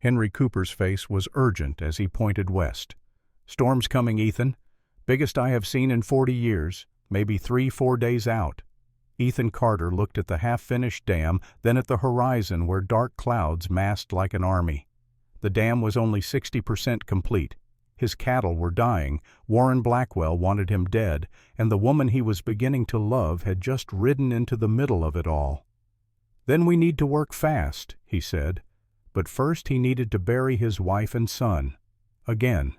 Henry Cooper's face was urgent as he pointed west. "Storm's coming, Ethan. Biggest I have seen in 40 years, maybe 3-4 days out." Ethan Carter looked at the half-finished dam, then at the horizon where dark clouds massed like an army. The dam was only 60% complete. His cattle were dying, Warren Blackwell wanted him dead, and the woman he was beginning to love had just ridden into the middle of it all. "Then we need to work fast," he said. But first he needed to bury his wife and son. Again.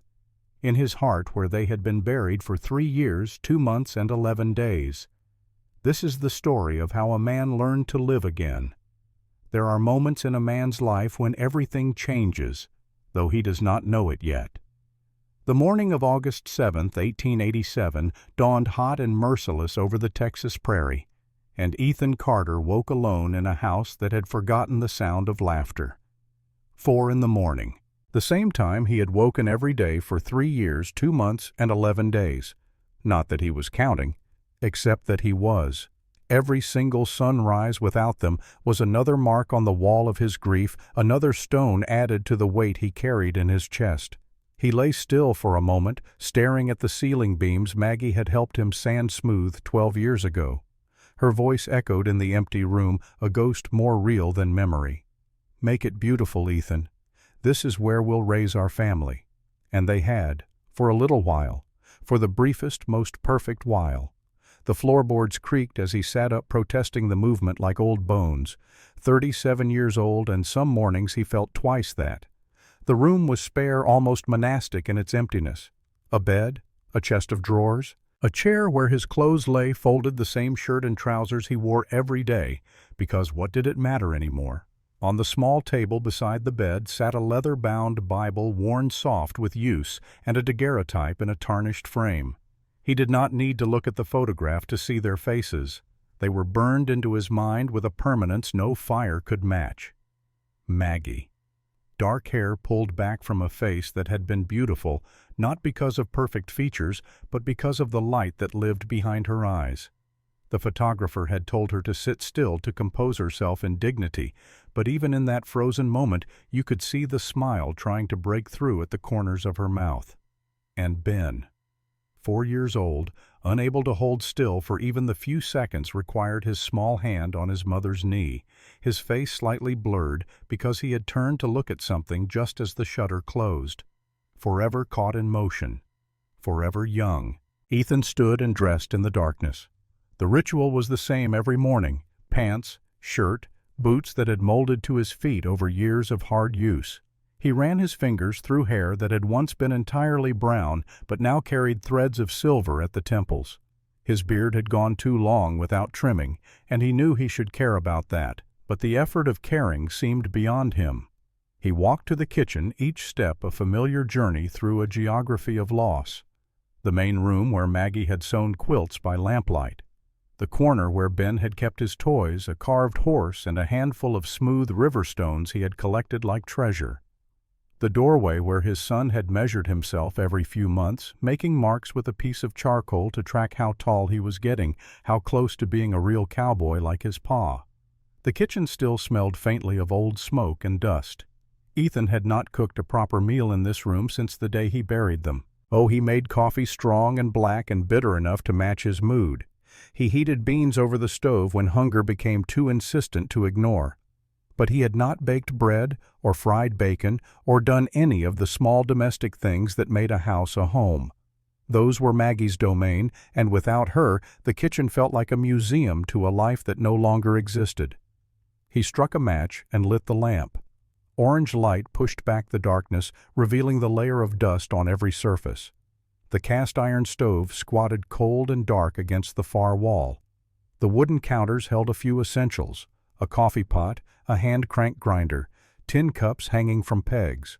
In his heart where they had been buried for 3 years, 2 months, and 11 days. This is the story of how a man learned to live again. There are moments in a man's life when everything changes, though he does not know it yet. The morning of August 7, 1887, dawned hot and merciless over the Texas prairie, and Ethan Carter woke alone in a house that had forgotten the sound of laughter. 4 in the morning, the same time he had woken every day for 3 years, 2 months, and 11 days. Not that he was counting, except that he was. Every single sunrise without them was another mark on the wall of his grief, another stone added to the weight he carried in his chest. He lay still for a moment, staring at the ceiling beams Maggie had helped him sand smooth 12 years ago. Her voice echoed in the empty room, a ghost more real than memory. "Make it beautiful, Ethan. This is where we'll raise our family." And they had, for a little while, for the briefest, most perfect while. The floorboards creaked as he sat up protesting the movement like old bones. 37 years old, and some mornings he felt twice that. The room was spare, almost monastic in its emptiness. A bed, a chest of drawers, a chair where his clothes lay folded, the same shirt and trousers he wore every day, because what did it matter anymore? On the small table beside the bed sat a leather-bound Bible worn soft with use and a daguerreotype in a tarnished frame. He did not need to look at the photograph to see their faces. They were burned into his mind with a permanence no fire could match. Maggie. Dark hair pulled back from a face that had been beautiful, not because of perfect features, but because of the light that lived behind her eyes. The photographer had told her to sit still to compose herself in dignity, but even in that frozen moment you could see the smile trying to break through at the corners of her mouth. And Ben. 4 years old, unable to hold still for even the few seconds required his small hand on his mother's knee, his face slightly blurred because he had turned to look at something just as the shutter closed. Forever caught in motion. Forever young. Ethan stood and dressed in the darkness. The ritual was the same every morning: pants, shirt, boots that had molded to his feet over years of hard use. He ran his fingers through hair that had once been entirely brown but now carried threads of silver at the temples. His beard had gone too long without trimming, and he knew he should care about that, but the effort of caring seemed beyond him. He walked to the kitchen, each step a familiar journey through a geography of loss. The main room where Maggie had sewn quilts by lamplight. The corner where Ben had kept his toys, a carved horse, and a handful of smooth river stones he had collected like treasure. The doorway where his son had measured himself every few months, making marks with a piece of charcoal to track how tall he was getting, how close to being a real cowboy like his pa. The kitchen still smelled faintly of old smoke and dust. Ethan had not cooked a proper meal in this room since the day he buried them. Oh, he made coffee strong and black and bitter enough to match his mood. He heated beans over the stove when hunger became too insistent to ignore. But he had not baked bread or fried bacon or done any of the small domestic things that made a house a home. Those were Maggie's domain, and without her, the kitchen felt like a museum to a life that no longer existed. He struck a match and lit the lamp. Orange light pushed back the darkness, revealing the layer of dust on every surface. The cast-iron stove squatted cold and dark against the far wall. The wooden counters held a few essentials: a coffee pot, a hand-crank grinder, tin cups hanging from pegs.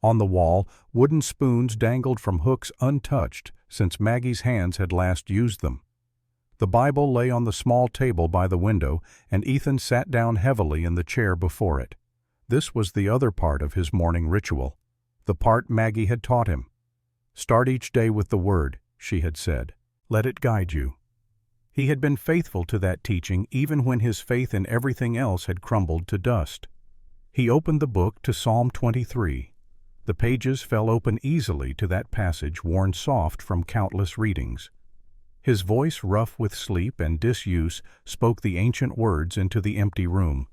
On the wall, wooden spoons dangled from hooks untouched since Maggie's hands had last used them. The Bible lay on the small table by the window, and Ethan sat down heavily in the chair before it. This was the other part of his morning ritual, the part Maggie had taught him. "Start each day with the Word," she had said. "Let it guide you." He had been faithful to that teaching even when his faith in everything else had crumbled to dust. He opened the book to Psalm 23. The pages fell open easily to that passage worn soft from countless readings. His voice, rough with sleep and disuse, spoke the ancient words into the empty room.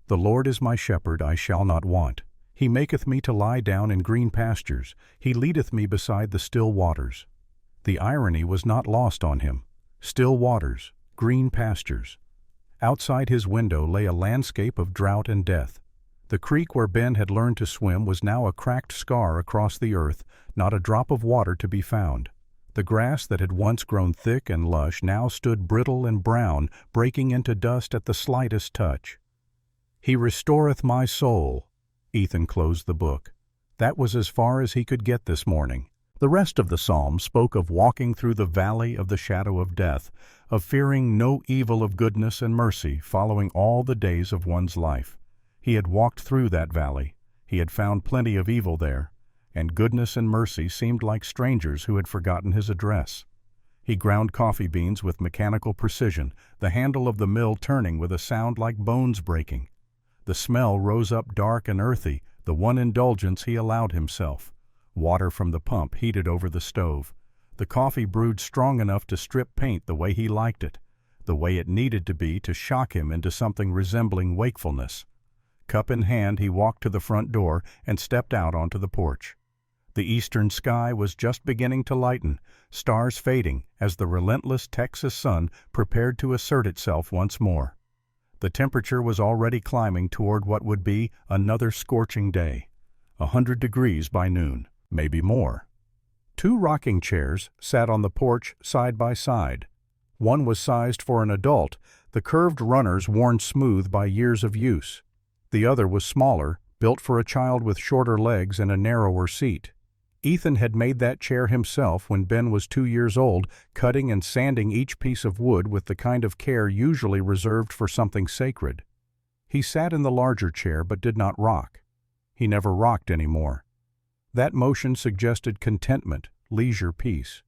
The Lord is my shepherd, I shall not want. He maketh me to lie down in green pastures. He leadeth me beside the still waters. The irony was not lost on him. Still waters, green pastures. Outside his window lay a landscape of drought and death. The creek where Ben had learned to swim was now a cracked scar across the earth, not a drop of water to be found. The grass that had once grown thick and lush now stood brittle and brown, breaking into dust at the slightest touch. He restoreth my soul. Ethan closed the book. That was as far as he could get this morning. The rest of the psalm spoke of walking through the valley of the shadow of death, of fearing no evil of goodness and mercy following all the days of one's life. He had walked through that valley. He had found plenty of evil there, and goodness and mercy seemed like strangers who had forgotten his address. He ground coffee beans with mechanical precision, the handle of the mill turning with a sound like bones breaking. The smell rose up dark and earthy, the one indulgence he allowed himself. Water from the pump heated over the stove. The coffee brewed strong enough to strip paint the way he liked it, the way it needed to be to shock him into something resembling wakefulness. Cup in hand, he walked to the front door and stepped out onto the porch. The eastern sky was just beginning to lighten, stars fading as the relentless Texas sun prepared to assert itself once more. The temperature was already climbing toward what would be another scorching day. 100 degrees by noon, maybe more. 2 rocking chairs sat on the porch side by side. One was sized for an adult, the curved runners worn smooth by years of use. The other was smaller, built for a child with shorter legs and a narrower seat. Ethan had made that chair himself when Ben was 2 years old, cutting and sanding each piece of wood with the kind of care usually reserved for something sacred. He sat in the larger chair but did not rock. He never rocked anymore. That motion suggested contentment, leisure, peace.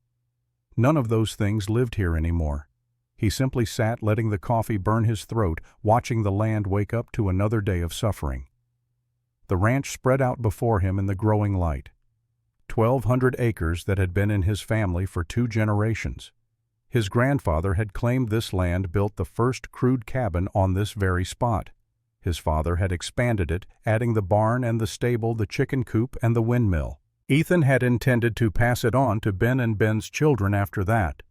None of those things lived here anymore. He simply sat letting the coffee burn his throat, watching the land wake up to another day of suffering. The ranch spread out before him in the growing light. 1,200 acres that had been in his family for 2 generations. His grandfather had claimed this land, built the first crude cabin on this very spot. His father had expanded it, adding the barn and the stable, the chicken coop, and the windmill. Ethan had intended to pass it on to Ben and Ben's children after that.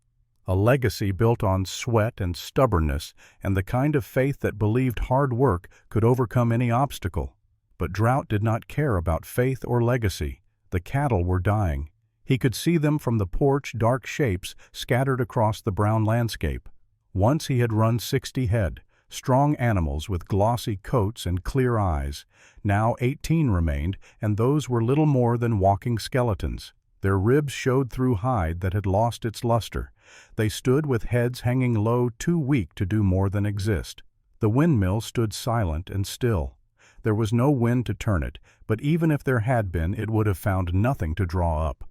A legacy built on sweat and stubbornness and the kind of faith that believed hard work could overcome any obstacle. But drought did not care about faith or legacy. The cattle were dying. He could see them from the porch, dark shapes scattered across the brown landscape. Once he had run 60 head, strong animals with glossy coats and clear eyes. Now 18 remained, and those were little more than walking skeletons. Their ribs showed through hide that had lost its luster. They stood with heads hanging low, too weak to do more than exist. The windmill stood silent and still. There was no wind to turn it, but even if there had been, it would have found nothing to draw up.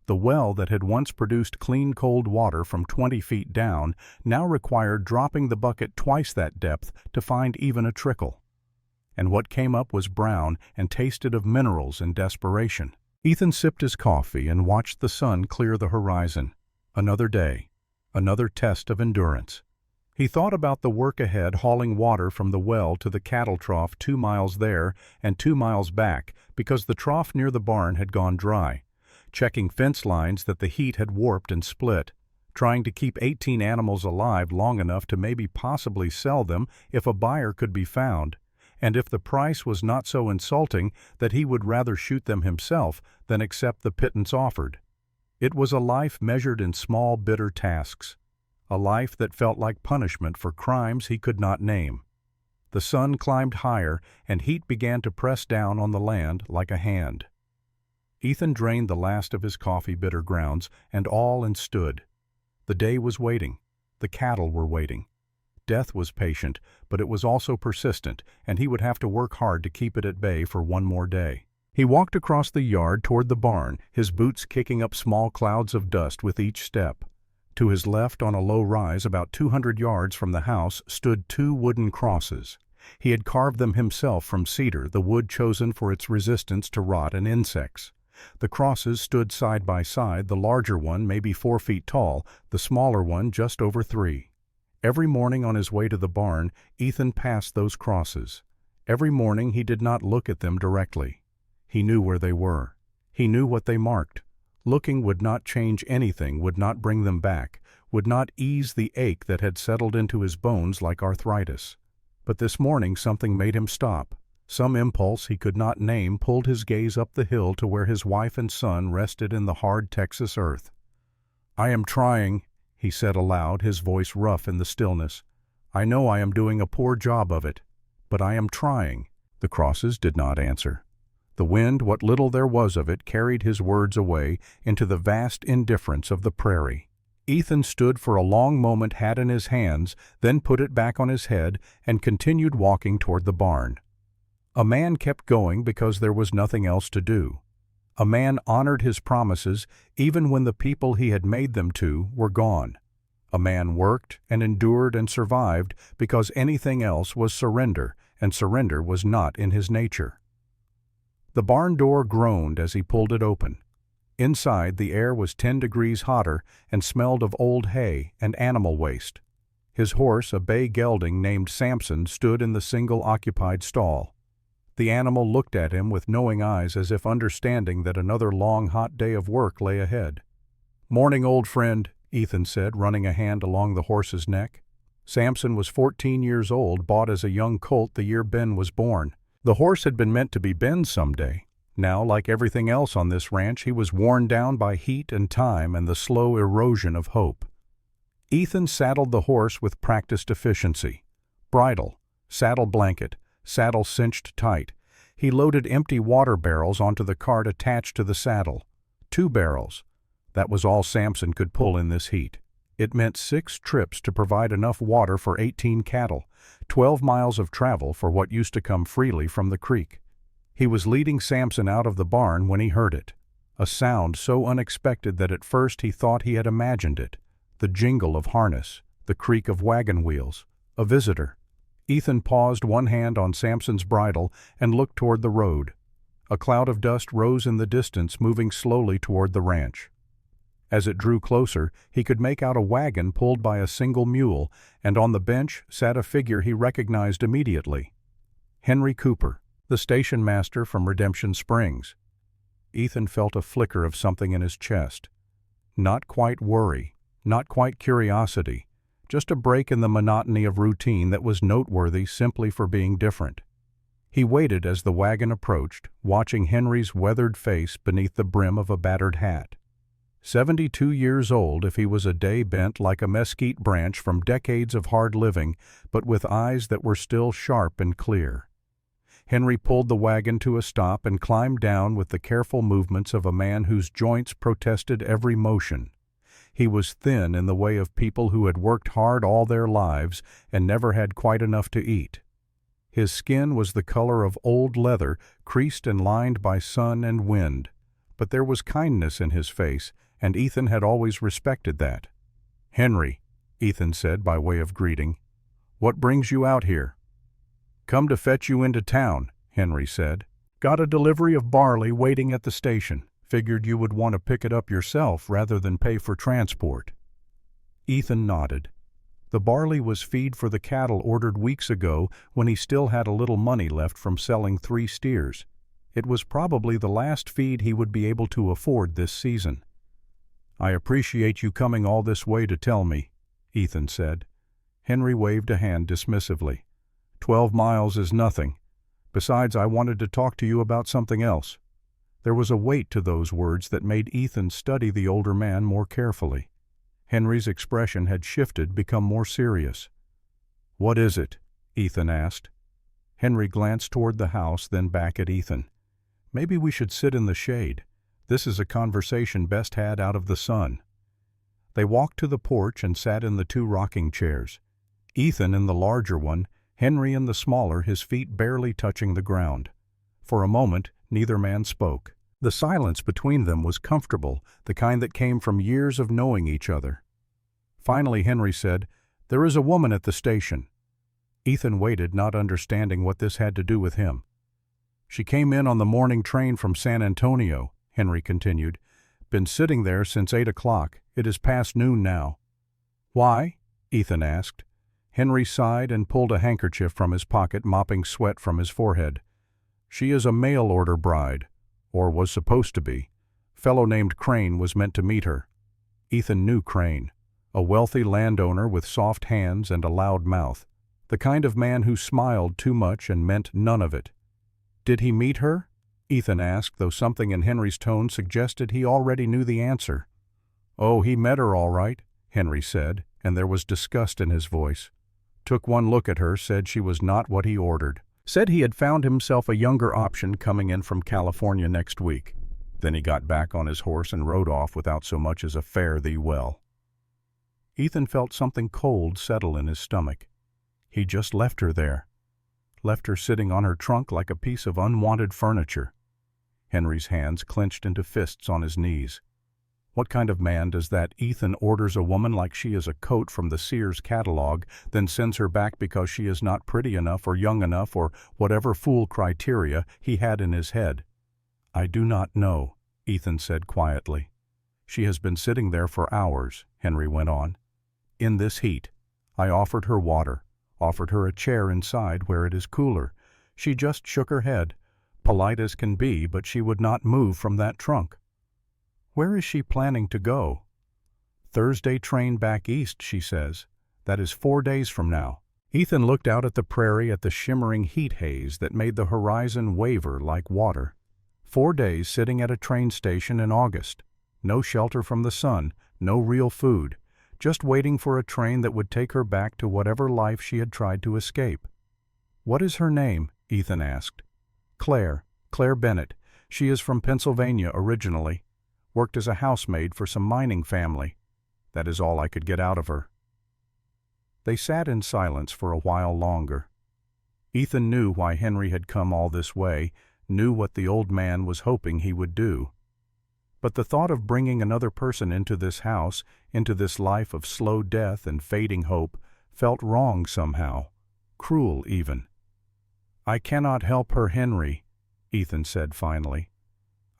The well that had once produced clean cold water from 20 feet down now required dropping the bucket twice that depth to find even a trickle. And what came up was brown and tasted of minerals and desperation. Ethan sipped his coffee and watched the sun clear the horizon. Another day, another test of endurance. He thought about the work ahead, hauling water from the well to the cattle trough 2 miles there and 2 miles back because the trough near the barn had gone dry, checking fence lines that the heat had warped and split, trying to keep 18 animals alive long enough to maybe possibly sell them if a buyer could be found, and if the price was not so insulting that he would rather shoot them himself than accept the pittance offered. It was a life measured in small, bitter tasks. A life that felt like punishment for crimes he could not name. The sun climbed higher, and heat began to press down on the land like a hand. Ethan drained the last of his coffee bitter grounds, and stood. The day was waiting. The cattle were waiting. Death was patient, but it was also persistent, and he would have to work hard to keep it at bay for one more day. He walked across the yard toward the barn, his boots kicking up small clouds of dust with each step. To his left, on a low rise about 200 yards from the house, stood 2 wooden crosses. He had carved them himself from cedar, the wood chosen for its resistance to rot and insects. The crosses stood side by side, the larger one maybe 4 feet tall, the smaller one just over 3. Every morning on his way to the barn, Ethan passed those crosses. Every morning he did not look at them directly. He knew where they were. He knew what they marked. Looking would not change anything, would not bring them back, would not ease the ache that had settled into his bones like arthritis. But this morning something made him stop. Some impulse he could not name pulled his gaze up the hill to where his wife and son rested in the hard Texas earth. "I am trying," he said aloud, his voice rough in the stillness. "I know I am doing a poor job of it, but I am trying." The crosses did not answer. The wind, what little there was of it, carried his words away into the vast indifference of the prairie. Ethan stood for a long moment, hat in his hands, then put it back on his head and continued walking toward the barn. A man kept going because there was nothing else to do. A man honored his promises even when the people he had made them to were gone. A man worked and endured and survived because anything else was surrender, and surrender was not in his nature. The barn door groaned as he pulled it open. Inside, the air was 10 degrees hotter and smelled of old hay and animal waste. His horse, a bay gelding named Samson, stood in the single-occupied stall. The animal looked at him with knowing eyes as if understanding that another long, hot day of work lay ahead. "Morning, old friend," Ethan said, running a hand along the horse's neck. Samson was 14 years old, bought as a young colt the year Ben was born. The horse had been meant to be Ben's someday. Now, like everything else on this ranch, he was worn down by heat and time and the slow erosion of hope. Ethan saddled the horse with practiced efficiency. Bridle, saddle blanket, saddle cinched tight. He loaded empty water barrels onto the cart attached to the saddle. 2 barrels. That was all Samson could pull in this heat. It meant 6 trips to provide enough water for 18 cattle, 12 miles of travel for what used to come freely from the creek. He was leading Samson out of the barn when he heard it. A sound so unexpected that at first he thought he had imagined it. The jingle of harness, the creak of wagon wheels. A visitor. Ethan paused, one hand on Samson's bridle, and looked toward the road. A cloud of dust rose in the distance, moving slowly toward the ranch. As it drew closer, he could make out a wagon pulled by a single mule, and on the bench sat a figure he recognized immediately. Henry Cooper, the station master from Redemption Springs. Ethan felt a flicker of something in his chest. Not quite worry, not quite curiosity, just a break in the monotony of routine that was noteworthy simply for being different. He waited as the wagon approached, watching Henry's weathered face beneath the brim of a battered hat. 72 years old if he was a day bent like a mesquite branch from decades of hard living, but with eyes that were still sharp and clear. Henry pulled the wagon to a stop and climbed down with the careful movements of a man whose joints protested every motion. He was thin in the way of people who had worked hard all their lives and never had quite enough to eat. His skin was the color of old leather, creased and lined by sun and wind. But there was kindness in his face, and Ethan had always respected that. "Henry," Ethan said by way of greeting, "what brings you out here?" "Come to fetch you into town," Henry said. "Got a delivery of barley waiting at the station. Figured you would want to pick it up yourself rather than pay for transport." Ethan nodded. The barley was feed for the cattle ordered weeks ago when he still had a little money left from selling 3 steers. It was probably the last feed he would be able to afford this season. "I appreciate you coming all this way to tell me," Ethan said. Henry waved a hand dismissively. 12 miles is nothing. Besides, I wanted to talk to you about something else." There was a weight to those words that made Ethan study the older man more carefully. Henry's expression had shifted, become more serious. "What is it?" Ethan asked. Henry glanced toward the house, then back at Ethan. "Maybe we should sit in the shade. This is a conversation best had out of the sun." They walked to the porch and sat in the 2 rocking chairs. Ethan in the larger one, Henry in the smaller, his feet barely touching the ground. For a moment, neither man spoke. The silence between them was comfortable, the kind that came from years of knowing each other. Finally Henry said, "There is a woman at the station." Ethan waited, not understanding what this had to do with him. She came in on the morning train from San Antonio, Henry continued. Been sitting there since 8 o'clock. It is past noon now. Why? Ethan asked. Henry sighed and pulled a handkerchief from his pocket, mopping sweat from his forehead. She is a mail-order bride, or was supposed to be. Fellow named Crane was meant to meet her. Ethan knew Crane, a wealthy landowner with soft hands and a loud mouth, the kind of man who smiled too much and meant none of it. Did he meet her? Ethan asked, though something in Henry's tone suggested he already knew the answer. Oh, he met her all right, Henry said, and there was disgust in his voice. Took one look at her, said she was not what he ordered. Said he had found himself a younger option coming in from California next week. Then he got back on his horse and rode off without so much as a fare thee well. Ethan felt something cold settle in his stomach. He just left her there. Left her sitting on her trunk like a piece of unwanted furniture. Henry's hands clenched into fists on his knees. What kind of man does that? Ethan orders a woman like she is a coat from the Sears catalog, then sends her back because she is not pretty enough or young enough or whatever fool criteria he had in his head. I do not know, Ethan said quietly. She has been sitting there for hours, Henry went on. In this heat. I offered her water, offered her a chair inside where it is cooler. She just shook her head, polite as can be, but she would not move from that trunk. Where is she planning to go? Thursday train back east, she says. That is 4 days from now. Ethan looked out at the prairie, at the shimmering heat haze that made the horizon waver like water. 4 days sitting at a train station in August. No shelter from the sun, no real food, just waiting for a train that would take her back to whatever life she had tried to escape. What is her name? Ethan asked. Claire Bennett. She is from Pennsylvania originally. Worked as a housemaid for some mining family. That is all I could get out of her. They sat in silence for a while longer. Ethan knew why Henry had come all this way, knew what the old man was hoping he would do. But the thought of bringing another person into this house, into this life of slow death and fading hope, felt wrong somehow, cruel even. I cannot help her, Henry, Ethan said finally.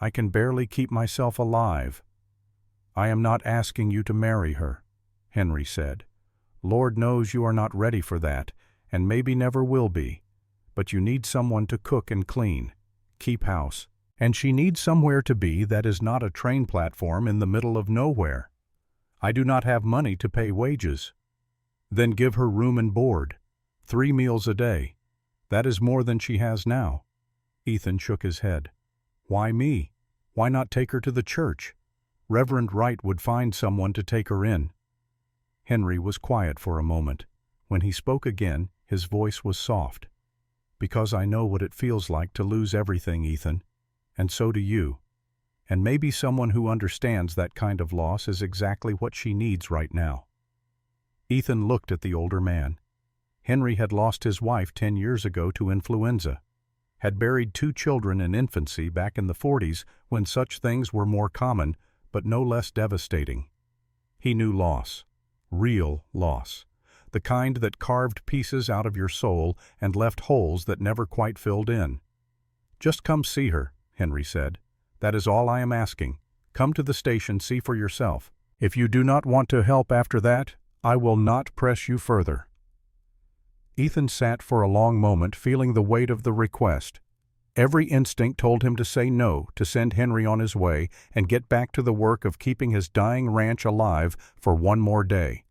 I can barely keep myself alive. I am not asking you to marry her, Henry said. Lord knows you are not ready for that, and maybe never will be. But you need someone to cook and clean, keep house, and she needs somewhere to be that is not a train platform in the middle of nowhere. I do not have money to pay wages. Then give her room and board, 3 meals a day. That is more than she has now. Ethan shook his head. Why me? Why not take her to the church? Reverend Wright would find someone to take her in. Henry was quiet for a moment. When he spoke again, his voice was soft. Because I know what it feels like to lose everything, Ethan. And so do you. And maybe someone who understands that kind of loss is exactly what she needs right now. Ethan looked at the older man. Henry had lost his wife 10 years ago to influenza. Had buried 2 children in infancy back in the 40s when such things were more common, but no less devastating. He knew loss, real loss, the kind that carved pieces out of your soul and left holes that never quite filled in. Just come see her, Henry said. That is all I am asking. Come to the station, see for yourself. If you do not want to help after that, I will not press you further. Ethan sat for a long moment, feeling the weight of the request. Every instinct told him to say no, to send Henry on his way and get back to the work of keeping his dying ranch alive for 1 more day.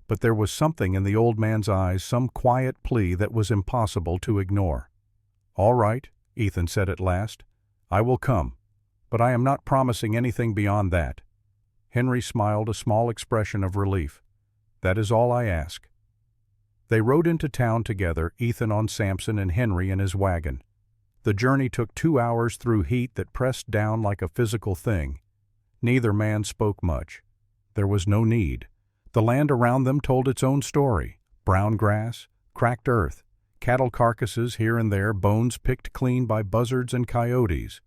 But there was something in the old man's eyes, some quiet plea that was impossible to ignore. All right, Ethan said at last. I will come, but I am not promising anything beyond that. Henry smiled, a small expression of relief. That is all I ask. They rode into town together, Ethan on Samson and Henry in his wagon. The journey took 2 hours through heat that pressed down like a physical thing. Neither man spoke much. There was no need. The land around them told its own story. Brown grass, cracked earth, cattle carcasses here and there, bones picked clean by buzzards and coyotes.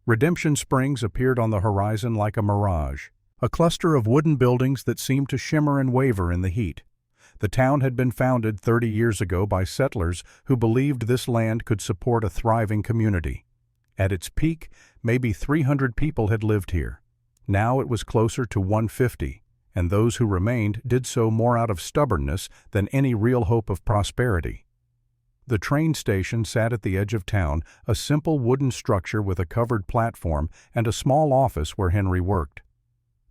Redemption Springs appeared on the horizon like a mirage, a cluster of wooden buildings that seemed to shimmer and waver in the heat. The town had been founded 30 years ago by settlers who believed this land could support a thriving community. At its peak, maybe 300 people had lived here. Now it was closer to 150, and those who remained did so more out of stubbornness than any real hope of prosperity. The train station sat at the edge of town, a simple wooden structure with a covered platform and a small office where Henry worked.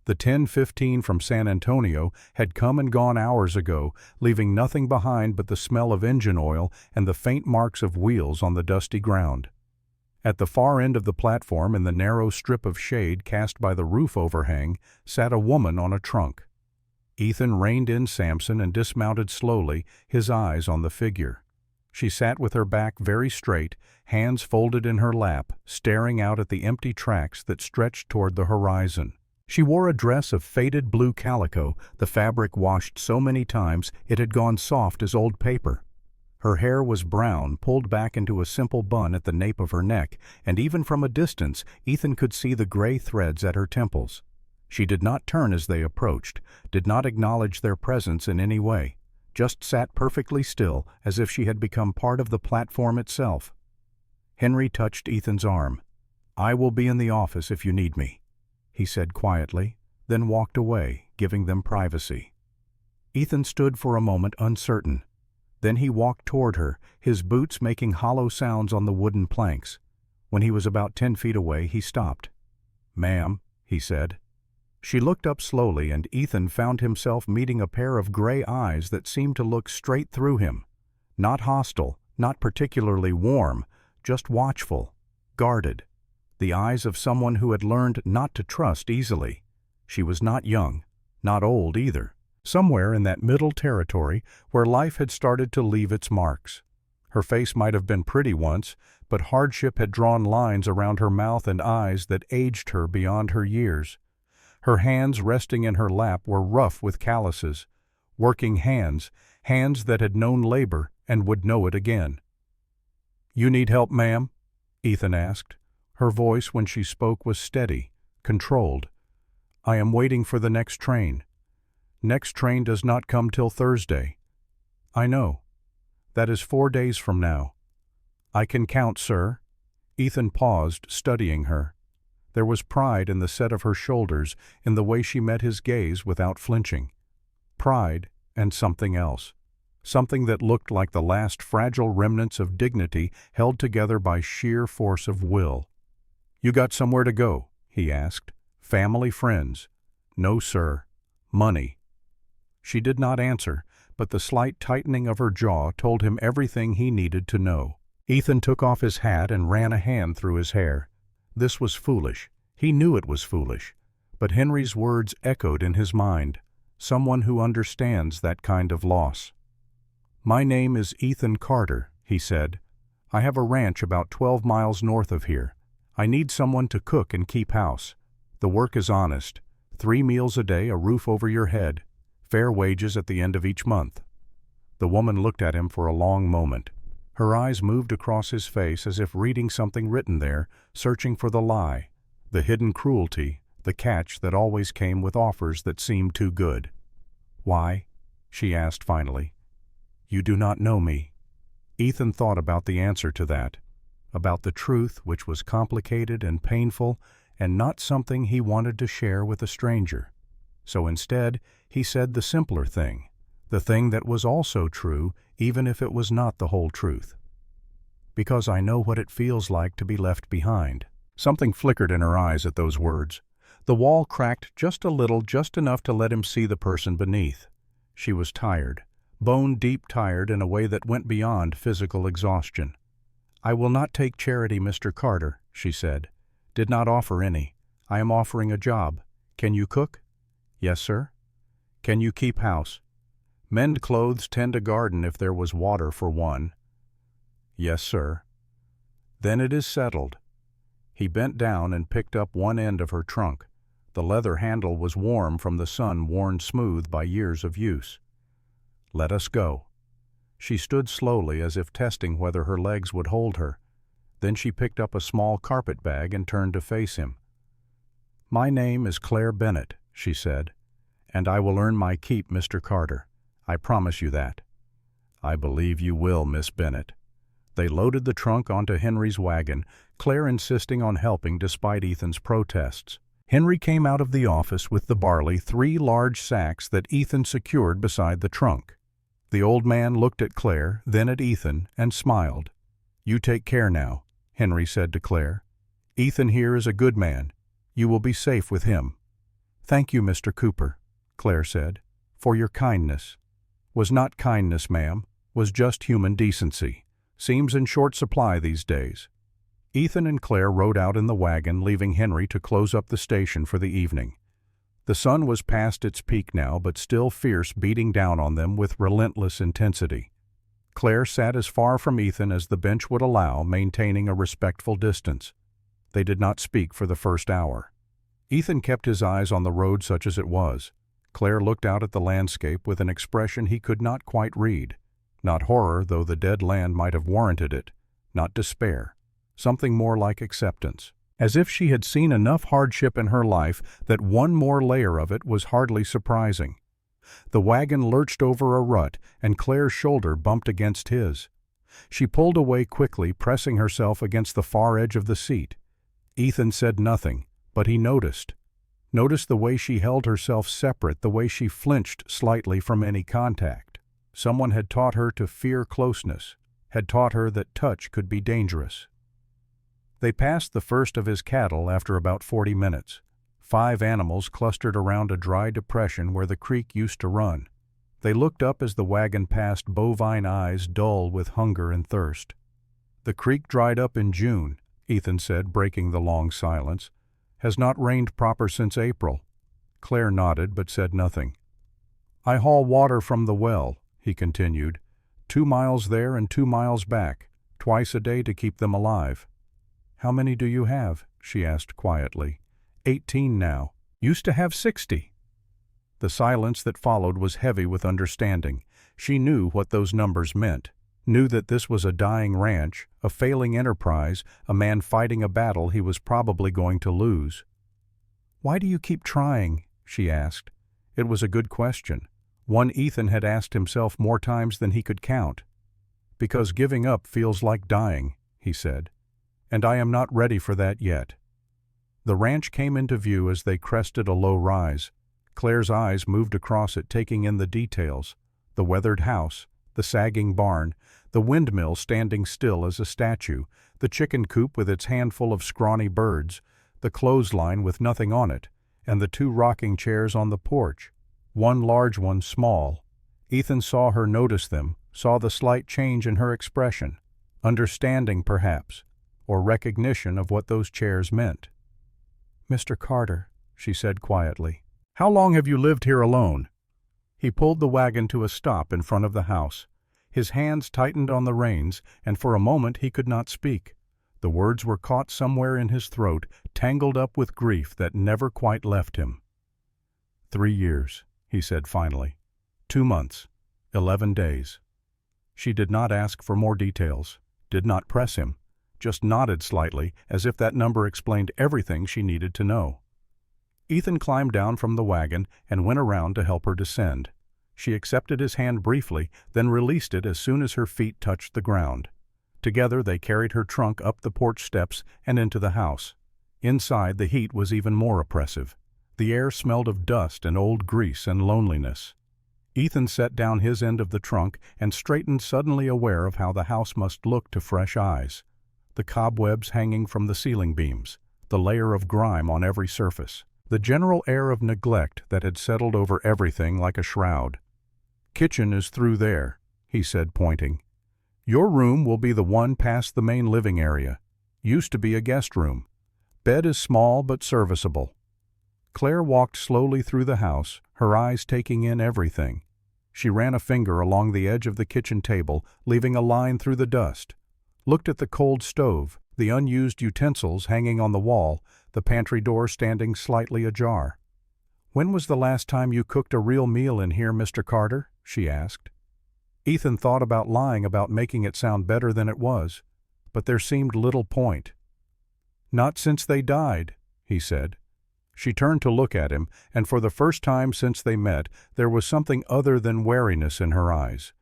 The 10:15 from San Antonio had come and gone hours ago, leaving nothing behind but the smell of engine oil and the faint marks of wheels on the dusty ground. At the far end of the platform, in the narrow strip of shade cast by the roof overhang, sat a woman on a trunk. Ethan reined in Samson and dismounted slowly, his eyes on the figure. She sat with her back very straight, hands folded in her lap, staring out at the empty tracks that stretched toward the horizon. She wore a dress of faded blue calico, the fabric washed so many times it had gone soft as old paper. Her hair was brown, pulled back into a simple bun at the nape of her neck, and even from a distance Ethan could see the gray threads at her temples. She did not turn as they approached, did not acknowledge their presence in any way, just sat perfectly still as if she had become part of the platform itself. Henry touched Ethan's arm. "I will be in the office if you need me," he said quietly, then walked away, giving them privacy. Ethan stood for a moment uncertain. Then he walked toward her, his boots making hollow sounds on the wooden planks. When he was about 10 feet away, he stopped. "Ma'am," he said. She looked up slowly, and Ethan found himself meeting a pair of gray eyes that seemed to look straight through him. Not hostile, not particularly warm, just watchful, guarded. The eyes of someone who had learned not to trust easily. She was not young, not old either. Somewhere in that middle territory where life had started to leave its marks. Her face might have been pretty once, but hardship had drawn lines around her mouth and eyes that aged her beyond her years. Her hands resting in her lap were rough with calluses. Working hands, hands that had known labor and would know it again. "You need help, ma'am?" Ethan asked. Her voice when she spoke was steady, controlled. "I am waiting for the next train. Next train does not come till Thursday." "I know. That is 4 days from now." "I can count, sir." Ethan paused, studying her. There was pride in the set of her shoulders, in the way she met his gaze without flinching. Pride and something else. Something that looked like the last fragile remnants of dignity held together by sheer force of will. "You got somewhere to go?" he asked. "Family, friends?" "No, sir. Money." She did not answer, but the slight tightening of her jaw told him everything he needed to know. Ethan took off his hat and ran a hand through his hair. This was foolish. He knew it was foolish. But Henry's words echoed in his mind. Someone who understands that kind of loss. "My name is Ethan Carter," he said. "I have a ranch about 12 miles north of here. I need someone to cook and keep house. The work is honest. 3 meals a day, a roof over your head. Fair wages at the end of each month." The woman looked at him for a long moment. Her eyes moved across his face as if reading something written there, searching for the lie, the hidden cruelty, the catch that always came with offers that seemed too good. "Why?" she asked finally. "You do not know me." Ethan thought about the answer to that, about the truth which was complicated and painful and not something he wanted to share with a stranger. So instead, he said the simpler thing, the thing that was also true even if it was not the whole truth. "Because I know what it feels like to be left behind." Something flickered in her eyes at those words. The wall cracked just a little, just enough to let him see the person beneath. She was tired, bone-deep tired in a way that went beyond physical exhaustion. "I will not take charity, Mr. Carter," she said. "Did not offer any. I am offering a job. Can you cook?" "Yes, sir." "Can you keep house?" "Mend clothes, tend a garden if there was water for one." "Yes, sir." "Then it is settled." He bent down and picked up one end of her trunk. The leather handle was warm from the sun, worn smooth by years of use. "Let us go." She stood slowly as if testing whether her legs would hold her. Then she picked up a small carpet bag and turned to face him. "My name is Claire Bennett," she said, "and I will earn my keep, Mr. Carter. I promise you that." "I believe you will, Miss Bennet." They loaded the trunk onto Henry's wagon, Claire insisting on helping despite Ethan's protests. Henry came out of the office with the barley, 3 large sacks that Ethan secured beside the trunk. The old man looked at Claire, then at Ethan, and smiled. "You take care now," Henry said to Claire. "Ethan here is a good man. You will be safe with him." "Thank you, Mr. Cooper," Claire said, "for your kindness." "Was not kindness, ma'am, was just human decency. Seems in short supply these days." Ethan and Claire rode out in the wagon, leaving Henry to close up the station for the evening. The sun was past its peak now, but still fierce, beating down on them with relentless intensity. Claire sat as far from Ethan as the bench would allow, maintaining a respectful distance. They did not speak for the first hour. Ethan kept his eyes on the road such as it was. Claire looked out at the landscape with an expression he could not quite read. Not horror, though the dead land might have warranted it. Not despair. Something more like acceptance. As if she had seen enough hardship in her life that one more layer of it was hardly surprising. The wagon lurched over a rut, and Claire's shoulder bumped against his. She pulled away quickly, pressing herself against the far edge of the seat. Ethan said nothing, but he noticed. Noticed the way she held herself separate, the way she flinched slightly from any contact. Someone had taught her to fear closeness, had taught her that touch could be dangerous. They passed the first of his cattle after about 40 minutes. 5 animals clustered around a dry depression where the creek used to run. They looked up as the wagon passed, bovine eyes dull with hunger and thirst. "The creek dried up in June," Ethan said, breaking the long silence. "Has not rained proper since April." Claire nodded but said nothing. "I haul water from the well," he continued. 2 miles there and 2 miles back, twice a day to keep them alive." "How many do you have?" she asked quietly. 18 now. Used to have 60. The silence that followed was heavy with understanding. She knew what those numbers meant, knew that this was a dying ranch, a failing enterprise, a man fighting a battle he was probably going to lose. "Why do you keep trying?" she asked. It was a good question, one Ethan had asked himself more times than he could count. "Because giving up feels like dying," he said. "And I am not ready for that yet." The ranch came into view as they crested a low rise. Claire's eyes moved across it, taking in the details. The weathered house, the sagging barn, the windmill standing still as a statue, the chicken coop with its handful of scrawny birds, the clothesline with nothing on it, and the 2 rocking chairs on the porch. One large one small. Ethan saw her notice them, saw the slight change in her expression. Understanding, perhaps, or recognition of what those chairs meant. "Mr. Carter," she said quietly, "how long have you lived here alone?" He pulled the wagon to a stop in front of the house. His hands tightened on the reins, and for a moment he could not speak. The words were caught somewhere in his throat, tangled up with grief that never quite left him. 3 years, he said finally. 2 months, 11 days. She did not ask for more details, did not press him, just nodded slightly as if that number explained everything she needed to know. Ethan climbed down from the wagon and went around to help her descend. She accepted his hand briefly, then released it as soon as her feet touched the ground. Together they carried her trunk up the porch steps and into the house. Inside, the heat was even more oppressive. The air smelled of dust and old grease and loneliness. Ethan set down his end of the trunk and straightened, suddenly aware of how the house must look to fresh eyes. The cobwebs hanging from the ceiling beams, the layer of grime on every surface, the general air of neglect that had settled over everything like a shroud. "Kitchen is through there," he said, pointing. "Your room will be the one past the main living area. Used to be a guest room. Bed is small but serviceable." Claire walked slowly through the house, her eyes taking in everything. She ran a finger along the edge of the kitchen table, leaving a line through the dust. Looked at the cold stove, the unused utensils hanging on the wall, the pantry door standing slightly ajar. "When was the last time you cooked a real meal in here, Mr. Carter?" she asked. Ethan thought about lying about making it sound better than it was, but there seemed little point. "Not since they died," he said. She turned to look at him, and for the first time since they met, there was something other than wariness in her eyes.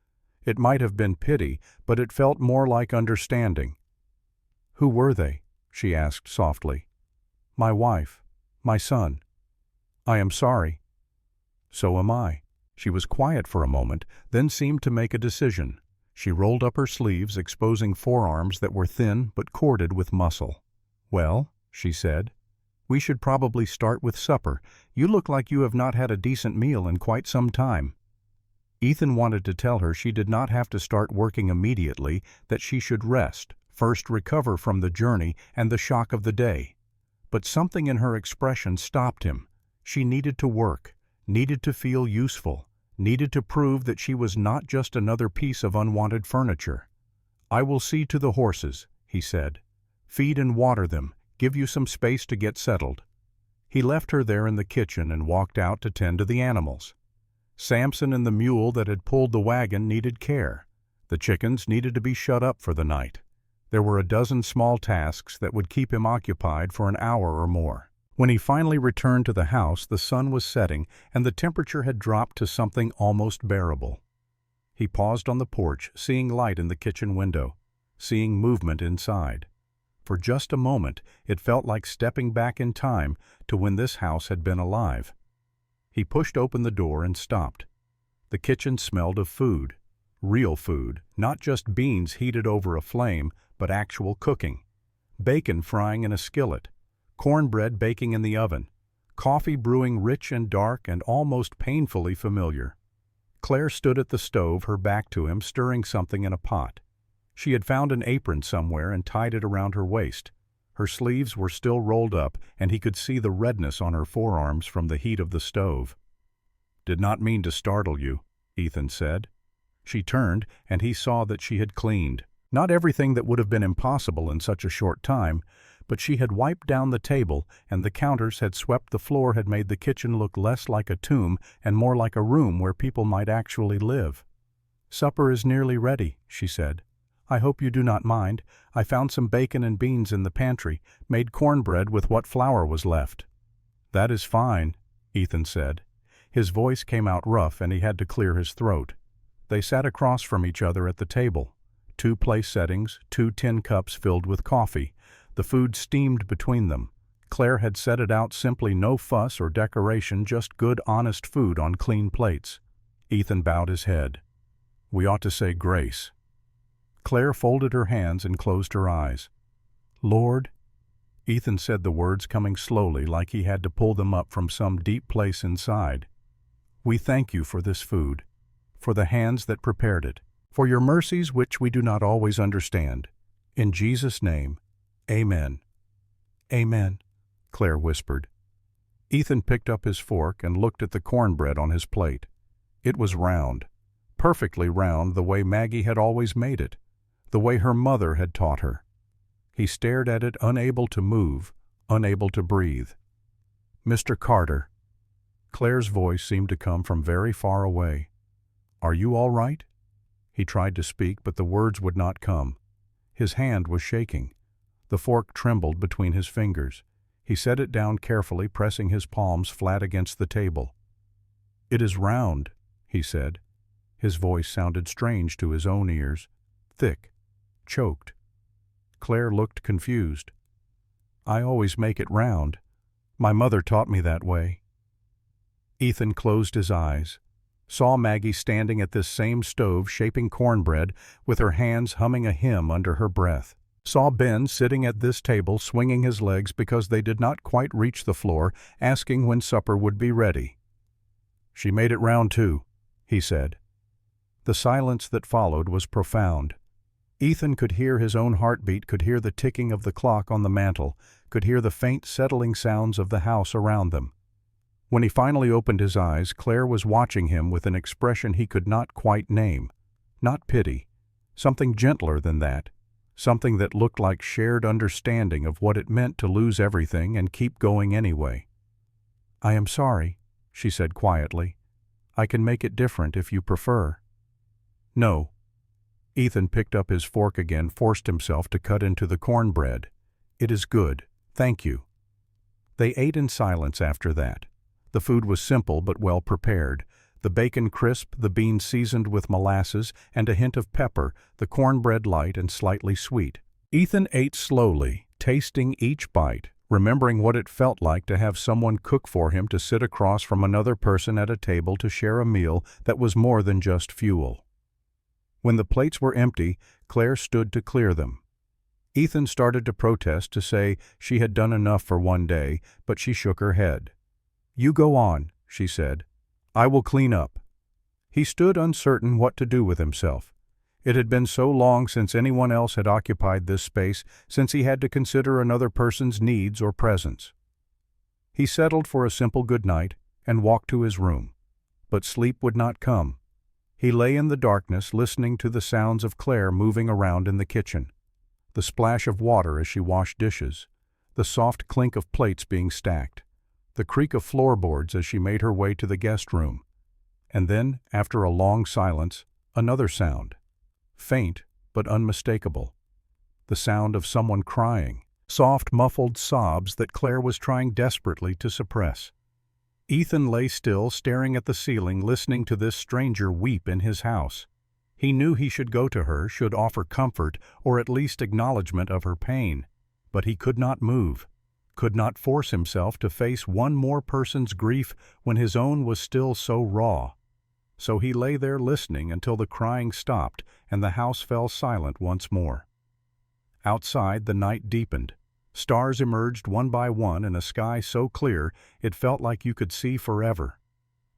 It might have been pity, but it felt more like understanding. "Who were they?" she asked softly. "My wife. My son. I am sorry." "So am I." She was quiet for a moment, then seemed to make a decision. She rolled up her sleeves, exposing forearms that were thin but corded with muscle. "Well," she said, "we should probably start with supper. You look like you have not had a decent meal in quite some time." Ethan wanted to tell her she did not have to start working immediately, that she should rest, first recover from the journey and the shock of the day. But something in her expression stopped him. She needed to work, needed to feel useful, needed to prove that she was not just another piece of unwanted furniture. "I will see to the horses," he said. "Feed and water them, give you some space to get settled." He left her there in the kitchen and walked out to tend to the animals. Samson and the mule that had pulled the wagon needed care. The chickens needed to be shut up for the night. There were a dozen small tasks that would keep him occupied for an hour or more. When he finally returned to the house, the sun was setting and the temperature had dropped to something almost bearable. He paused on the porch, seeing light in the kitchen window, seeing movement inside. For just a moment, it felt like stepping back in time to when this house had been alive. He pushed open the door and stopped. The kitchen smelled of food. Real food, not just beans heated over a flame, but actual cooking. Bacon frying in a skillet. Cornbread baking in the oven. Coffee brewing rich and dark and almost painfully familiar. Claire stood at the stove, her back to him, stirring something in a pot. She had found an apron somewhere and tied it around her waist. Her sleeves were still rolled up, and he could see the redness on her forearms from the heat of the stove. "Did not mean to startle you," Ethan said. She turned, and he saw that she had cleaned. Not everything that would have been impossible in such a short time, but she had wiped down the table, and the counters had swept the floor, had made the kitchen look less like a tomb and more like a room where people might actually live. "Supper is nearly ready," she said. "I hope you do not mind. I found some bacon and beans in the pantry, made cornbread with what flour was left." "That is fine," Ethan said. His voice came out rough and he had to clear his throat. They sat across from each other at the table. 2 place settings, 2 tin cups filled with coffee. The food steamed between them. Claire had set it out simply, no fuss or decoration, just good, honest food on clean plates. Ethan bowed his head. "We ought to say grace." Claire folded her hands and closed her eyes. "Lord," Ethan said the words coming slowly like he had to pull them up from some deep place inside. "We thank you for this food, for the hands that prepared it, for your mercies which we do not always understand. In Jesus' name, amen." "Amen," Claire whispered. Ethan picked up his fork and looked at the cornbread on his plate. It was round, perfectly round, the way Maggie had always made it, the way her mother had taught her. He stared at it, unable to move, unable to breathe. "Mr. Carter." Claire's voice seemed to come from very far away. "Are you all right?" He tried to speak, but the words would not come. His hand was shaking. The fork trembled between his fingers. He set it down carefully, pressing his palms flat against the table. "It is round," he said. His voice sounded strange to his own ears, thick, choked. Claire looked confused. "I always make it round. My mother taught me that way." Ethan closed his eyes, saw Maggie standing at this same stove shaping cornbread with her hands humming a hymn under her breath. Saw Ben sitting at this table swinging his legs because they did not quite reach the floor, asking when supper would be ready. "She made it round too," he said. The silence that followed was profound. Ethan could hear his own heartbeat, could hear the ticking of the clock on the mantel, could hear the faint settling sounds of the house around them. When he finally opened his eyes, Claire was watching him with an expression he could not quite name. Not pity, something gentler than that, something that looked like shared understanding of what it meant to lose everything and keep going anyway. "I am sorry," she said quietly. "I can make it different if you prefer." "No." Ethan picked up his fork again, forced himself to cut into the cornbread. "It is good, thank you." They ate in silence after that. The food was simple but well prepared. The bacon crisp, the beans seasoned with molasses and a hint of pepper, the cornbread light and slightly sweet. Ethan ate slowly, tasting each bite, remembering what it felt like to have someone cook for him, to sit across from another person at a table to share a meal that was more than just fuel. When the plates were empty, Claire stood to clear them. Ethan started to protest, to say she had done enough for one day, but she shook her head. "You go on," she said. "I will clean up." He stood uncertain what to do with himself. It had been so long since anyone else had occupied this space, since he had to consider another person's needs or presence. He settled for a simple good night and walked to his room. But sleep would not come. He lay in the darkness, listening to the sounds of Claire moving around in the kitchen. The splash of water as she washed dishes, the soft clink of plates being stacked, the creak of floorboards as she made her way to the guest room. And then, after a long silence, another sound. Faint, but unmistakable. The sound of someone crying, soft, muffled sobs that Claire was trying desperately to suppress. Ethan lay still, staring at the ceiling, listening to this stranger weep in his house. He knew he should go to her, should offer comfort, or at least acknowledgement of her pain. But he could not move, could not force himself to face one more person's grief when his own was still so raw. So he lay there listening until the crying stopped and the house fell silent once more. Outside, the night deepened. Stars emerged one by one in a sky so clear it felt like you could see forever.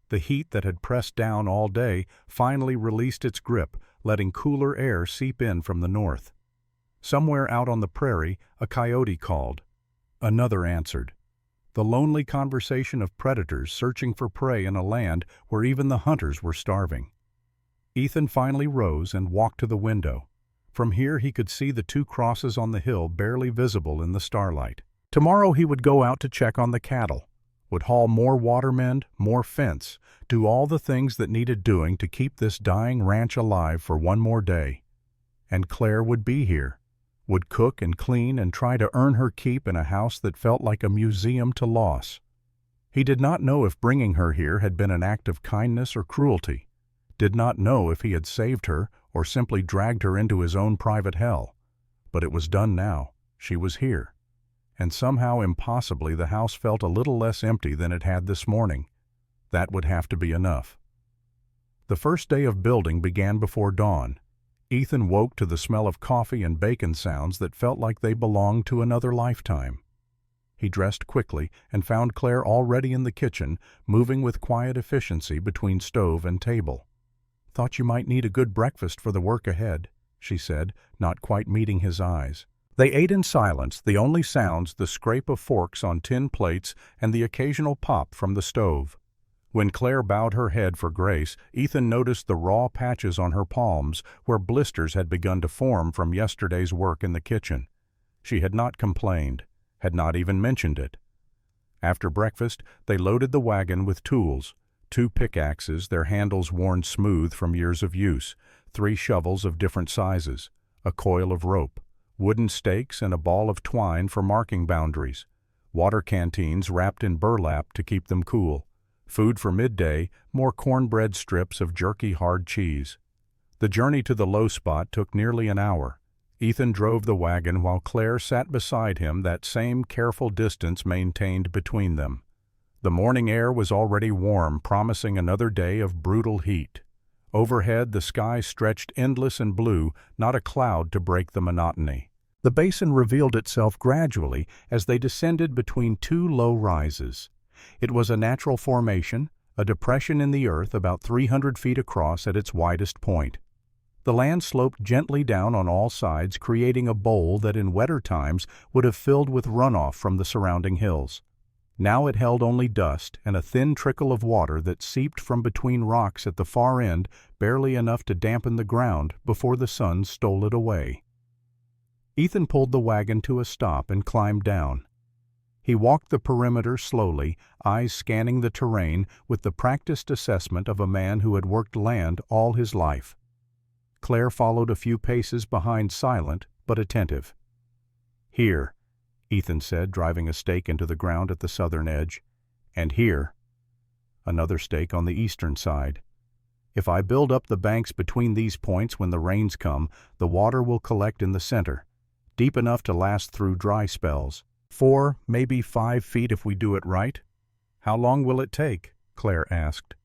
The heat that had pressed down all day finally released its grip, letting cooler air seep in from the north. Somewhere out on the prairie, a coyote called. Another answered. The lonely conversation of predators searching for prey in a land where even the hunters were starving. Ethan finally rose and walked to the window. From here he could see the two crosses on the hill barely visible in the starlight. Tomorrow he would go out to check on the cattle, would haul more water mend, more fence, do all the things that needed doing to keep this dying ranch alive for one more day. And Claire would be here, would cook and clean and try to earn her keep in a house that felt like a museum to loss. He did not know if bringing her here had been an act of kindness or cruelty, did not know if he had saved her or simply dragged her into his own private hell. But it was done now. She was here. And somehow, impossibly, the house felt a little less empty than it had this morning. That would have to be enough. The first day of building began before dawn. Ethan woke to the smell of coffee and bacon sounds that felt like they belonged to another lifetime. He dressed quickly and found Claire already in the kitchen, moving with quiet efficiency between stove and table. "Thought you might need a good breakfast for the work ahead," she said, not quite meeting his eyes. They ate in silence, the only sounds the scrape of forks on tin plates and the occasional pop from the stove. When Claire bowed her head for grace, Ethan noticed the raw patches on her palms where blisters had begun to form from yesterday's work in the kitchen. She had not complained, had not even mentioned it. After breakfast, they loaded the wagon with tools: 2 pickaxes, their handles worn smooth from years of use, 3 shovels of different sizes, a coil of rope, wooden stakes and a ball of twine for marking boundaries, water canteens wrapped in burlap to keep them cool, food for midday, more cornbread strips of jerky hard cheese. The journey to the low spot took nearly an hour. Ethan drove the wagon while Claire sat beside him, that same careful distance maintained between them. The morning air was already warm, promising another day of brutal heat. Overhead, the sky stretched endless and blue, not a cloud to break the monotony. The basin revealed itself gradually as they descended between 2 low rises. It was a natural formation, a depression in the earth about 300 feet across at its widest point. The land sloped gently down on all sides, creating a bowl that in wetter times would have filled with runoff from the surrounding hills. Now it held only dust and a thin trickle of water that seeped from between rocks at the far end, barely enough to dampen the ground before the sun stole it away. Ethan pulled the wagon to a stop and climbed down. He walked the perimeter slowly, eyes scanning the terrain with the practiced assessment of a man who had worked land all his life. Claire followed a few paces behind, silent but attentive. "Here," Ethan said, driving a stake into the ground at the southern edge. "And here." Another stake on the eastern side. "If I build up the banks between these points when the rains come, the water will collect in the center, deep enough to last through dry spells. 4, maybe 5 feet if we do it right." "How long will it take?" Claire asked.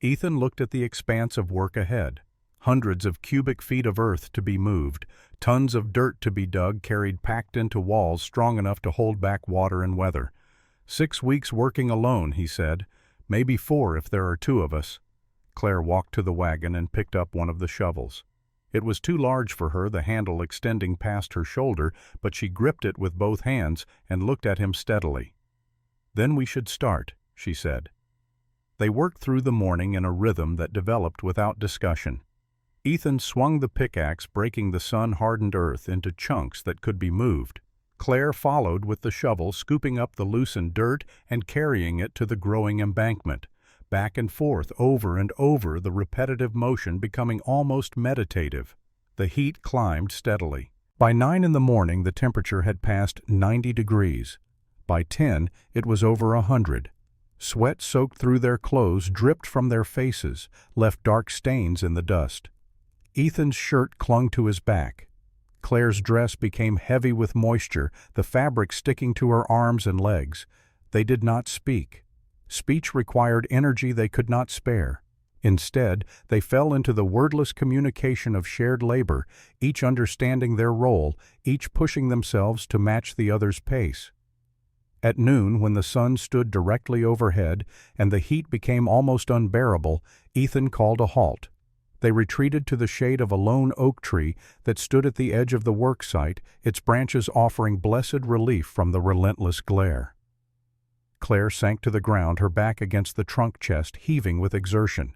Ethan looked at the expanse of work ahead. Hundreds of cubic feet of earth to be moved, tons of dirt to be dug, carried packed into walls strong enough to hold back water and weather. 6 weeks working alone, he said. Maybe 4 if there are 2 of us. Claire walked to the wagon and picked up one of the shovels. It was too large for her, the handle extending past her shoulder, but she gripped it with both hands and looked at him steadily. "Then we should start," she said. They worked through the morning in a rhythm that developed without discussion. Ethan swung the pickaxe, breaking the sun-hardened earth into chunks that could be moved. Claire followed with the shovel, scooping up the loosened dirt and carrying it to the growing embankment. Back and forth, over and over, the repetitive motion becoming almost meditative. The heat climbed steadily. By 9 in the morning, the temperature had passed 90 degrees. By 10, it was over 100. Sweat soaked through their clothes, dripped from their faces, left dark stains in the dust. Ethan's shirt clung to his back. Claire's dress became heavy with moisture, the fabric sticking to her arms and legs. They did not speak. Speech required energy they could not spare. Instead, they fell into the wordless communication of shared labor, each understanding their role, each pushing themselves to match the other's pace. At noon, when the sun stood directly overhead and the heat became almost unbearable, Ethan called a halt. They retreated to the shade of a lone oak tree that stood at the edge of the work site, its branches offering blessed relief from the relentless glare. Claire sank to the ground, her back against the trunk chest, heaving with exertion.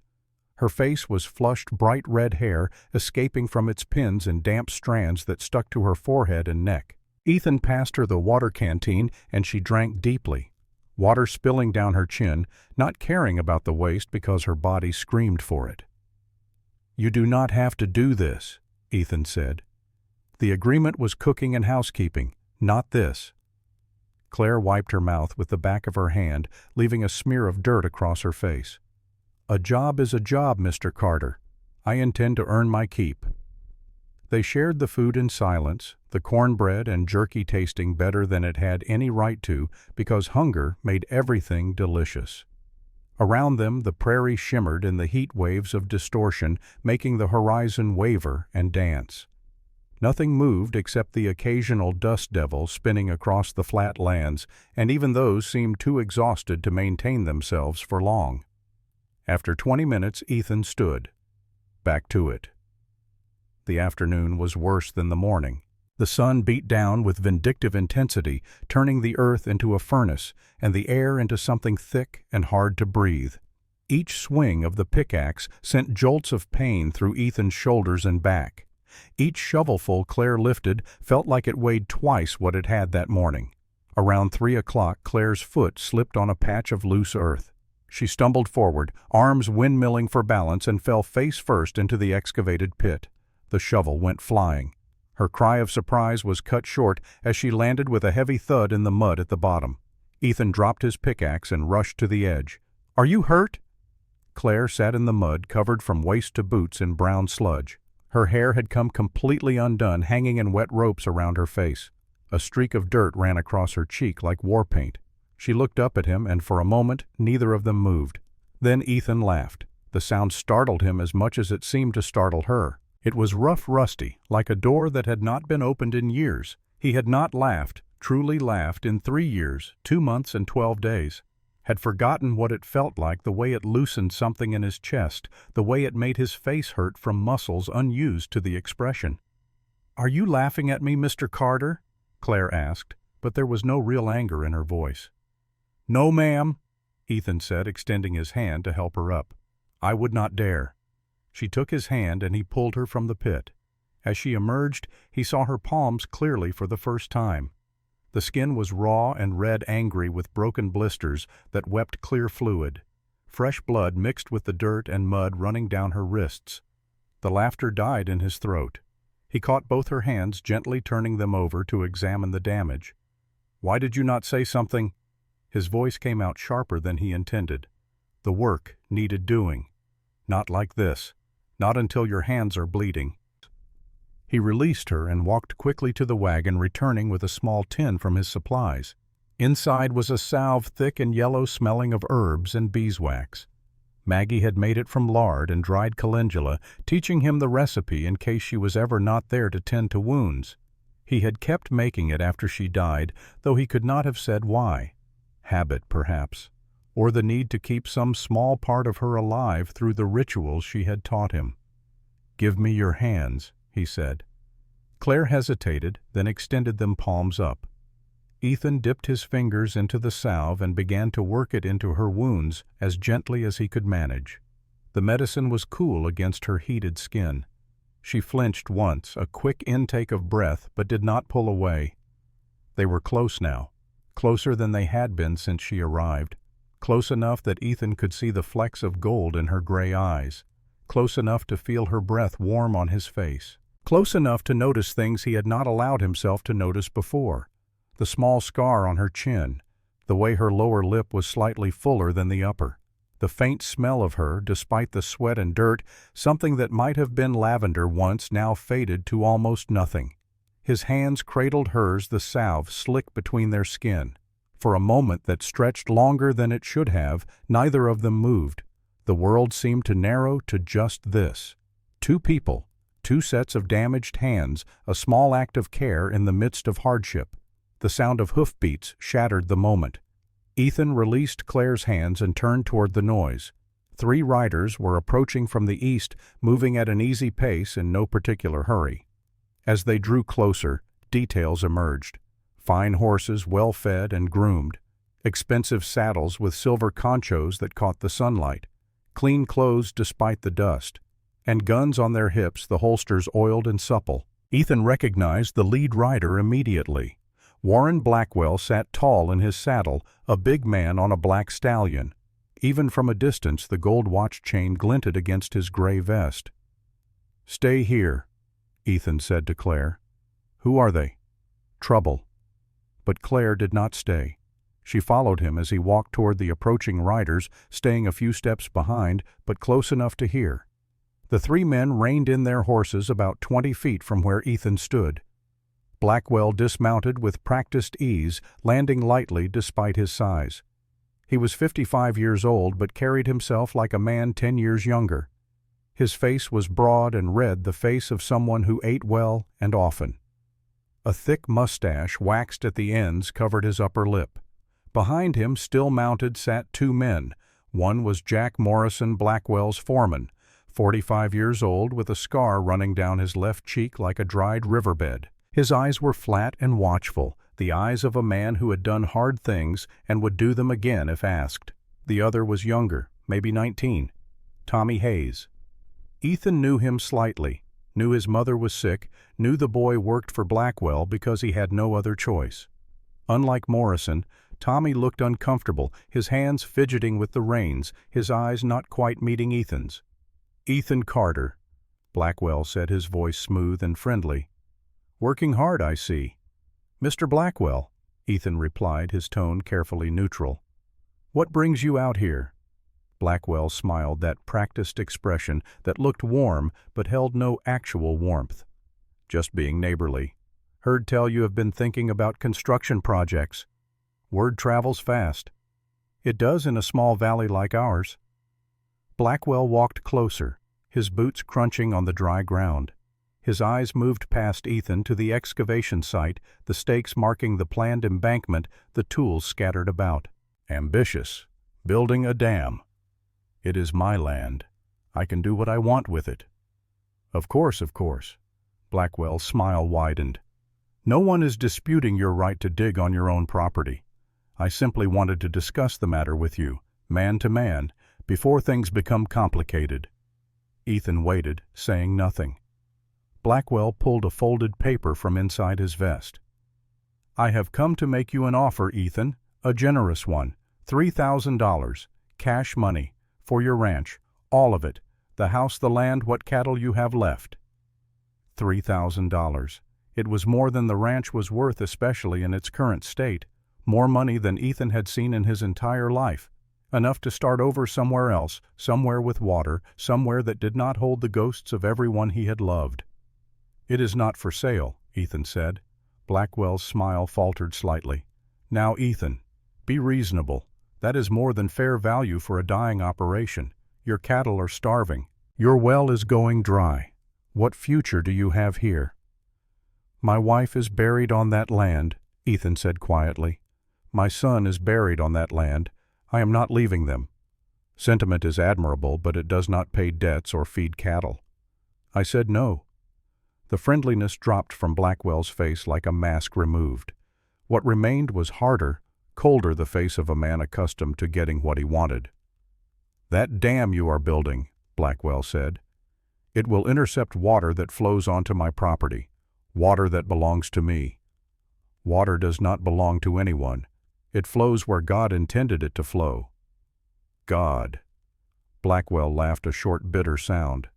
Her face was flushed, bright red hair escaping from its pins in damp strands that stuck to her forehead and neck. Ethan passed her the water canteen, and she drank deeply, water spilling down her chin, not caring about the waste because her body screamed for it. "You do not have to do this," Ethan said. "The agreement was cooking and housekeeping, not this." Claire wiped her mouth with the back of her hand, leaving a smear of dirt across her face. "A job is a job, Mr. Carter. I intend to earn my keep." They shared the food in silence, the cornbread and jerky tasting better than it had any right to because hunger made everything delicious. Around them, the prairie shimmered in the heat waves of distortion, making the horizon waver and dance. Nothing moved except the occasional dust devil spinning across the flat lands, and even those seemed too exhausted to maintain themselves for long. After 20 minutes, Ethan stood. Back to it. The afternoon was worse than the morning. The sun beat down with vindictive intensity, turning the earth into a furnace and the air into something thick and hard to breathe. Each swing of the pickaxe sent jolts of pain through Ethan's shoulders and back. Each shovelful Claire lifted felt like it weighed twice what it had that morning. Around 3 o'clock, Claire's foot slipped on a patch of loose earth. She stumbled forward, arms windmilling for balance, and fell face first into the excavated pit. The shovel went flying. Her cry of surprise was cut short as she landed with a heavy thud in the mud at the bottom. Ethan dropped his pickaxe and rushed to the edge. "Are you hurt?" Claire sat in the mud, covered from waist to boots in brown sludge. Her hair had come completely undone, hanging in wet ropes around her face. A streak of dirt ran across her cheek like war paint. She looked up at him, and for a moment neither of them moved. Then Ethan laughed. The sound startled him as much as it seemed to startle her. It was rough, rusty, like a door that had not been opened in years. He had not laughed, truly laughed, in 3 years, 2 months and 12 days. Had forgotten what it felt like, the way it loosened something in his chest, the way it made his face hurt from muscles unused to the expression. "Are you laughing at me, Mr. Carter?" Claire asked, but there was no real anger in her voice. "No, ma'am," Ethan said, extending his hand to help her up. "I would not dare." She took his hand and he pulled her from the pit. As she emerged, he saw her palms clearly for the first time. The skin was raw and red, angry with broken blisters that wept clear fluid. Fresh blood mixed with the dirt and mud running down her wrists. The laughter died in his throat. He caught both her hands, gently turning them over to examine the damage. Why did you not say something?" His voice came out sharper than he intended. "The work needed doing. Not like this. Not until your hands are bleeding." He released her and walked quickly to the wagon, returning with a small tin from his supplies. Inside was a salve thick and yellow, smelling of herbs and beeswax. Maggie had made it from lard and dried calendula, teaching him the recipe in case she was ever not there to tend to wounds. He had kept making it after she died, though he could not have said why. Habit, perhaps, or the need to keep some small part of her alive through the rituals she had taught him. "Give me your hands," he said. Claire hesitated, then extended them palms up. Ethan dipped his fingers into the salve and began to work it into her wounds as gently as he could manage. The medicine was cool against her heated skin. She flinched once, a quick intake of breath, but did not pull away. They were close now, closer than they had been since she arrived, close enough that Ethan could see the flecks of gold in her gray eyes, close enough to feel her breath warm on his face, close enough to notice things he had not allowed himself to notice before. The small scar on her chin, the way her lower lip was slightly fuller than the upper, the faint smell of her, despite the sweat and dirt, something that might have been lavender once now faded to almost nothing. His hands cradled hers, the salve slick between their skin. For a moment that stretched longer than it should have, neither of them moved. The world seemed to narrow to just this. Two people, two sets of damaged hands, a small act of care in the midst of hardship. The sound of hoofbeats shattered the moment. Ethan released Claire's hands and turned toward the noise. 3 riders were approaching from the east, moving at an easy pace in no particular hurry. As they drew closer, details emerged. Fine horses, well fed and groomed. Expensive saddles with silver conchos that caught the sunlight. Clean clothes despite the dust. And guns on their hips, the holsters oiled and supple. Ethan recognized the lead rider immediately. Warren Blackwell sat tall in his saddle, a big man on a black stallion. Even from a distance, the gold watch chain glinted against his gray vest. "Stay here," Ethan said to Claire. "Who are they?" "Trouble." But Claire did not stay. She followed him as he walked toward the approaching riders, staying a few steps behind, but close enough to hear. The 3 men reined in their horses about 20 feet from where Ethan stood. Blackwell dismounted with practiced ease, landing lightly despite his size. He was 55 years old, but carried himself like a man 10 years younger. His face was broad and red, the face of someone who ate well and often. A thick mustache, waxed at the ends, covered his upper lip. Behind him, still mounted, sat 2 men. One was Jack Morrison, Blackwell's foreman, 45 years old, with a scar running down his left cheek like a dried riverbed. His eyes were flat and watchful, the eyes of a man who had done hard things and would do them again if asked. The other was younger, maybe 19, Tommy Hayes. Ethan knew him slightly, knew his mother was sick, knew the boy worked for Blackwell because he had no other choice. Unlike Morrison, Tommy looked uncomfortable, his hands fidgeting with the reins, his eyes not quite meeting Ethan's. "Ethan Carter," Blackwell said, his voice smooth and friendly. "Working hard, I see." "Mr. Blackwell," Ethan replied, his tone carefully neutral. "What brings you out here?" Blackwell smiled, that practiced expression that looked warm but held no actual warmth. "Just being neighborly. Heard tell you have been thinking about construction projects. Word travels fast." "It does in a small valley like ours." Blackwell walked closer, his boots crunching on the dry ground. His eyes moved past Ethan to the excavation site, the stakes marking the planned embankment, the tools scattered about. "Ambitious. Building a dam. It is my land. I can do what I want with it." Of course. Blackwell's smile widened. "No one is disputing your right to dig on your own property. I simply wanted to discuss the matter with you, man to man, before things become complicated." Ethan waited, saying nothing. Blackwell pulled a folded paper from inside his vest. "I have come to make you an offer, Ethan, a generous one. $3,000, cash money, for your ranch, all of it, the house, the land, what cattle you have left." $3,000. It was more than the ranch was worth, especially in its current state. More money than Ethan had seen in his entire life. Enough to start over somewhere else, somewhere with water, somewhere that did not hold the ghosts of everyone he had loved. "It is not for sale," Ethan said. Blackwell's smile faltered slightly. "Now, Ethan, be reasonable. That is more than fair value for a dying operation. Your cattle are starving. Your well is going dry. What future do you have here?" "My wife is buried on that land," Ethan said quietly. "My son is buried on that land. I am not leaving them. Sentiment is admirable, but it does not pay debts or feed cattle." I said no. The friendliness dropped from Blackwell's face like a mask removed. What remained was harder, colder the face of a man accustomed to getting what he wanted. "That dam you are building," Blackwell said. "It will intercept water that flows onto my property, water that belongs to me. Water does not belong to anyone. It flows where God intended it to flow." "God." Blackwell laughed a short, bitter sound.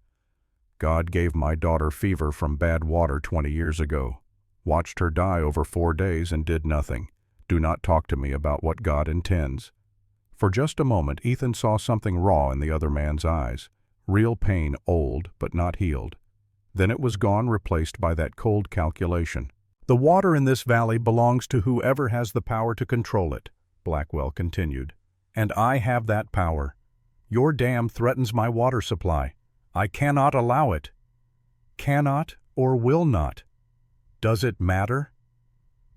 "God gave my daughter fever from bad water 20 years ago. Watched her die over 4 days and did nothing. Do not talk to me about what God intends." For just a moment, Ethan saw something raw in the other man's eyes. Real pain, old, but not healed. Then it was gone, replaced by that cold calculation. "The water in this valley belongs to whoever has the power to control it," Blackwell continued. "And I have that power. Your dam threatens my water supply. I cannot allow it. Cannot or will not. Does it matter?"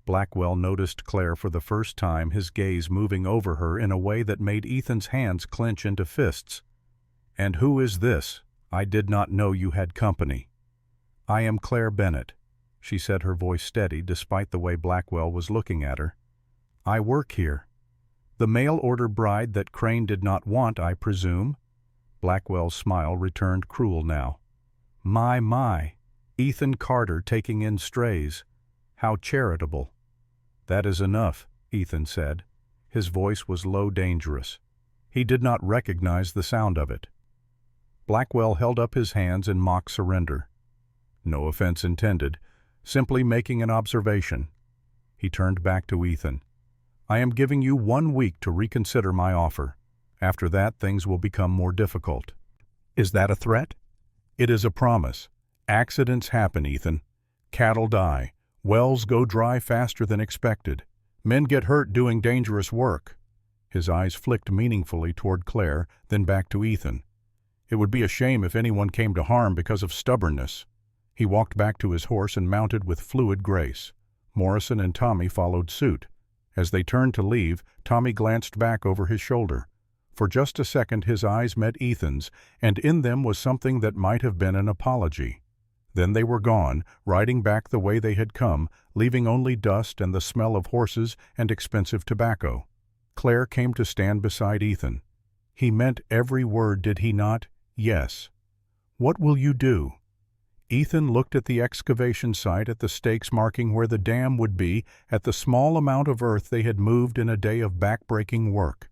Blackwell noticed Claire for the first time, his gaze moving over her in a way that made Ethan's hands clench into fists. "And who is this? I did not know you had company." "I am Claire Bennett," she said, her voice steady despite the way Blackwell was looking at her. "I work here. The mail-order bride that Crane did not want, I presume?" Blackwell's smile returned cruel now. My, Ethan Carter taking in strays. How charitable." "That is enough," Ethan said. His voice was low, dangerous. He did not recognize the sound of it. Blackwell held up his hands in mock surrender. "No offense intended, simply making an observation." He turned back to Ethan. "I am giving you 1 week to reconsider my offer. After that, things will become more difficult." "Is that a threat?" "It is a promise. Accidents happen, Ethan. Cattle die. Wells go dry faster than expected. Men get hurt doing dangerous work." His eyes flicked meaningfully toward Claire, then back to Ethan. "It would be a shame if anyone came to harm because of stubbornness." He walked back to his horse and mounted with fluid grace. Morrison and Tommy followed suit. As they turned to leave, Tommy glanced back over his shoulder. For just a second his eyes met Ethan's, and in them was something that might have been an apology. Then they were gone, riding back the way they had come, leaving only dust and the smell of horses and expensive tobacco. Claire came to stand beside Ethan. He meant every word, did he not? Yes. "What will you do?" Ethan looked at the excavation site, at the stakes marking where the dam would be, at the small amount of earth they had moved in a day of back-breaking work.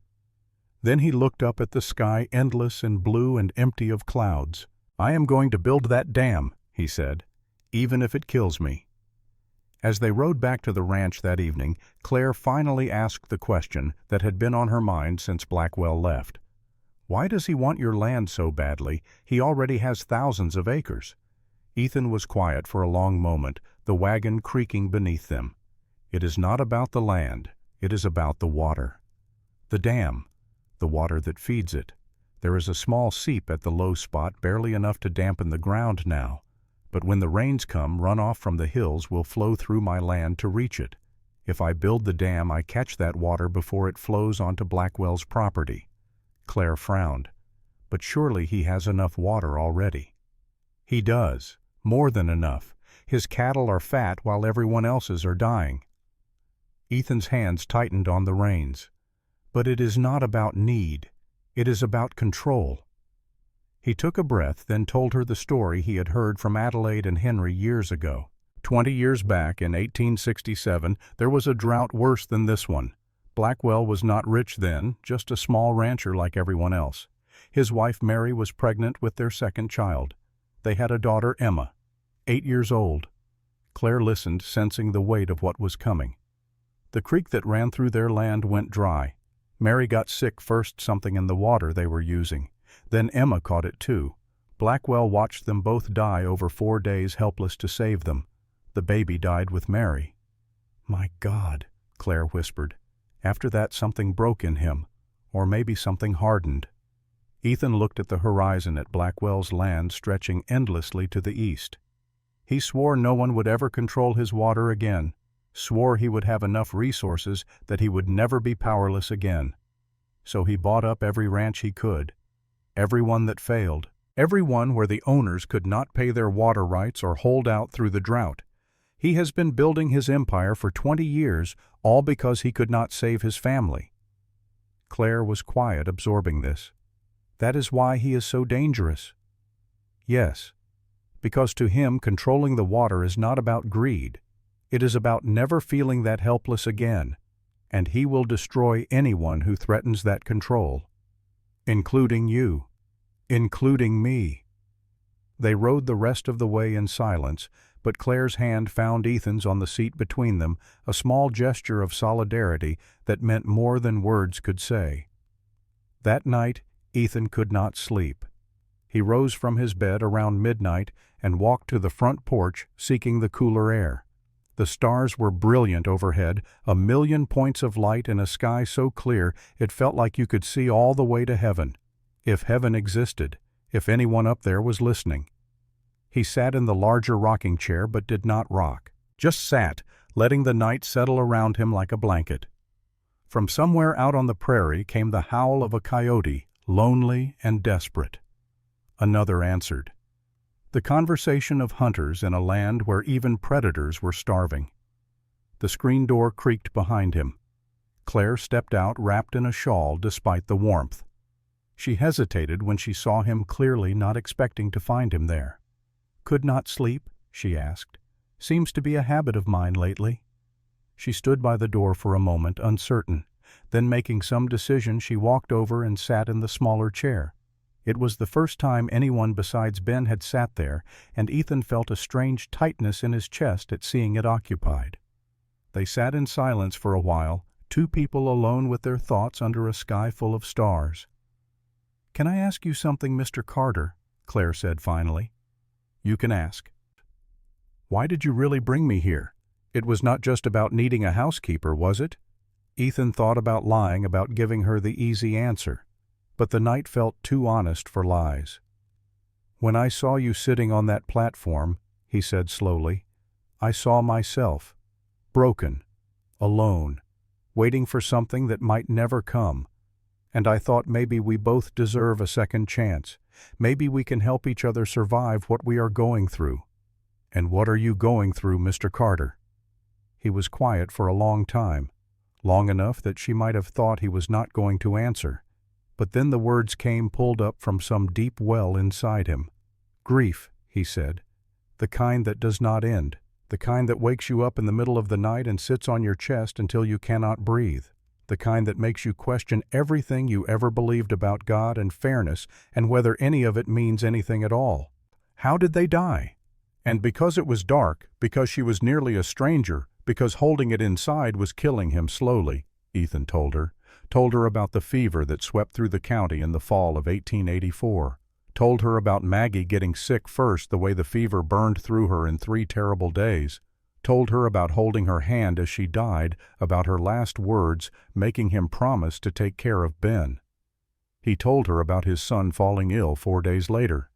Then he looked up at the sky, endless and blue and empty of clouds. "I am going to build that dam," he said, "even if it kills me." As they rode back to the ranch that evening, Claire finally asked the question that had been on her mind since Blackwell left. "Why does he want your land so badly? He already has thousands of acres." Ethan was quiet for a long moment, the wagon creaking beneath them. "It is not about the land. It is about the water. The dam. The water that feeds it. There is a small seep at the low spot, barely enough to dampen the ground now. But when the rains come, runoff from the hills will flow through my land to reach it. If I build the dam, I catch that water before it flows onto Blackwell's property." Claire frowned. "But surely he has enough water already." "He does. More than enough. His cattle are fat while everyone else's are dying." Ethan's hands tightened on the reins. "But it is not about need. It is about control." He took a breath, then told her the story he had heard from Adelaide and Henry years ago. 20 years back, in 1867, there was a drought worse than this one. Blackwell was not rich then, just a small rancher like everyone else. His wife Mary was pregnant with their second child. They had a daughter, Emma, 8 years old. Claire listened, sensing the weight of what was coming. The creek that ran through their land went dry. Mary got sick first, something in the water they were using. Then Emma caught it too. Blackwell watched them both die over 4 days, helpless to save them. The baby died with Mary. "My God," Claire whispered. After that something broke in him, or maybe something hardened. Ethan looked at the horizon, at Blackwell's land stretching endlessly to the east. He swore no one would ever control his water again, swore he would have enough resources that he would never be powerless again. So he bought up every ranch he could, every one that failed, every one where the owners could not pay their water rights or hold out through the drought. He has been building his empire for 20 years, all because he could not save his family. Claire was quiet, absorbing this. That is why he is so dangerous. Yes, because to him controlling the water is not about greed. It is about never feeling that helpless again, and he will destroy anyone who threatens that control, including you, including me. They rode the rest of the way in silence, but Claire's hand found Ethan's on the seat between them, a small gesture of solidarity that meant more than words could say. That night, Ethan could not sleep. He rose from his bed around midnight and walked to the front porch, seeking the cooler air. The stars were brilliant overhead, 1,000,000 points of light in a sky so clear it felt like you could see all the way to heaven. If heaven existed, if anyone up there was listening. He sat in the larger rocking chair but did not rock, just sat, letting the night settle around him like a blanket. From somewhere out on the prairie came the howl of a coyote, lonely and desperate. Another answered. The conversation of hunters in a land where even predators were starving. The screen door creaked behind him. Claire stepped out wrapped in a shawl despite the warmth. She hesitated when she saw him clearly, not expecting to find him there. "Could not sleep?" she asked. "Seems to be a habit of mine lately." She stood by the door for a moment, uncertain. Then, making some decision, she walked over and sat in the smaller chair. It was the first time anyone besides Ben had sat there, and Ethan felt a strange tightness in his chest at seeing it occupied. They sat in silence for a while, two people alone with their thoughts under a sky full of stars. "Can I ask you something, Mr. Carter?" Claire said finally. "You can ask." "Why did you really bring me here? It was not just about needing a housekeeper, was it?" Ethan thought about lying, about giving her the easy answer, but the night felt too honest for lies. "When I saw you sitting on that platform," he said slowly, "I saw myself, broken, alone, waiting for something that might never come. And I thought maybe we both deserve a second chance. Maybe we can help each other survive what we are going through." "And what are you going through, Mr. Carter?" He was quiet for a long time, long enough that she might have thought he was not going to answer. But then the words came, pulled up from some deep well inside him. "Grief," he said. "The kind that does not end. The kind that wakes you up in the middle of the night and sits on your chest until you cannot breathe. The kind that makes you question everything you ever believed about God and fairness and whether any of it means anything at all." How did they die? And because it was dark, because she was nearly a stranger, because holding it inside was killing him slowly, Ethan told her about the fever that swept through the county in the fall of 1884, told her about Maggie getting sick first, the way the fever burned through her in 3 terrible days, told her about holding her hand as she died, about her last words, making him promise to take care of Ben. He told her about his son falling ill 4 days later,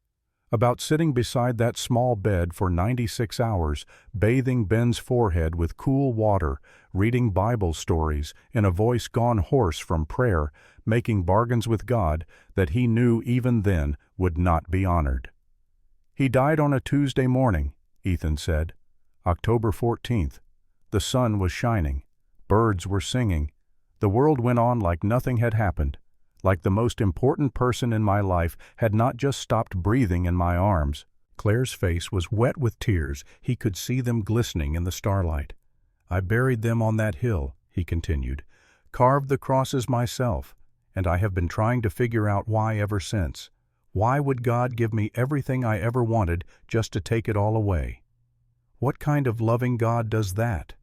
about sitting beside that small bed for 96 hours, bathing Ben's forehead with cool water, reading Bible stories in a voice gone hoarse from prayer, making bargains with God that he knew even then would not be honored. "He died on a Tuesday morning," Ethan said, "October 14th. The sun was shining. Birds were singing. The world went on like nothing had happened. Like the most important person in my life had not just stopped breathing in my arms." Claire's face was wet with tears. He could see them glistening in the starlight. "I buried them on that hill," he continued, "carved the crosses myself, and I have been trying to figure out why ever since. Why would God give me everything I ever wanted just to take it all away? What kind of loving God does that?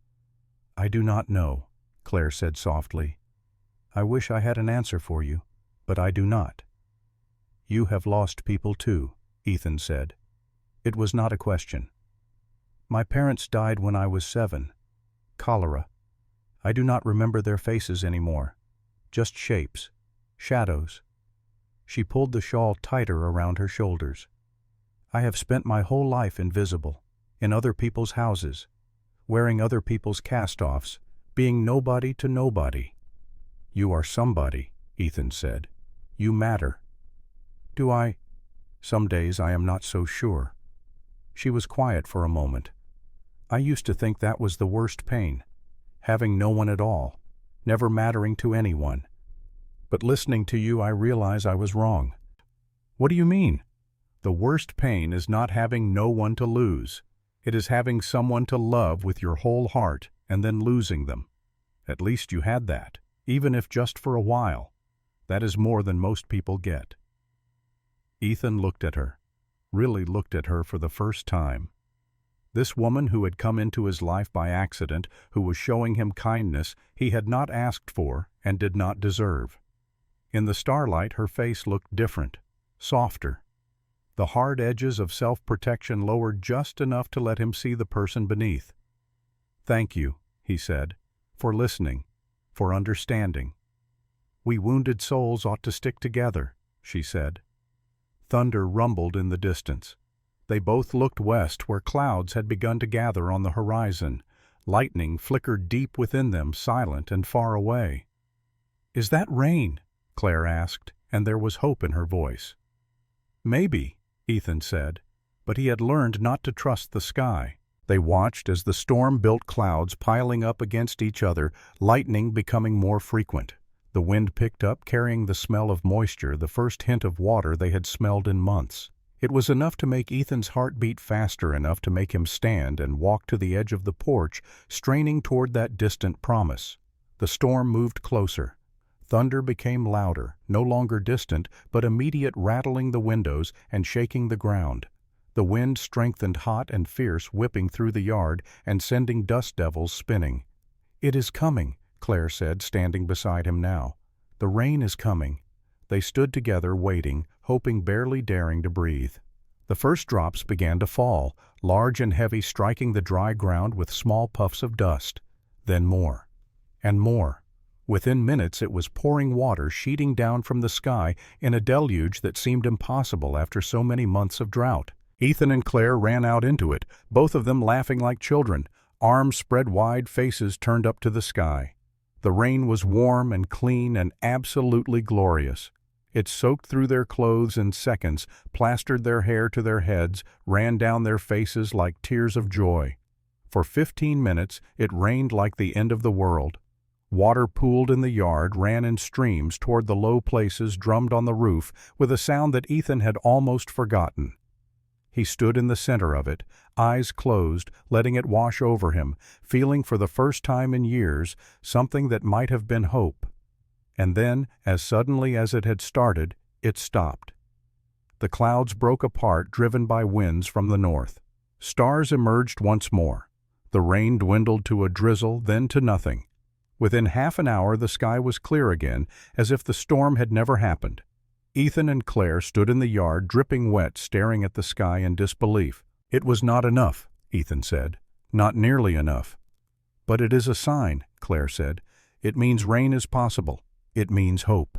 I do not know. Claire said softly. I wish I had an answer for you, but I do not. You have lost people too, Ethan said. It was not a question. My parents died when I was 7. Cholera. I do not remember their faces anymore. Just shapes. Shadows. She pulled the shawl tighter around her shoulders. I have spent my whole life invisible, in other people's houses, wearing other people's cast-offs, being nobody to nobody. You are somebody, Ethan said. You matter. Do I? Some days I am not so sure. She was quiet for a moment. I used to think that was the worst pain, having no one at all, never mattering to anyone. But listening to you, I realize I was wrong. What do you mean? The worst pain is not having no one to lose. It is having someone to love with your whole heart and then losing them. At least you had that, even if just for a while. That is more than most people get. Ethan looked at her, really looked at her for the first time. This woman who had come into his life by accident, who was showing him kindness he had not asked for and did not deserve. In the starlight her face looked different, softer. The hard edges of self-protection lowered just enough to let him see the person beneath. Thank you, he said, for listening, for understanding. We wounded souls ought to stick together, she said. Thunder rumbled in the distance. They both looked west where clouds had begun to gather on the horizon. Lightning flickered deep within them, silent and far away. Is that rain? Claire asked, and there was hope in her voice. Maybe, Ethan said, but he had learned not to trust the sky. They watched as the storm built clouds piling up against each other, lightning becoming more frequent. The wind picked up, carrying the smell of moisture, the first hint of water they had smelled in months. It was enough to make Ethan's heart beat faster enough to make him stand and walk to the edge of the porch, straining toward that distant promise. The storm moved closer. Thunder became louder, no longer distant, but immediate, rattling the windows and shaking the ground. The wind strengthened, hot and fierce, whipping through the yard and sending dust devils spinning. It is coming, Claire said, standing beside him now. The rain is coming. They stood together, waiting, hoping, barely daring to breathe. The first drops began to fall, large and heavy, striking the dry ground with small puffs of dust. Then more. And more. Within minutes it was pouring water sheeting down from the sky in a deluge that seemed impossible after so many months of drought. Ethan and Claire ran out into it, both of them laughing like children, arms spread wide, faces turned up to the sky. The rain was warm and clean and absolutely glorious. It soaked through their clothes in seconds, plastered their hair to their heads, ran down their faces like tears of joy. For 15 minutes it rained like the end of the world. Water pooled in the yard, ran in streams toward the low places, drummed on the roof, with a sound that Ethan had almost forgotten. He stood in the center of it, eyes closed, letting it wash over him, feeling for the first time in years something that might have been hope. And then, as suddenly as it had started, it stopped. The clouds broke apart, driven by winds from the north. Stars emerged once more. The rain dwindled to a drizzle, then to nothing. Within half an hour the sky was clear again, as if the storm had never happened. Ethan and Claire stood in the yard, dripping wet, staring at the sky in disbelief. It was not enough, Ethan said. Not nearly enough. But it is a sign, Claire said. It means rain is possible. It means hope.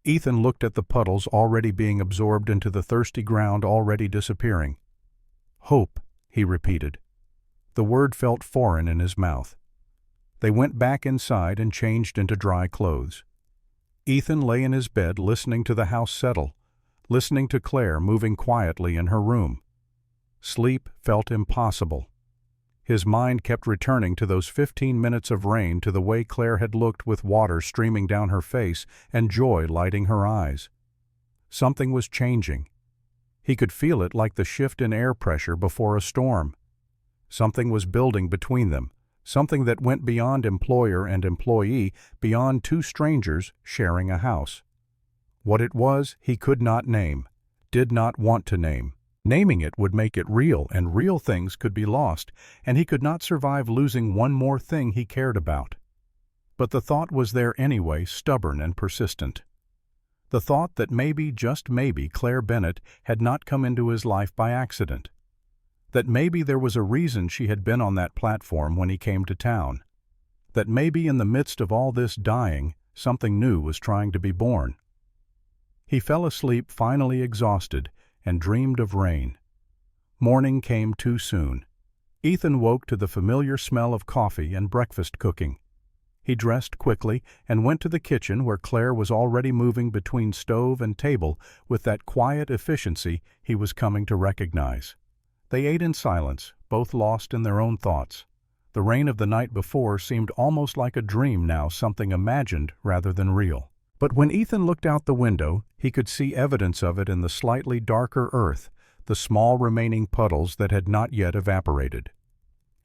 Ethan looked at the puddles already being absorbed into the thirsty ground, already disappearing. Hope, he repeated. The word felt foreign in his mouth. They went back inside and changed into dry clothes. Ethan lay in his bed listening to the house settle, listening to Claire moving quietly in her room. Sleep felt impossible. His mind kept returning to those 15 minutes of rain, to the way Claire had looked with water streaming down her face and joy lighting her eyes. Something was changing. He could feel it like the shift in air pressure before a storm. Something was building between them. Something that went beyond employer and employee, beyond two strangers sharing a house. What it was, he could not name, did not want to name. Naming it would make it real, and real things could be lost, and he could not survive losing one more thing he cared about. But the thought was there anyway, stubborn and persistent. The thought that maybe, just maybe, Claire Bennett had not come into his life by accident. That maybe there was a reason she had been on that platform when he came to town. That maybe in the midst of all this dying, something new was trying to be born. He fell asleep, finally exhausted, and dreamed of rain. Morning came too soon. Ethan woke to the familiar smell of coffee and breakfast cooking. He dressed quickly and went to the kitchen where Claire was already moving between stove and table with that quiet efficiency he was coming to recognize. They ate in silence, both lost in their own thoughts. The rain of the night before seemed almost like a dream now, something imagined rather than real. But when Ethan looked out the window, he could see evidence of it in the slightly darker earth, the small remaining puddles that had not yet evaporated.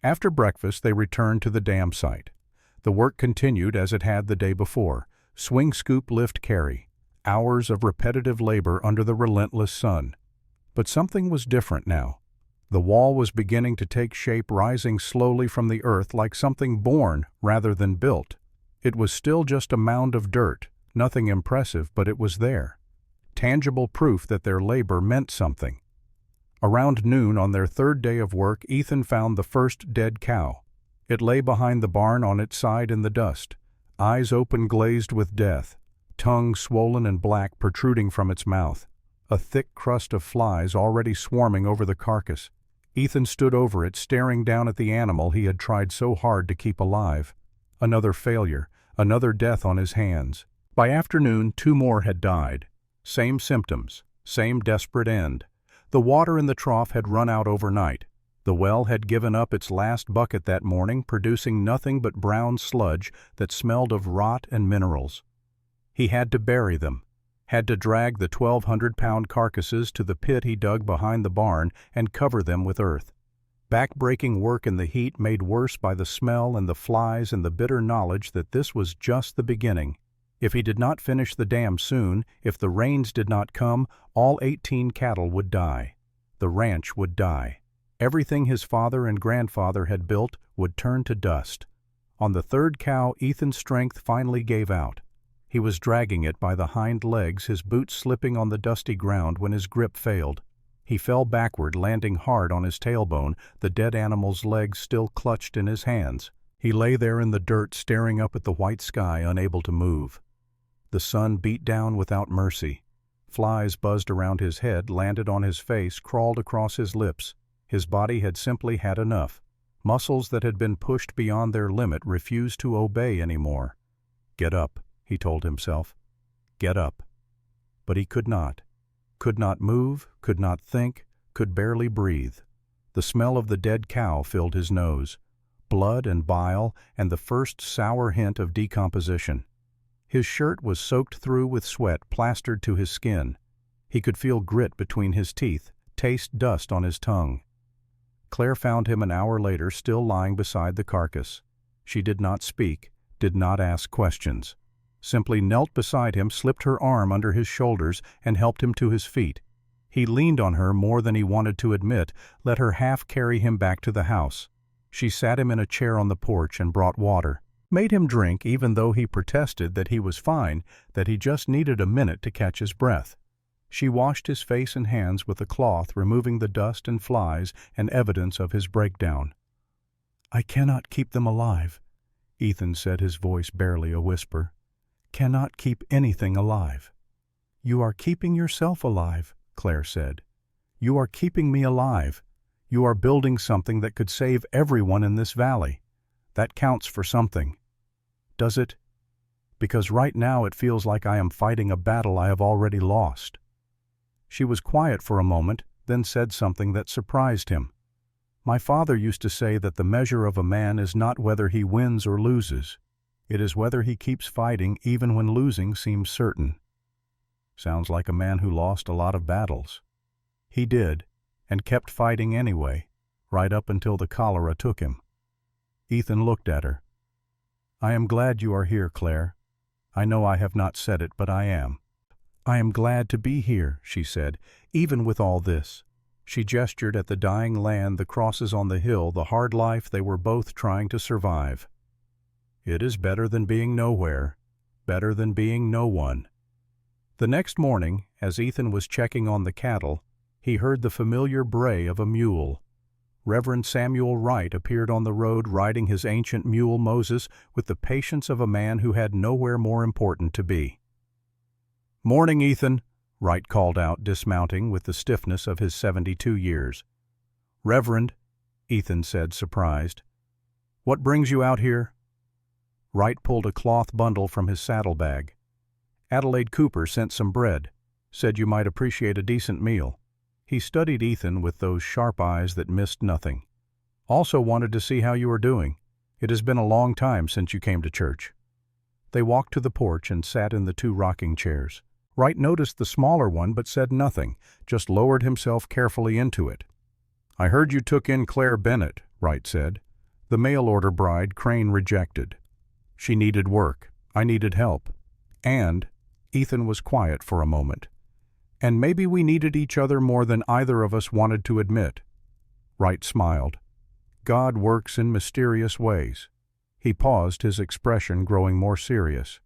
After breakfast, they returned to the dam site. The work continued as it had the day before. Swing, scoop, lift, carry. Hours of repetitive labor under the relentless sun. But something was different now. The wall was beginning to take shape, rising slowly from the earth like something born rather than built. It was still just a mound of dirt, nothing impressive, but it was there. Tangible proof that their labor meant something. Around noon on their third day of work, Ethan found the first dead cow. It lay behind the barn on its side in the dust, eyes open glazed with death, tongue swollen and black protruding from its mouth, a thick crust of flies already swarming over the carcass. Ethan stood over it, staring down at the animal he had tried so hard to keep alive. Another failure, another death on his hands. By afternoon, 2 more had died. Same symptoms, same desperate end. The water in the trough had run out overnight. The well had given up its last bucket that morning, producing nothing but brown sludge that smelled of rot and minerals. He had to bury them, had to drag the 1,200-pound carcasses to the pit he dug behind the barn and cover them with earth. Back-breaking work in the heat made worse by the smell and the flies and the bitter knowledge that this was just the beginning. If he did not finish the dam soon, if the rains did not come, all 18 cattle would die. The ranch would die. Everything his father and grandfather had built would turn to dust. On the third cow, Ethan's strength finally gave out. He was dragging it by the hind legs, his boots slipping on the dusty ground when his grip failed. He fell backward, landing hard on his tailbone, the dead animal's legs still clutched in his hands. He lay there in the dirt, staring up at the white sky, unable to move. The sun beat down without mercy. Flies buzzed around his head, landed on his face, crawled across his lips. His body had simply had enough. Muscles that had been pushed beyond their limit refused to obey anymore. "Get up," he told himself. "Get up." But he could not. Could not move, could not think, could barely breathe. The smell of the dead cow filled his nose. Blood and bile and the first sour hint of decomposition. His shirt was soaked through with sweat plastered to his skin. He could feel grit between his teeth, taste dust on his tongue. Claire found him an hour later, still lying beside the carcass. She did not speak, did not ask questions. Simply knelt beside him, slipped her arm under his shoulders, and helped him to his feet. He leaned on her more than he wanted to admit, let her half carry him back to the house. She sat him in a chair on the porch and brought water. Made him drink even though he protested that he was fine, that he just needed a minute to catch his breath. She washed his face and hands with a cloth, removing the dust and flies and evidence of his breakdown. "I cannot keep them alive," Ethan said, his voice barely a whisper. "Cannot keep anything alive." "You are keeping yourself alive," Claire said. "You are keeping me alive. You are building something that could save everyone in this valley. That counts for something. Does it? Because right now it feels like I am fighting a battle I have already lost." She was quiet for a moment, then said something that surprised him. "My father used to say that the measure of a man is not whether he wins or loses. It is whether he keeps fighting even when losing seems certain." Sounds like a man who lost a lot of battles. He did, and kept fighting anyway, right up until the cholera took him. Ethan looked at her. "I am glad you are here, Claire. I know I have not said it, but I am. I am glad to be here," she said, "even with all this." She gestured at the dying land, the crosses on the hill, the hard life they were both trying to survive. It is better than being nowhere, better than being no one. The next morning, as Ethan was checking on the cattle, he heard the familiar bray of a mule. Reverend Samuel Wright appeared on the road riding his ancient mule Moses with the patience of a man who had nowhere more important to be. "Morning, Ethan," Wright called out, dismounting with the stiffness of his 72 years. "Reverend," Ethan said, surprised. "What brings you out here?" Wright pulled a cloth bundle from his saddlebag. "Adelaide Cooper sent some bread. Said you might appreciate a decent meal." He studied Ethan with those sharp eyes that missed nothing. "Also wanted to see how you are doing. It has been a long time since you came to church." They walked to the porch and sat in the 2 rocking chairs. Wright noticed the smaller one but said nothing, just lowered himself carefully into it. "I heard you took in Claire Bennett," Wright said. "The mail-order bride Crane rejected. She needed work. I needed help. And," Ethan was quiet for a moment, "and maybe we needed each other more than either of us wanted to admit." Wright smiled. "God works in mysterious ways." He paused, his expression growing more serious.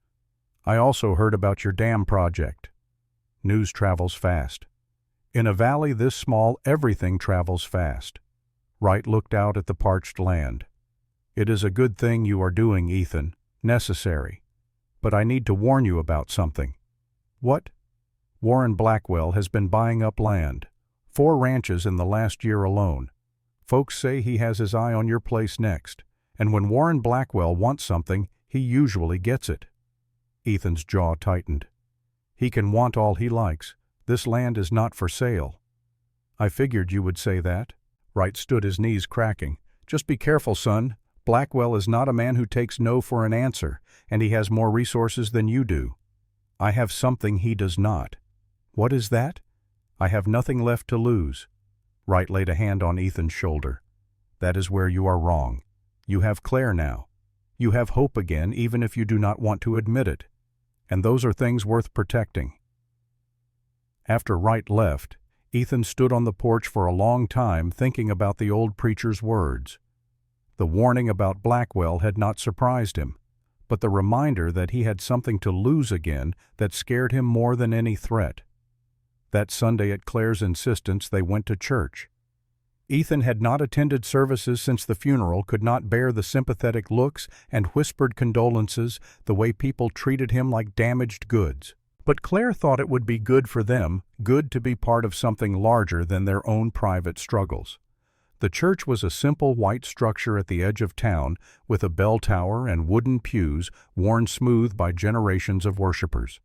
"I also heard about your dam project." News travels fast. In a valley this small, everything travels fast. Wright looked out at the parched land. "It is a good thing you are doing, Ethan. Necessary. But I need to warn you about something." "What?" "Warren Blackwell has been buying up land. 4 ranches in the last year alone. Folks say he has his eye on your place next, and when Warren Blackwell wants something, he usually gets it." Ethan's jaw tightened. "He can want all he likes. This land is not for sale." "I figured you would say that." Wright stood, his knees cracking. "Just be careful, son. Blackwell is not a man who takes no for an answer, and he has more resources than you do. I have something he does not." "What is that?" "I have nothing left to lose." Wright laid a hand on Ethan's shoulder. "That is where you are wrong. You have Claire now. You have hope again, even if you do not want to admit it. And those are things worth protecting." After Wright left, Ethan stood on the porch for a long time thinking about the old preacher's words. The warning about Blackwell had not surprised him, but the reminder that he had something to lose again that scared him more than any threat. That Sunday at Claire's insistence they went to church. Ethan had not attended services since the funeral, could not bear the sympathetic looks and whispered condolences, the way people treated him like damaged goods. But Claire thought it would be good for them, good to be part of something larger than their own private struggles. The church was a simple white structure at the edge of town, with a bell tower and wooden pews worn smooth by generations of worshipers.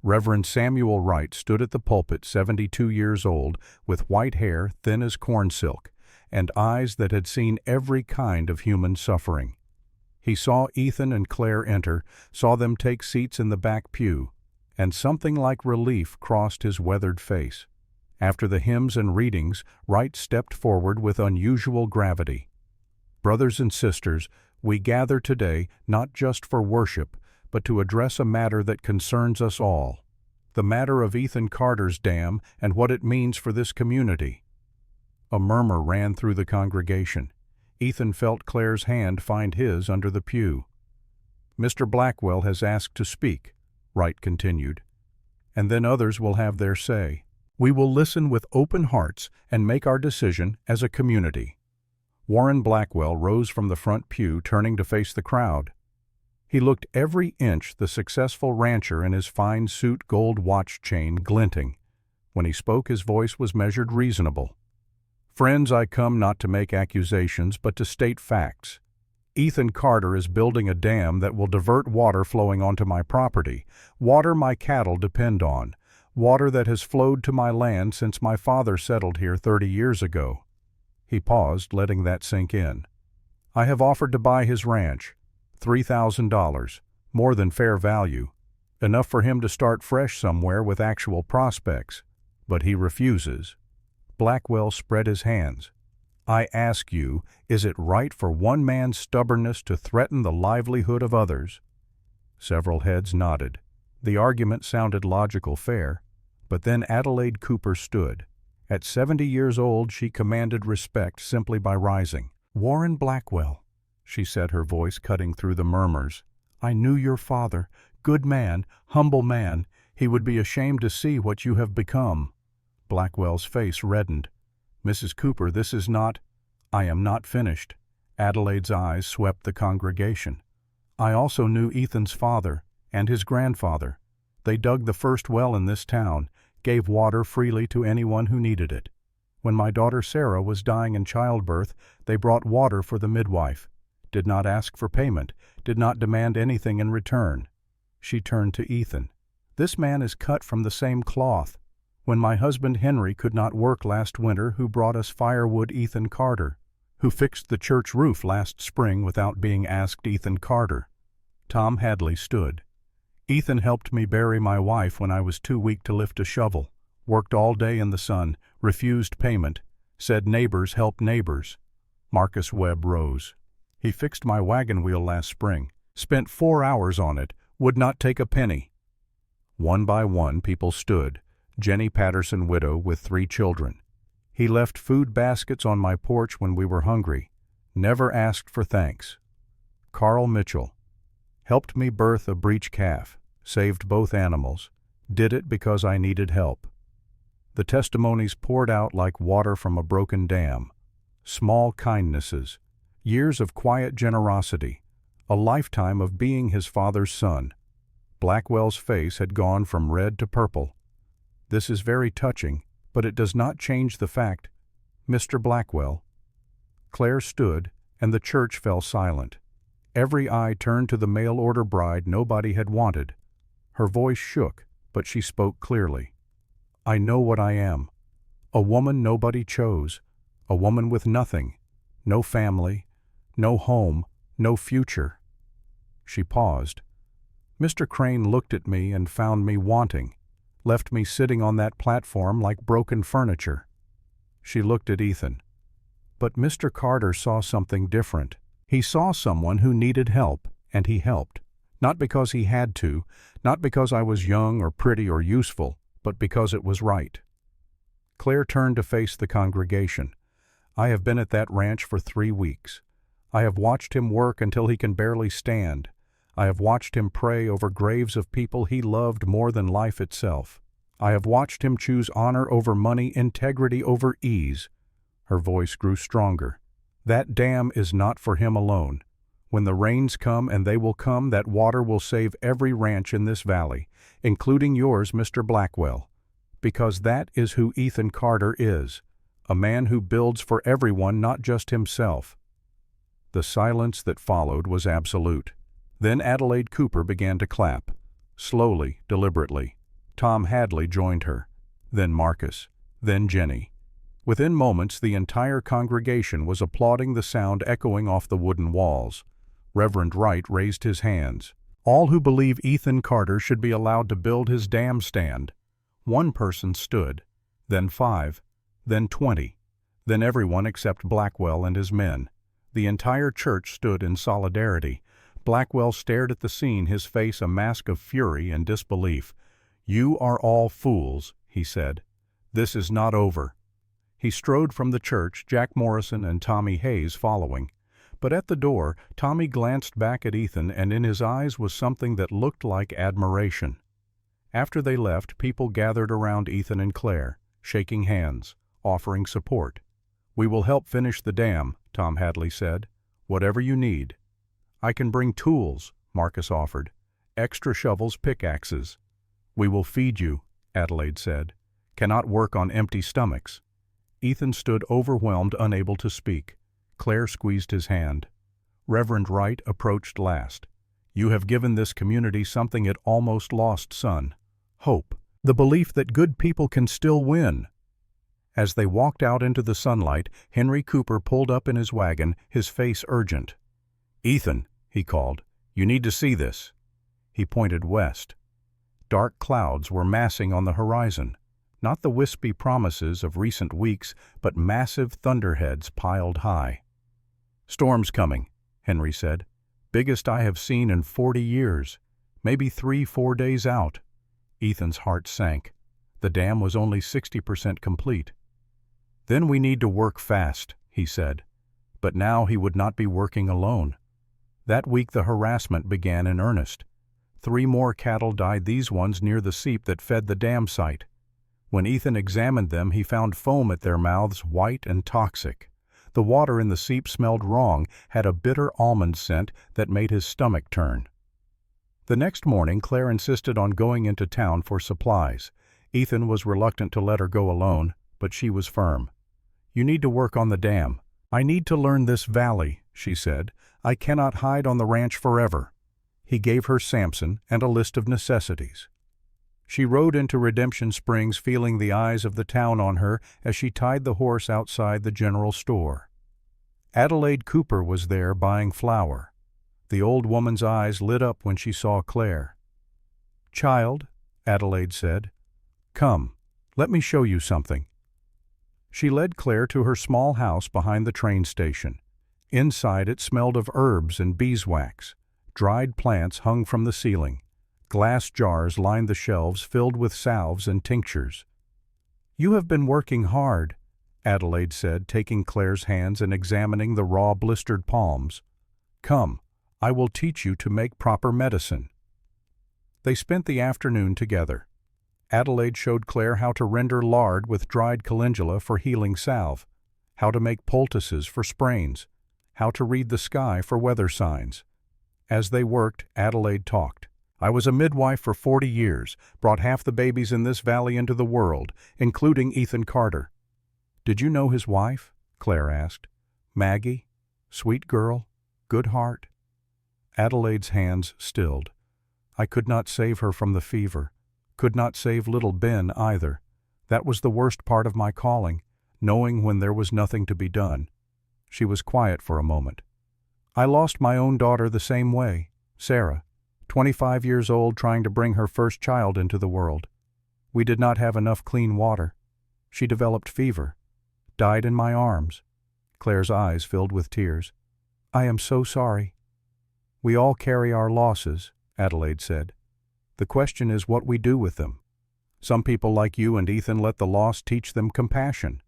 Reverend Samuel Wright stood at the pulpit, 72 years old, with white hair thin as corn silk, and eyes that had seen every kind of human suffering. He saw Ethan and Claire enter, saw them take seats in the back pew, and something like relief crossed his weathered face. After the hymns and readings, Wright stepped forward with unusual gravity. "Brothers and sisters, we gather today not just for worship, but to address a matter that concerns us all, the matter of Ethan Carter's dam and what it means for this community." A murmur ran through the congregation. Ethan felt Claire's hand find his under the pew. "Mr. Blackwell has asked to speak," Wright continued, "and then others will have their say. We will listen with open hearts and make our decision as a community." Warren Blackwell rose from the front pew, turning to face the crowd. He looked every inch the successful rancher in his fine suit, gold watch chain glinting. When he spoke, his voice was measured, reasonable. "Friends, I come not to make accusations, but to state facts. Ethan Carter is building a dam that will divert water flowing onto my property, water my cattle depend on, water that has flowed to my land since my father settled here 30 years ago." He paused, letting that sink in. "I have offered to buy his ranch, $3,000, more than fair value, enough for him to start fresh somewhere with actual prospects, but he refuses." Blackwell spread his hands. "I ask you, is it right for one man's stubbornness to threaten the livelihood of others?" Several heads nodded. The argument sounded logical, fair, but then Adelaide Cooper stood. At 70 years old, she commanded respect simply by rising. "Warren Blackwell," she said, her voice cutting through the murmurs. "I knew your father. Good man, humble man. He would be ashamed to see what you have become." Blackwell's face reddened. "Mrs. Cooper, this is not—" "I am not finished." Adelaide's eyes swept the congregation. "I also knew Ethan's father and his grandfather. They dug the first well in this town, gave water freely to anyone who needed it. When my daughter Sarah was dying in childbirth, they brought water for the midwife, did not ask for payment, did not demand anything in return." She turned to Ethan. "This man is cut from the same cloth. When my husband Henry could not work last winter, who brought us firewood? Ethan Carter. Who fixed the church roof last spring without being asked? Ethan Carter." Tom Hadley stood. "Ethan helped me bury my wife when I was too weak to lift a shovel, worked all day in the sun, refused payment, said neighbors help neighbors." Marcus Webb rose. "He fixed my wagon wheel last spring, spent 4 hours on it, would not take a penny." One by one people stood, Jenny Patterson, widow with 3 children. "He left food baskets on my porch when we were hungry, never asked for thanks." Carl Mitchell. "Helped me birth a breech calf, saved both animals, did it because I needed help." The testimonies poured out like water from a broken dam. Small kindnesses, years of quiet generosity, a lifetime of being his father's son. Blackwell's face had gone from red to purple. "This is very touching, but it does not change the fact, Mr. Blackwell." Claire stood, and the church fell silent. Every eye turned to the mail-order bride nobody had wanted. Her voice shook, but she spoke clearly. "I know what I am. A woman nobody chose, a woman with nothing, no family, no home, no future." She paused. "Mr. Crane looked at me and found me wanting, left me sitting on that platform like broken furniture." She looked at Ethan. "But Mr. Carter saw something different. He saw someone who needed help, and he helped. Not because he had to, not because I was young or pretty or useful, but because it was right." Claire turned to face the congregation. "I have been at that ranch for 3 weeks. I have watched him work until he can barely stand. I have watched him pray over graves of people he loved more than life itself. I have watched him choose honor over money, integrity over ease." Her voice grew stronger. "That dam is not for him alone. When the rains come, and they will come, that water will save every ranch in this valley, including yours, Mr. Blackwell. Because that is who Ethan Carter is, a man who builds for everyone, not just himself." The silence that followed was absolute. Then Adelaide Cooper began to clap, slowly, deliberately. Tom Hadley joined her, then Marcus, then Jenny. Within moments, the entire congregation was applauding, the sound echoing off the wooden walls. Reverend Wright raised his hands. "All who believe Ethan Carter should be allowed to build his dam stand." One person stood, then 5, then 20, then everyone except Blackwell and his men. The entire church stood in solidarity. Blackwell stared at the scene, his face a mask of fury and disbelief. "You are all fools," he said. "This is not over." He strode from the church, Jack Morrison and Tommy Hayes following. But at the door, Tommy glanced back at Ethan, and in his eyes was something that looked like admiration. After they left, people gathered around Ethan and Claire, shaking hands, offering support. "We will help finish the dam," Tom Hadley said. "Whatever you need." "I can bring tools," Marcus offered. "Extra shovels, pickaxes." "We will feed you," Adelaide said. "Cannot work on empty stomachs." Ethan stood overwhelmed, unable to speak. Claire squeezed his hand. Reverend Wright approached last. "You have given this community something it almost lost, son. Hope. The belief that good people can still win." As they walked out into the sunlight, Henry Cooper pulled up in his wagon, his face urgent. "Ethan," he called, "you need to see this." He pointed west. Dark clouds were massing on the horizon. Not the wispy promises of recent weeks, but massive thunderheads piled high. "Storm's coming," Henry said. "Biggest I have seen in 40 years. Maybe 3-4 days out." Ethan's heart sank. The dam was only 60% complete. "Then we need to work fast," he said. But now he would not be working alone. That week the harassment began in earnest. 3 more cattle died, these ones near the seep that fed the dam site. When Ethan examined them, he found foam at their mouths, white and toxic. The water in the seep smelled wrong, had a bitter almond scent that made his stomach turn. The next morning, Claire insisted on going into town for supplies. Ethan was reluctant to let her go alone, but she was firm. "You need to work on the dam. I need to learn this valley," she said. "I cannot hide on the ranch forever." He gave her Samson and a list of necessities. She rode into Redemption Springs feeling the eyes of the town on her as she tied the horse outside the general store. Adelaide Cooper was there buying flour. The old woman's eyes lit up when she saw Claire. "Child," Adelaide said, "come, let me show you something." She led Claire to her small house behind the train station. Inside it smelled of herbs and beeswax. Dried plants hung from the ceiling. Glass jars lined the shelves filled with salves and tinctures. "You have been working hard," Adelaide said, taking Claire's hands and examining the raw, blistered palms. "Come, I will teach you to make proper medicine." They spent the afternoon together. Adelaide showed Claire how to render lard with dried calendula for healing salve, how to make poultices for sprains, how to read the sky for weather signs. As they worked, Adelaide talked. "I was a midwife for 40 years, brought half the babies in this valley into the world, including Ethan Carter." "Did you know his wife?" Claire asked. "Maggie? Sweet girl? Good heart?" Adelaide's hands stilled. "I could not save her from the fever. Could not save little Ben either. That was the worst part of my calling, knowing when there was nothing to be done." She was quiet for a moment. "I lost my own daughter the same way, Sarah, 25 years old, trying to bring her first child into the world. We did not have enough clean water. She developed fever. Died in my arms." Claire's eyes filled with tears. "I am so sorry." "We all carry our losses," Adelaide said. "The question is what we do with them. Some people like you and Ethan let the loss teach them compassion.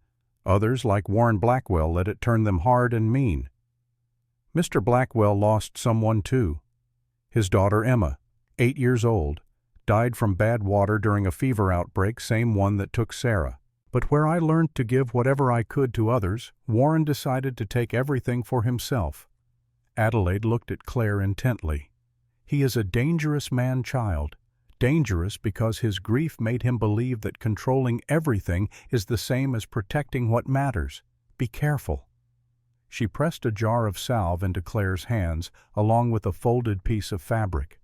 Others, like Warren Blackwell, let it turn them hard and mean. Mr. Blackwell lost someone too. His daughter Emma, 8 years old, died from bad water during a fever outbreak, same one that took Sarah. But where I learned to give whatever I could to others, Warren decided to take everything for himself." Adelaide looked at Claire intently. "He is a dangerous man-child. Dangerous because his grief made him believe that controlling everything is the same as protecting what matters. Be careful." She pressed a jar of salve into Claire's hands, along with a folded piece of fabric.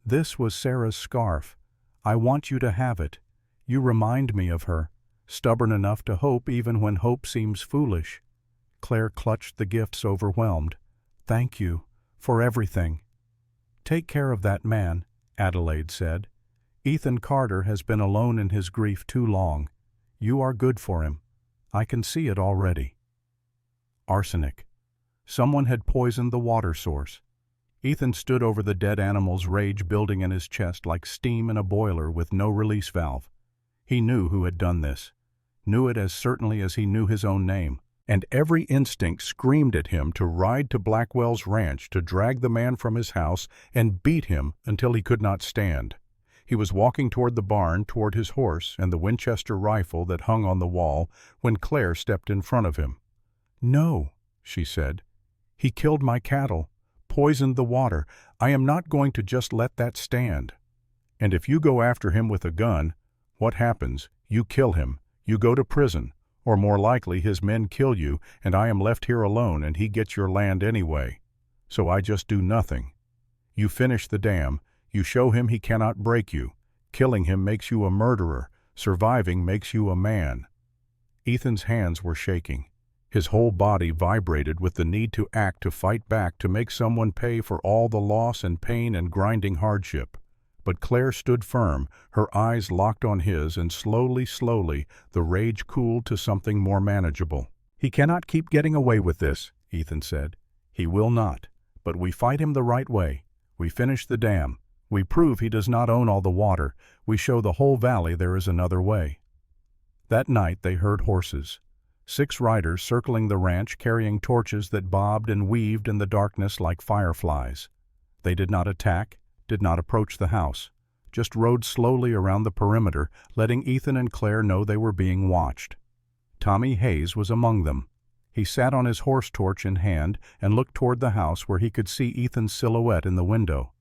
"This was Sarah's scarf. I want you to have it. You remind me of her, stubborn enough to hope even when hope seems foolish." Claire clutched the gifts, overwhelmed. "Thank you for everything." "Take care of that man," Adelaide said. "Ethan Carter has been alone in his grief too long. You are good for him. I can see it already." Arsenic. Someone had poisoned the water source. Ethan stood over the dead animal's rage building in his chest like steam in a boiler with no release valve. He knew who had done this, knew it as certainly as he knew his own name, and every instinct screamed at him to ride to Blackwell's ranch to drag the man from his house and beat him until he could not stand. He was walking toward the barn, toward his horse and the Winchester rifle that hung on the wall, when Claire stepped in front of him. "No," she said. "He killed my cattle, poisoned the water. I am not going to just let that stand. And if you go after him with a gun, what happens? You kill him, you go to prison, or more likely his men kill you, and I am left here alone and he gets your land anyway. So I just do nothing. You finish the dam, you show him he cannot break you. Killing him makes you a murderer, surviving makes you a man." Ethan's hands were shaking. His whole body vibrated with the need to act, to fight back, to make someone pay for all the loss and pain and grinding hardship. But Claire stood firm, her eyes locked on his, and slowly, slowly, the rage cooled to something more manageable. "He cannot keep getting away with this," Ethan said. "He will not. But we fight him the right way. We finish the dam. We prove he does not own all the water. We show the whole valley there is another way." That night they heard horses. 6 riders circling the ranch carrying torches that bobbed and weaved in the darkness like fireflies. They did not attack, did not approach the house, just rode slowly around the perimeter, letting Ethan and Claire know they were being watched. Tommy Hayes was among them. He sat on his horse torch in hand and looked toward the house where he could see Ethan's silhouette in the window.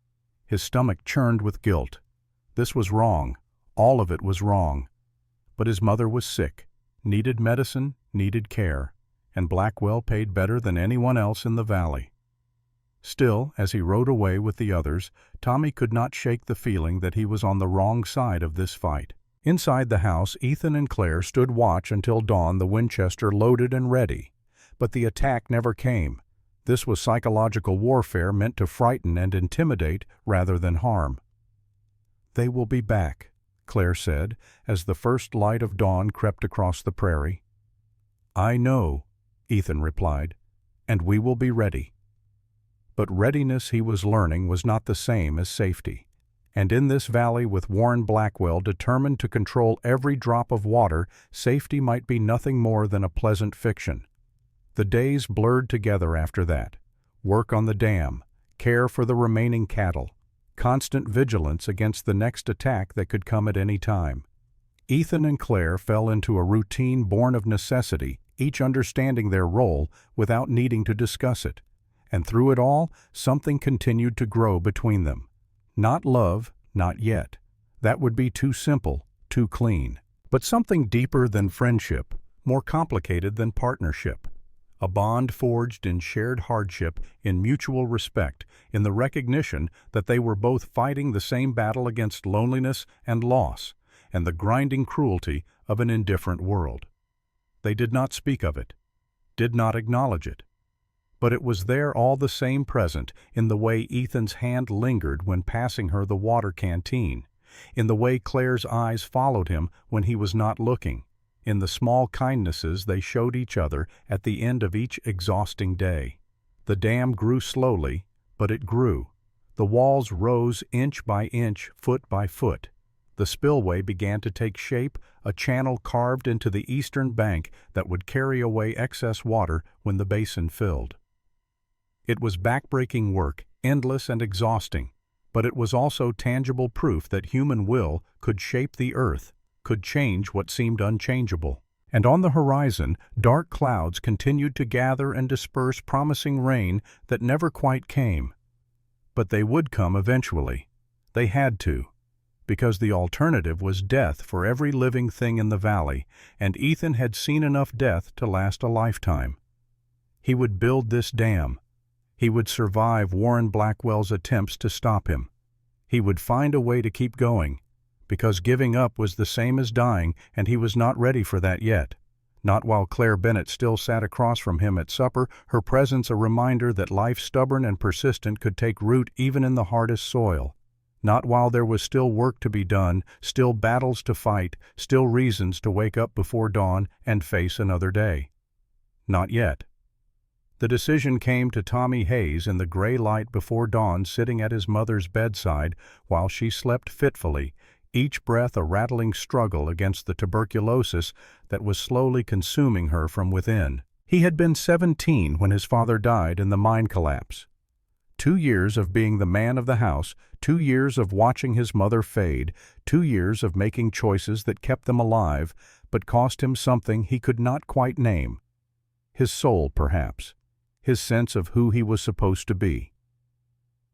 His stomach churned with guilt. This was wrong. All of it was wrong. But his mother was sick, needed medicine, needed care, and Blackwell paid better than anyone else in the valley. Still, as he rode away with the others, Tommy could not shake the feeling that he was on the wrong side of this fight. Inside the house, Ethan and Claire stood watch until dawn, the Winchester loaded and ready. But the attack never came. This was psychological warfare meant to frighten and intimidate rather than harm. "They will be back," Claire said, as the first light of dawn crept across the prairie. "I know," Ethan replied, "and we will be ready." But readiness, he was learning, was not the same as safety. And in this valley, with Warren Blackwell determined to control every drop of water, safety might be nothing more than a pleasant fiction. The days blurred together after that. Work on the dam, care for the remaining cattle, constant vigilance against the next attack that could come at any time. Ethan and Claire fell into a routine born of necessity, each understanding their role without needing to discuss it. And through it all, something continued to grow between them. Not love, not yet. That would be too simple, too clean. But something deeper than friendship, more complicated than partnership. A bond forged in shared hardship, in mutual respect, in the recognition that they were both fighting the same battle against loneliness and loss, and the grinding cruelty of an indifferent world. They did not speak of it, did not acknowledge it. But it was there all the same, present, in the way Ethan's hand lingered when passing her the water canteen, in the way Claire's eyes followed him when he was not looking, in the small kindnesses they showed each other at the end of each exhausting day. The dam grew slowly, but it grew. The walls rose inch by inch, foot by foot. The spillway began to take shape, a channel carved into the eastern bank that would carry away excess water when the basin filled. It was backbreaking work, endless and exhausting, but it was also tangible proof that human will could shape the earth, could change what seemed unchangeable. And on the horizon, dark clouds continued to gather and disperse, promising rain that never quite came. But they would come eventually. They had to, because the alternative was death for every living thing in the valley, and Ethan had seen enough death to last a lifetime. He would build this dam. He would survive Warren Blackwell's attempts to stop him. He would find a way to keep going, because giving up was the same as dying, and he was not ready for that yet. Not while Claire Bennett still sat across from him at supper, her presence a reminder that life stubborn and persistent could take root even in the hardest soil. Not while there was still work to be done, still battles to fight, still reasons to wake up before dawn and face another day. Not yet. The decision came to Tommy Hayes in the gray light before dawn, sitting at his mother's bedside while she slept fitfully, each breath a rattling struggle against the tuberculosis that was slowly consuming her from within. He had been 17 when his father died in the mine collapse. 2 years of being the man of the house, 2 years of watching his mother fade, 2 years of making choices that kept them alive, but cost him something he could not quite name. His soul, perhaps. His sense of who he was supposed to be.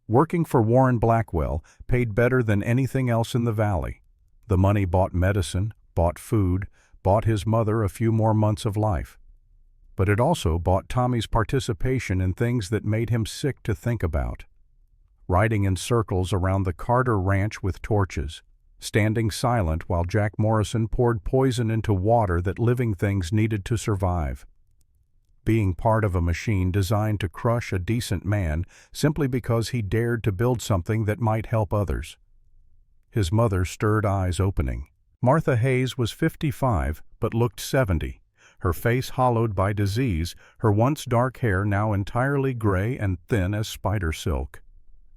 Working for Warren Blackwell paid better than anything else in the valley. The money bought medicine, bought food, bought his mother a few more months of life. But it also bought Tommy's participation in things that made him sick to think about. Riding in circles around the Carter Ranch with torches, standing silent while Jack Morrison poured poison into water that living things needed to survive. Being part of a machine designed to crush a decent man simply because he dared to build something that might help others. His mother stirred eyes opening. Martha Hayes was 55 but looked 70, her face hollowed by disease, her once dark hair now entirely gray and thin as spider silk.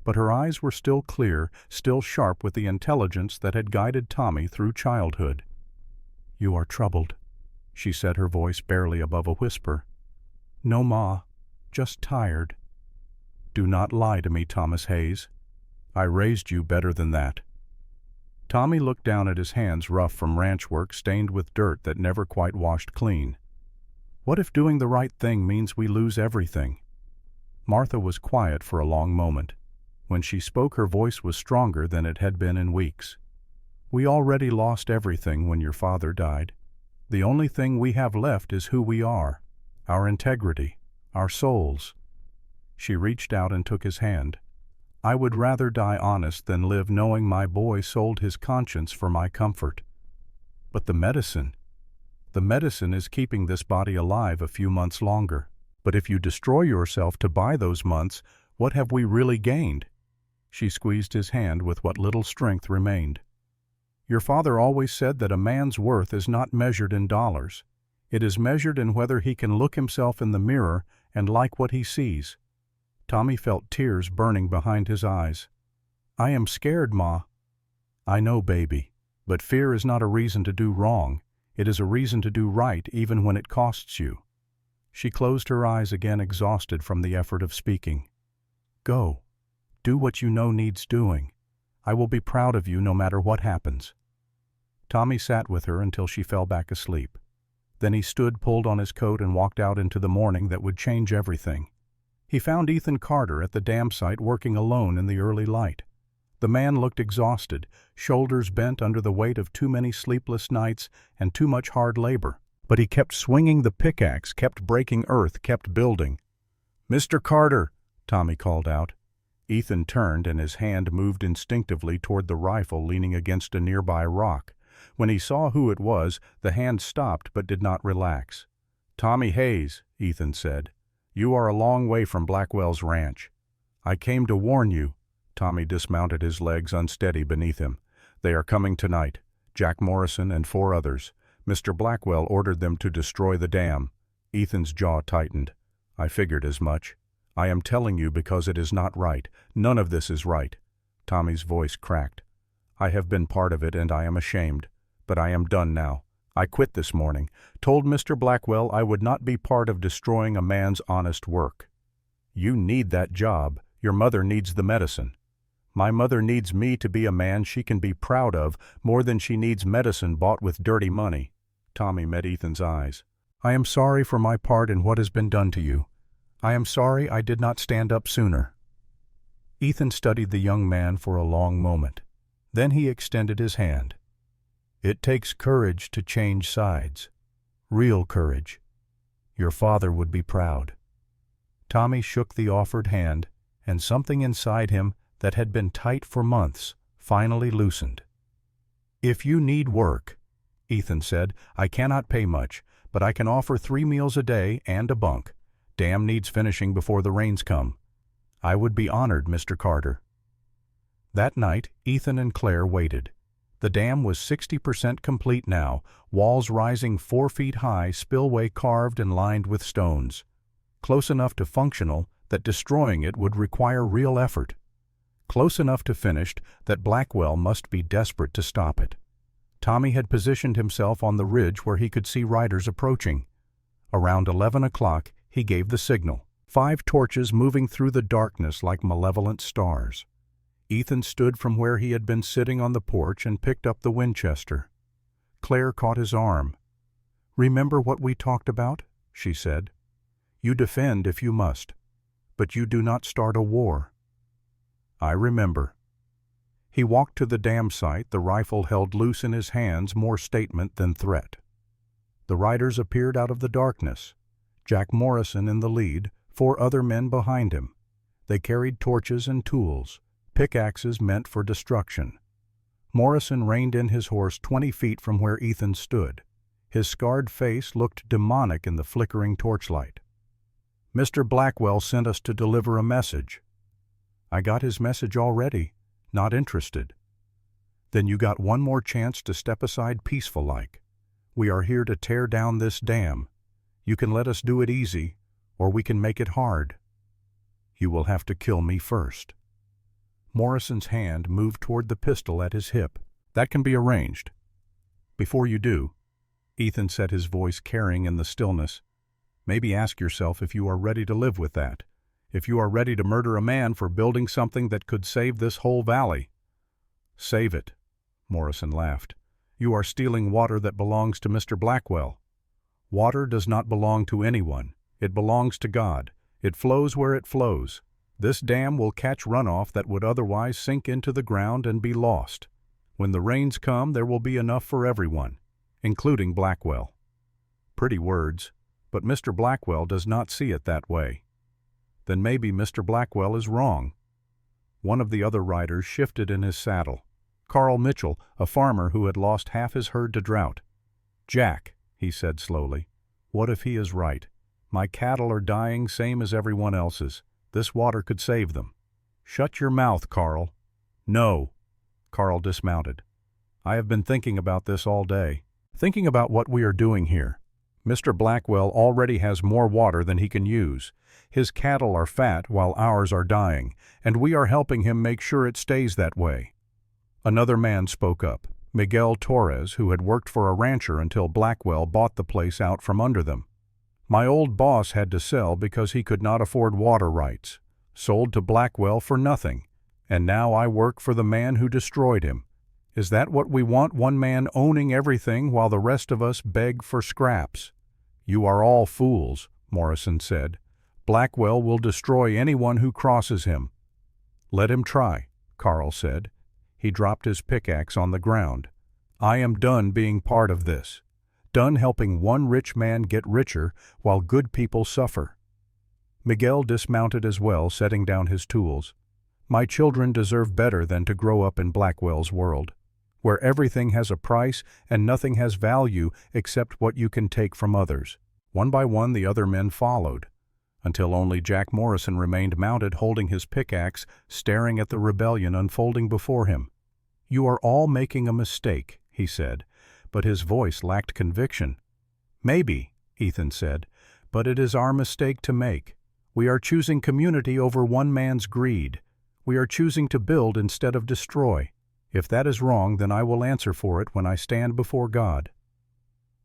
But her eyes were still clear, still sharp with the intelligence that had guided Tommy through childhood. "You are troubled," she said, her voice barely above a whisper. "No, Ma. Just tired." "Do not lie to me, Thomas Hayes. I raised you better than that." Tommy looked down at his hands, rough from ranch work, stained with dirt that never quite washed clean. What if doing the right thing means we lose everything? Martha was quiet for a long moment. When she spoke, her voice was stronger than it had been in weeks. "We already lost everything when your father died. The only thing we have left is who we are, our integrity, our souls." She reached out and took his hand. "I would rather die honest than live knowing my boy sold his conscience for my comfort." "But the medicine is keeping this body alive a few months longer. But if you destroy yourself to buy those months, what have we really gained?" She squeezed his hand with what little strength remained. "Your father always said that a man's worth is not measured in dollars. It is measured in whether he can look himself in the mirror and like what he sees." Tommy felt tears burning behind his eyes. "I am scared, Ma." "I know, baby, but fear is not a reason to do wrong. It is a reason to do right even when it costs you." She closed her eyes again, exhausted from the effort of speaking. "Go. Do what you know needs doing. I will be proud of you no matter what happens." Tommy sat with her until she fell back asleep. Then he stood, pulled on his coat, and walked out into the morning that would change everything. He found Ethan Carter at the dam site working alone in the early light. The man looked exhausted, shoulders bent under the weight of too many sleepless nights and too much hard labor. But he kept swinging the pickaxe, kept breaking earth, kept building. "Mr. Carter," Tommy called out. Ethan turned, and his hand moved instinctively toward the rifle leaning against a nearby rock. When he saw who it was, the hand stopped but did not relax. "Tommy Hayes," Ethan said. "You are a long way from Blackwell's ranch. I came to warn you." Tommy dismounted, his legs unsteady beneath him. "They are coming tonight. Jack Morrison and 4 others. Mr. Blackwell ordered them to destroy the dam." Ethan's jaw tightened. "I figured as much. I am telling you because it is not right. None of this is right." Tommy's voice cracked. "I have been part of it and I am ashamed. But I am done now. I quit this morning. Told Mr. Blackwell I would not be part of destroying a man's honest work." "You need that job. Your mother needs the medicine." "My mother needs me to be a man she can be proud of more than she needs medicine bought with dirty money." Tommy met Ethan's eyes. "I am sorry for my part in what has been done to you. I am sorry I did not stand up sooner." Ethan studied the young man for a long moment. Then he extended his hand. "It takes courage to change sides. Real courage. Your father would be proud." Tommy shook the offered hand, and something inside him that had been tight for months finally loosened. "If you need work," Ethan said, "I cannot pay much, but I can offer 3 meals a day and a bunk. Dam needs finishing before the rains come. I would be honored, Mr. Carter." That night, Ethan and Claire waited. The dam was 60% complete now, walls rising 4 feet high, spillway carved and lined with stones. Close enough to functional that destroying it would require real effort. Close enough to finished that Blackwell must be desperate to stop it. Tommy had positioned himself on the ridge where he could see riders approaching. Around 11 o'clock, he gave the signal. 5 torches moving through the darkness like malevolent stars. Ethan stood from where he had been sitting on the porch and picked up the Winchester. Claire caught his arm. "Remember what we talked about?" she said. "You defend if you must, but you do not start a war." "I remember." He walked to the dam site, the rifle held loose in his hands, more statement than threat. The riders appeared out of the darkness. Jack Morrison in the lead, 4 other men behind him. They carried torches and tools, pickaxes meant for destruction. Morrison reined in his horse 20 feet from where Ethan stood. His scarred face looked demonic in the flickering torchlight. "Mr. Blackwell sent us to deliver a message." "I got his message already. Not interested." "Then you got one more chance to step aside peaceful-like. We are here to tear down this dam. You can let us do it easy, or we can make it hard. You will have to kill me first." Morrison's hand moved toward the pistol at his hip. "That can be arranged. Before you do, Ethan said, his voice carrying in the stillness. Maybe ask yourself if you are ready to live with that. If you are ready to murder a man for building something that could save this whole valley. Save it, Morrison laughed. You are stealing water that belongs to Mr. Blackwell. Water does not belong to anyone. It belongs to God. It flows where it flows. This dam will catch runoff that would otherwise sink into the ground and be lost. When the rains come, there will be enough for everyone, including Blackwell. Pretty words, but Mr. Blackwell does not see it that way. Then maybe Mr. Blackwell is wrong. One of the other riders shifted in his saddle. Carl Mitchell, a farmer who had lost half his herd to drought. Jack, he said slowly, what if he is right? My cattle are dying same as everyone else's. This water could save them. Shut your mouth, Carl. No. Carl dismounted. I have been thinking about this all day. Thinking about what we are doing here. Mr. Blackwell already has more water than he can use. His cattle are fat while ours are dying, and we are helping him make sure it stays that way. Another man spoke up, Miguel Torres, who had worked for a rancher until Blackwell bought the place out from under them. My old boss had to sell because he could not afford water rights. Sold to Blackwell for nothing, and now I work for the man who destroyed him. Is that what we want, one man owning everything while the rest of us beg for scraps? You are all fools, Morrison said. Blackwell will destroy anyone who crosses him. Let him try, Carl said. He dropped his pickaxe on the ground. I am done being part of this. Done helping one rich man get richer while good people suffer. Miguel dismounted as well, setting down his tools. My children deserve better than to grow up in Blackwell's world, where everything has a price and nothing has value except what you can take from others. One by one the other men followed, until only Jack Morrison remained mounted, holding his pickaxe, staring at the rebellion unfolding before him. You are all making a mistake, he said, but his voice lacked conviction. Maybe, Ethan said, but it is our mistake to make. We are choosing community over one man's greed. We are choosing to build instead of destroy. If that is wrong, then I will answer for it when I stand before God.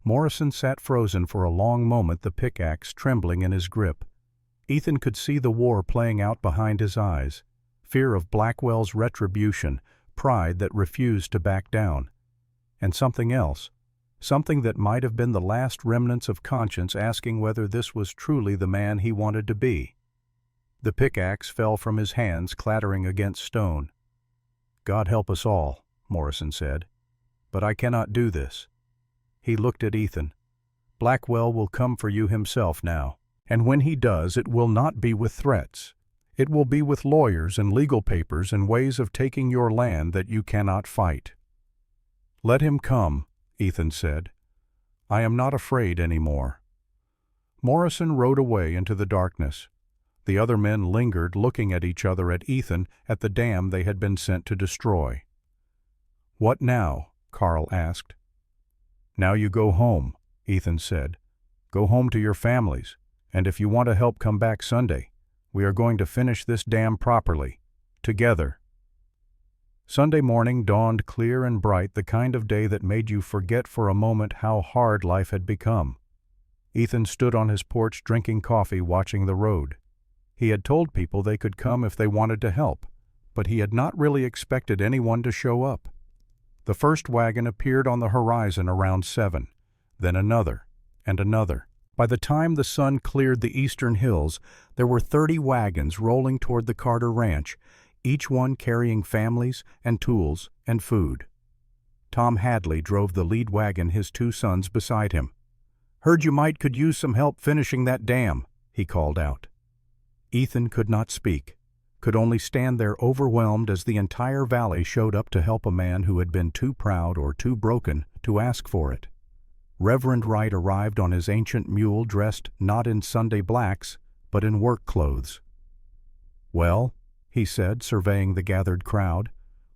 Morrison sat frozen for a long moment, the pickaxe trembling in his grip. Ethan could see the war playing out behind his eyes. Fear of Blackwell's retribution, pride that refused to back down. And something else, something that might have been the last remnants of conscience asking whether this was truly the man he wanted to be. The pickaxe fell from his hands, clattering against stone. God help us all, Morrison said, but I cannot do this. He looked at Ethan. Blackwell will come for you himself now, and when he does, it will not be with threats. It will be with lawyers and legal papers and ways of taking your land that you cannot fight. Let him come, Ethan said. I am not afraid any more. Morrison rode away into the darkness. The other men lingered, looking at each other, at Ethan, at the dam they had been sent to destroy. What now? Carl asked. Now you go home, Ethan said. Go home to your families, and if you want to help, come back Sunday. We are going to finish this dam properly, together. Sunday morning dawned clear and bright, the kind of day that made you forget for a moment how hard life had become. Ethan stood on his porch drinking coffee, watching the road. He had told people they could come if they wanted to help, but he had not really expected anyone to show up. The first wagon appeared on the horizon around 7, then another, and another. By the time the sun cleared the eastern hills, there were 30 wagons rolling toward the Carter Ranch, each one carrying families and tools and food. Tom Hadley drove the lead wagon, his 2 sons beside him. Heard you could use some help finishing that dam, he called out. Ethan could not speak, could only stand there overwhelmed as the entire valley showed up to help a man who had been too proud or too broken to ask for it. Reverend Wright arrived on his ancient mule, dressed not in Sunday blacks, but in work clothes. Well, he said, surveying the gathered crowd,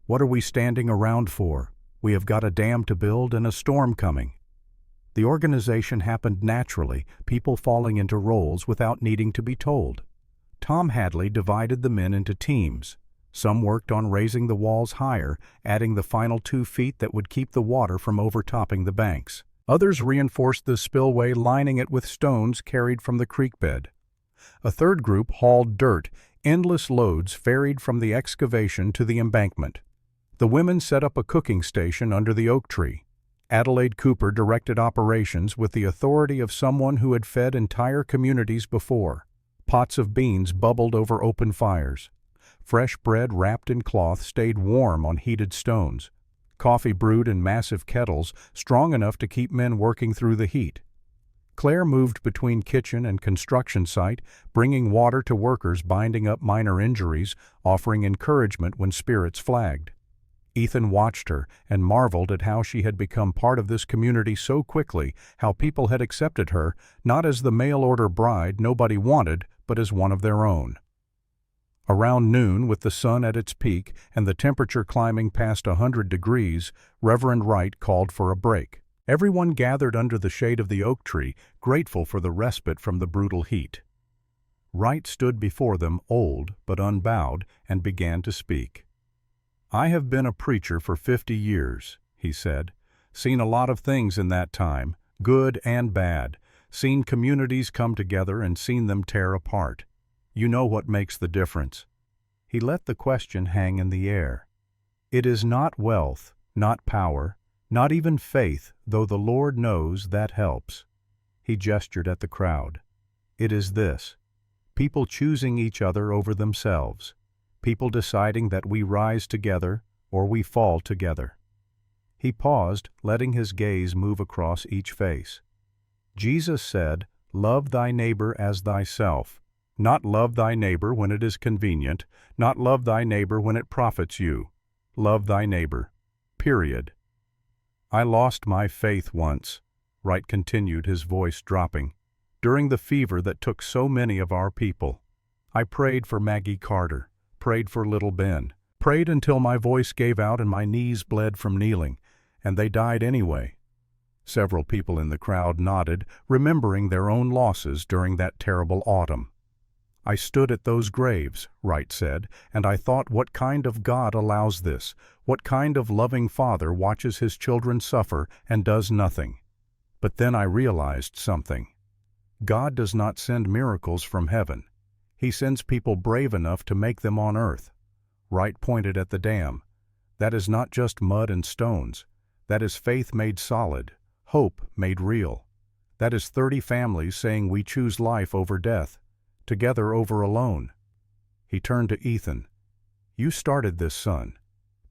what are we standing around for? We have got a dam to build and a storm coming. The organization happened naturally, people falling into roles without needing to be told. Tom Hadley divided the men into teams. Some worked on raising the walls higher, adding the final 2 feet that would keep the water from overtopping the banks. Others reinforced the spillway, lining it with stones carried from the creek bed. A third group hauled dirt, endless loads ferried from the excavation to the embankment. The women set up a cooking station under the oak tree. Adelaide Cooper directed operations with the authority of someone who had fed entire communities before. Pots of beans bubbled over open fires. Fresh bread wrapped in cloth stayed warm on heated stones. Coffee brewed in massive kettles, strong enough to keep men working through the heat. Claire moved between kitchen and construction site, bringing water to workers, binding up minor injuries, offering encouragement when spirits flagged. Ethan watched her and marveled at how she had become part of this community so quickly, how people had accepted her, not as the mail-order bride nobody wanted, but as one of their own. Around noon, with the sun at its peak and the temperature climbing past 100 degrees, Reverend Wright called for a break. Everyone gathered under the shade of the oak tree, grateful for the respite from the brutal heat. Wright stood before them, old but unbowed, and began to speak. "I have been a preacher for 50 years, he said. Seen a lot of things in that time, good and bad. Seen communities come together and seen them tear apart. You know what makes the difference." He let the question hang in the air. "It is not wealth, not power, not even faith, though the Lord knows that helps." He gestured at the crowd. "It is this: people choosing each other over themselves. People deciding that we rise together or we fall together." He paused, letting his gaze move across each face. "Jesus said, 'Love thy neighbor as thyself.' Not love thy neighbor when it is convenient, not love thy neighbor when it profits you. Love thy neighbor. Period." "I lost my faith once," Wright continued, his voice dropping, "during the fever that took so many of our people. I prayed for Maggie Carter, prayed for little Ben, prayed until my voice gave out and my knees bled from kneeling, and they died anyway." Several people in the crowd nodded, remembering their own losses during that terrible autumn. "I stood at those graves," Wright said, "and I thought, what kind of God allows this? What kind of loving father watches his children suffer and does nothing? But then I realized something. God does not send miracles from heaven. He sends people brave enough to make them on earth." Wright pointed at the dam. "That is not just mud and stones. That is faith made solid, hope made real. That is 30 families saying we choose life over death, together over alone." He turned to Ethan. "You started this, son,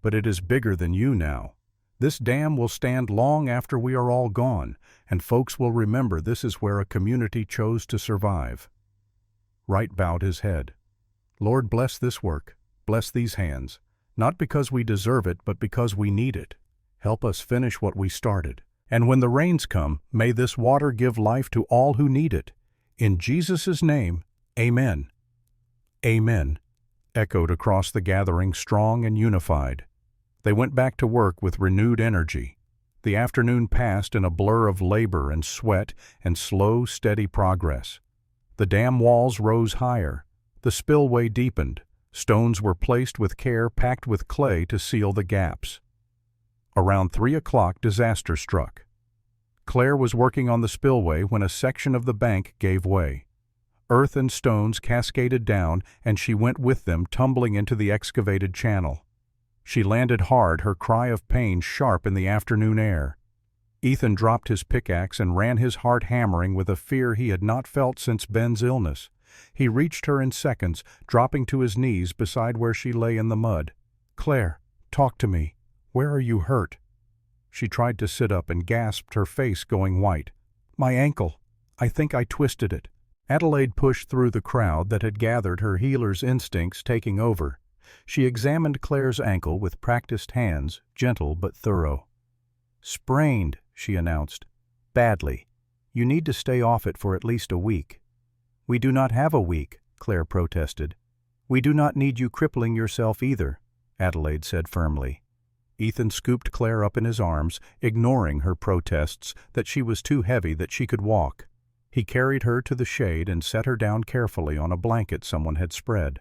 but it is bigger than you now. This dam will stand long after we are all gone, and folks will remember this is where a community chose to survive." Wright bowed his head. "Lord, bless this work, bless these hands, not because we deserve it, but because we need it. Help us finish what we started. And when the rains come, may this water give life to all who need it. In Jesus' name, amen." "Amen," echoed across the gathering, strong and unified. They went back to work with renewed energy. The afternoon passed in a blur of labor and sweat and slow, steady progress. The dam walls rose higher. The spillway deepened. Stones were placed with care, packed with clay to seal the gaps. Around 3 o'clock, disaster struck. Claire was working on the spillway when a section of the bank gave way. Earth and stones cascaded down, and she went with them, tumbling into the excavated channel. She landed hard, her cry of pain sharp in the afternoon air. Ethan dropped his pickaxe and ran, his heart hammering with a fear he had not felt since Ben's illness. He reached her in seconds, dropping to his knees beside where she lay in the mud. "Claire, talk to me. Where are you hurt?" She tried to sit up and gasped, her face going white. "My ankle. I think I twisted it." Adelaide pushed through the crowd that had gathered, her healer's instincts taking over. She examined Claire's ankle with practiced hands, gentle but thorough. "Sprained," she announced. "Badly. You need to stay off it for at least a week." "We do not have a week," Claire protested. "We do not need you crippling yourself either," Adelaide said firmly. Ethan scooped Claire up in his arms, ignoring her protests that she was too heavy that she could walk. He carried her to the shade and set her down carefully on a blanket someone had spread.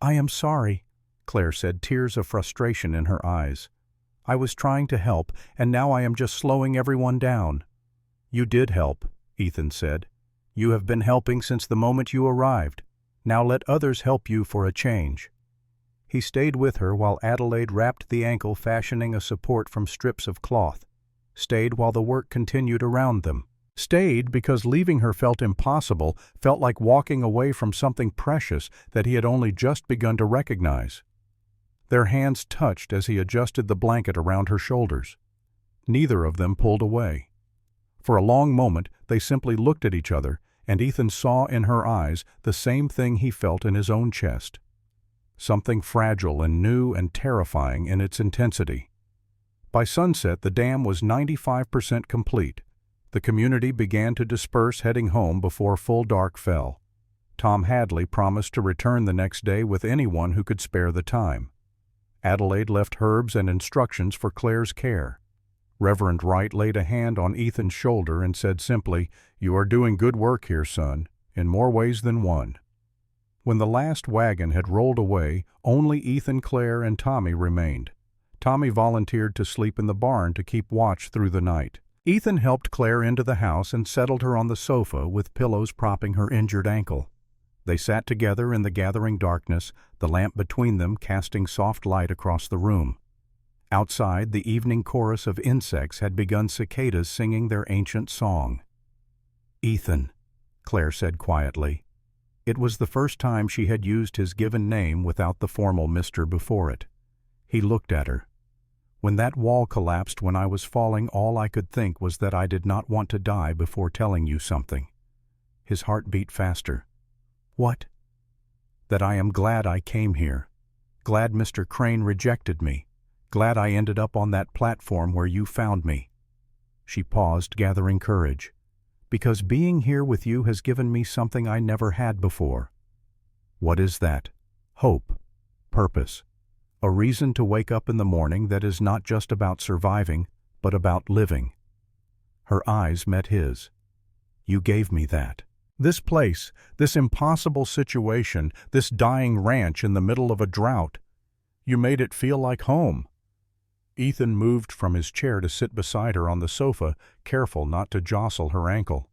"I am sorry," Claire said, tears of frustration in her eyes. "I was trying to help, and now I am just slowing everyone down." You did help, Ethan said. You have been helping since the moment you arrived. Now let others help you for a change. He stayed with her while Adelaide wrapped the ankle, fashioning a support from strips of cloth. Stayed while the work continued around them. Stayed because leaving her felt impossible, felt like walking away from something precious that he had only just begun to recognize. Their hands touched as he adjusted the blanket around her shoulders. Neither of them pulled away. For a long moment they simply looked at each other, and Ethan saw in her eyes the same thing he felt in his own chest. Something fragile and new and terrifying in its intensity. By sunset the dam was 95% complete. The community began to disperse, heading home before full dark fell. Tom Hadley promised to return the next day with anyone who could spare the time. Adelaide left herbs and instructions for Claire's care. Reverend Wright laid a hand on Ethan's shoulder and said simply, "You are doing good work here, son, in more ways than one." When the last wagon had rolled away, only Ethan, Claire, and Tommy remained. Tommy volunteered to sleep in the barn to keep watch through the night. Ethan helped Claire into the house and settled her on the sofa with pillows propping her injured ankle. They sat together in the gathering darkness, the lamp between them casting soft light across the room. Outside, the evening chorus of insects had begun, cicadas singing their ancient song. "Ethan," Claire said quietly. It was the first time she had used his given name without the formal Mr. before it. He looked at her. "When that wall collapsed when I was falling, all I could think was that I did not want to die before telling you something." His heart beat faster. "What?" "That I am glad I came here. Glad Mr. Crane rejected me. Glad I ended up on that platform where you found me." She paused, gathering courage. "Because being here with you has given me something I never had before." "What is that?" "Hope. Purpose. A reason to wake up in the morning that is not just about surviving, but about living." Her eyes met his. "You gave me that. This place, this impossible situation, this dying ranch in the middle of a drought. You made it feel like home." Ethan moved from his chair to sit beside her on the sofa, careful not to jostle her ankle.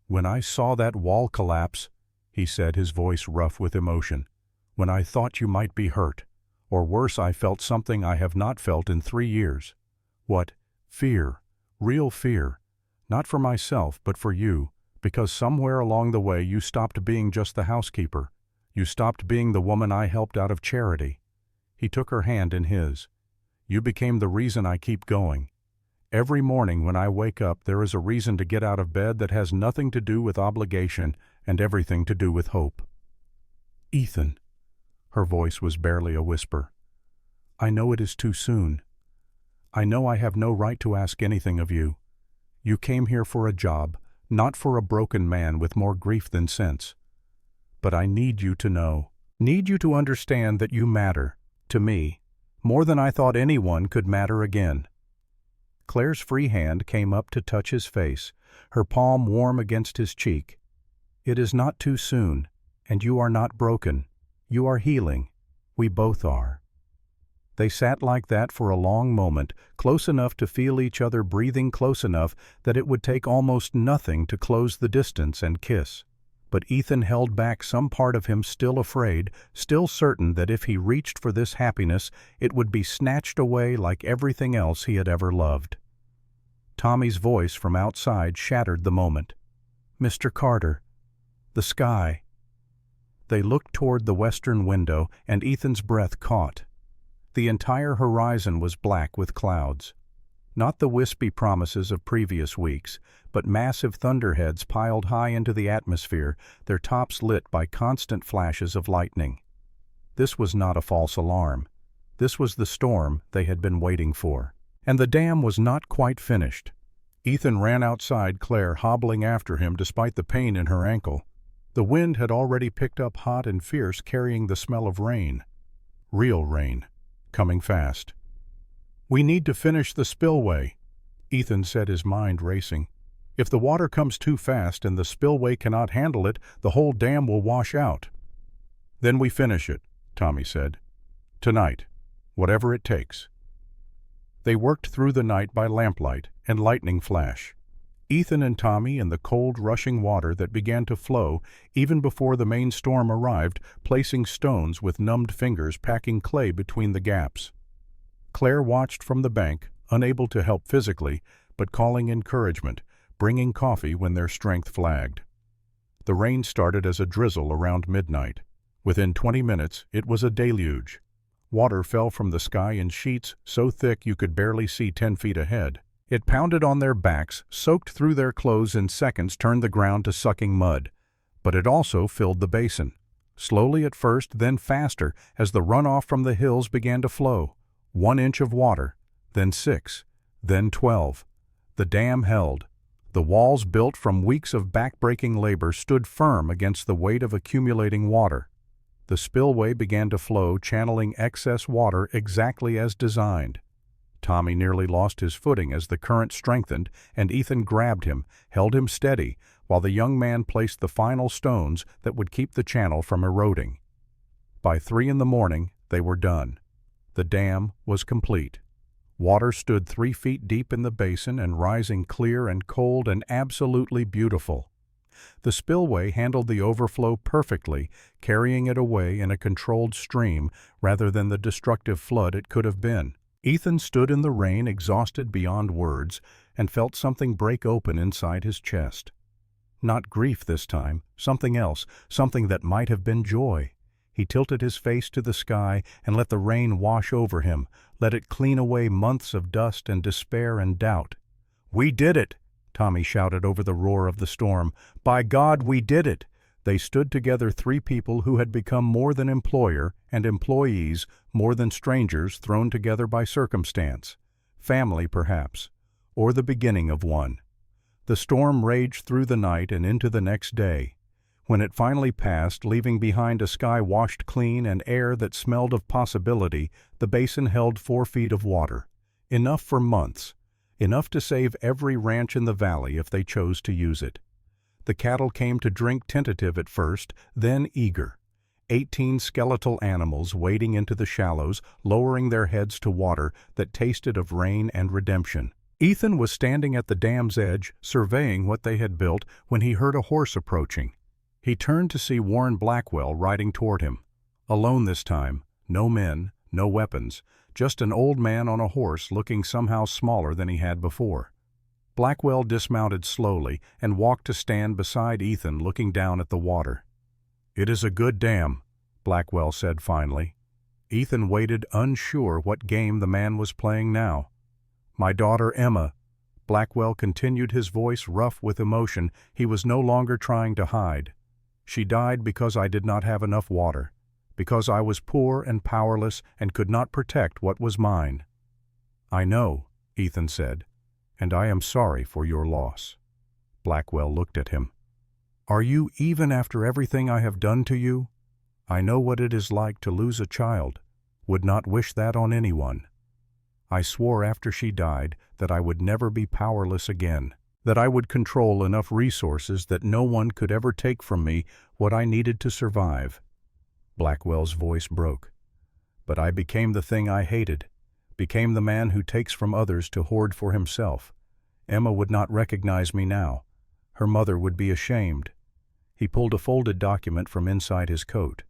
"When I saw that wall collapse," he said, his voice rough with emotion, "when I thought you might be hurt, or worse, I felt something I have not felt in 3 years. What? Fear. Real fear. Not for myself, but for you, because somewhere along the way you stopped being just the housekeeper. You stopped being the woman I helped out of charity." He took her hand in his. "You became the reason I keep going. Every morning when I wake up there is a reason to get out of bed that has nothing to do with obligation and everything to do with hope." "Ethan," her voice was barely a whisper, "I know it is too soon. I know I have no right to ask anything of you. You came here for a job, not for a broken man with more grief than sense. But I need you to know, need you to understand that you matter, to me, more than I thought anyone could matter again." Claire's free hand came up to touch his face, her palm warm against his cheek. "It is not too soon, and you are not broken. You are healing. We both are." They sat like that for a long moment, close enough to feel each other breathing, close enough that it would take almost nothing to close the distance and kiss. But Ethan held back some part of him, still afraid, still certain that if he reached for this happiness, it would be snatched away like everything else he had ever loved. Tommy's voice from outside shattered the moment. "Mr. Carter, the sky." They looked toward the western window, and Ethan's breath caught. The entire horizon was black with clouds. Not the wispy promises of previous weeks, but massive thunderheads piled high into the atmosphere, their tops lit by constant flashes of lightning. This was not a false alarm. This was the storm they had been waiting for. And the dam was not quite finished. Ethan ran outside, Claire hobbling after him despite the pain in her ankle. The wind had already picked up hot and fierce, carrying the smell of rain. Real rain. Coming fast. "We need to finish the spillway," Ethan said, his mind racing. "If the water comes too fast and the spillway cannot handle it, the whole dam will wash out." "Then we finish it," Tommy said. "Tonight. Whatever it takes." They worked through the night by lamplight and lightning flash. Ethan and Tommy in the cold, rushing water that began to flow even before the main storm arrived, placing stones with numbed fingers, packing clay between the gaps. Claire watched from the bank, unable to help physically, but calling encouragement, bringing coffee when their strength flagged. The rain started as a drizzle around midnight. Within 20 minutes, it was a deluge. Water fell from the sky in sheets so thick you could barely see 10 feet ahead. It pounded on their backs, soaked through their clothes in seconds, turned the ground to sucking mud. But it also filled the basin. Slowly at first, then faster, as the runoff from the hills began to flow. 1 inch of water, then 6, then 12. The dam held. The walls, built from weeks of back-breaking labor, stood firm against the weight of accumulating water. The spillway began to flow, channeling excess water exactly as designed. Tommy nearly lost his footing as the current strengthened, and Ethan grabbed him, held him steady, while the young man placed the final stones that would keep the channel from eroding. By 3 in the morning, they were done. The dam was complete. Water stood 3 feet deep in the basin and rising clear and cold and absolutely beautiful. The spillway handled the overflow perfectly, carrying it away in a controlled stream rather than the destructive flood it could have been. Ethan stood in the rain, exhausted beyond words, and felt something break open inside his chest. Not grief this time, something else, something that might have been joy. He tilted his face to the sky and let the rain wash over him, let it clean away months of dust and despair and doubt. "We did it!" Tommy shouted over the roar of the storm. "By God, we did it!" They stood together, 3 people who had become more than employer and employees, more than strangers thrown together by circumstance. Family, perhaps, or the beginning of one. The storm raged through the night and into the next day. When it finally passed, leaving behind a sky washed clean and air that smelled of possibility, the basin held 4 feet of water. Enough for months. Enough to save every ranch in the valley if they chose to use it. The cattle came to drink, tentative at first, then eager. 18 skeletal animals wading into the shallows, lowering their heads to water that tasted of rain and redemption. Ethan was standing at the dam's edge, surveying what they had built, when he heard a horse approaching. He turned to see Warren Blackwell riding toward him. Alone this time, no men, no weapons, just an old man on a horse looking somehow smaller than he had before. Blackwell dismounted slowly and walked to stand beside Ethan, looking down at the water. "It is a good dam," Blackwell said finally. Ethan waited, unsure what game the man was playing now. "My daughter Emma," Blackwell continued, his voice rough with emotion he was no longer trying to hide. "She died because I did not have enough water, because I was poor and powerless and could not protect what was mine." "I know," Ethan said, "and I am sorry for your loss." Blackwell looked at him. "Are you, even after everything I have done to you? I know what it is like to lose a child, would not wish that on anyone. I swore after she died that I would never be powerless again, that I would control enough resources that no one could ever take from me what I needed to survive." Blackwell's voice broke. "But I became the thing I hated, became the man who takes from others to hoard for himself. Emma would not recognize me now. Her mother would be ashamed." He pulled a folded document from inside his coat.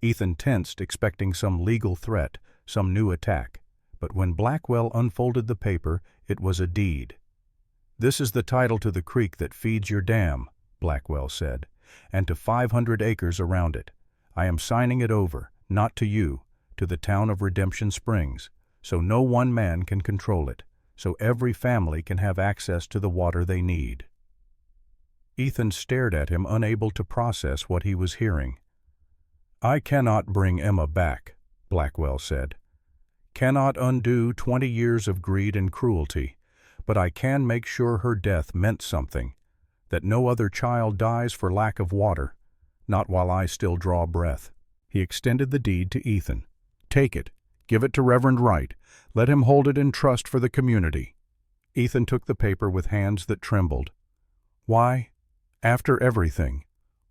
Ethan tensed, expecting some legal threat, some new attack. But when Blackwell unfolded the paper, it was a deed. "This is the title to the creek that feeds your dam," Blackwell said, "and to 500 acres around it. I am signing it over, not to you, to the town of Redemption Springs, so no one man can control it, so every family can have access to the water they need." Ethan stared at him, unable to process what he was hearing. "I cannot bring Emma back," Blackwell said. "Cannot undo 20 years of greed and cruelty, but I can make sure her death meant something, that no other child dies for lack of water, not while I still draw breath." He extended the deed to Ethan. "Take it. Give it to Reverend Wright. Let him hold it in trust for the community." Ethan took the paper with hands that trembled. "Why? After everything.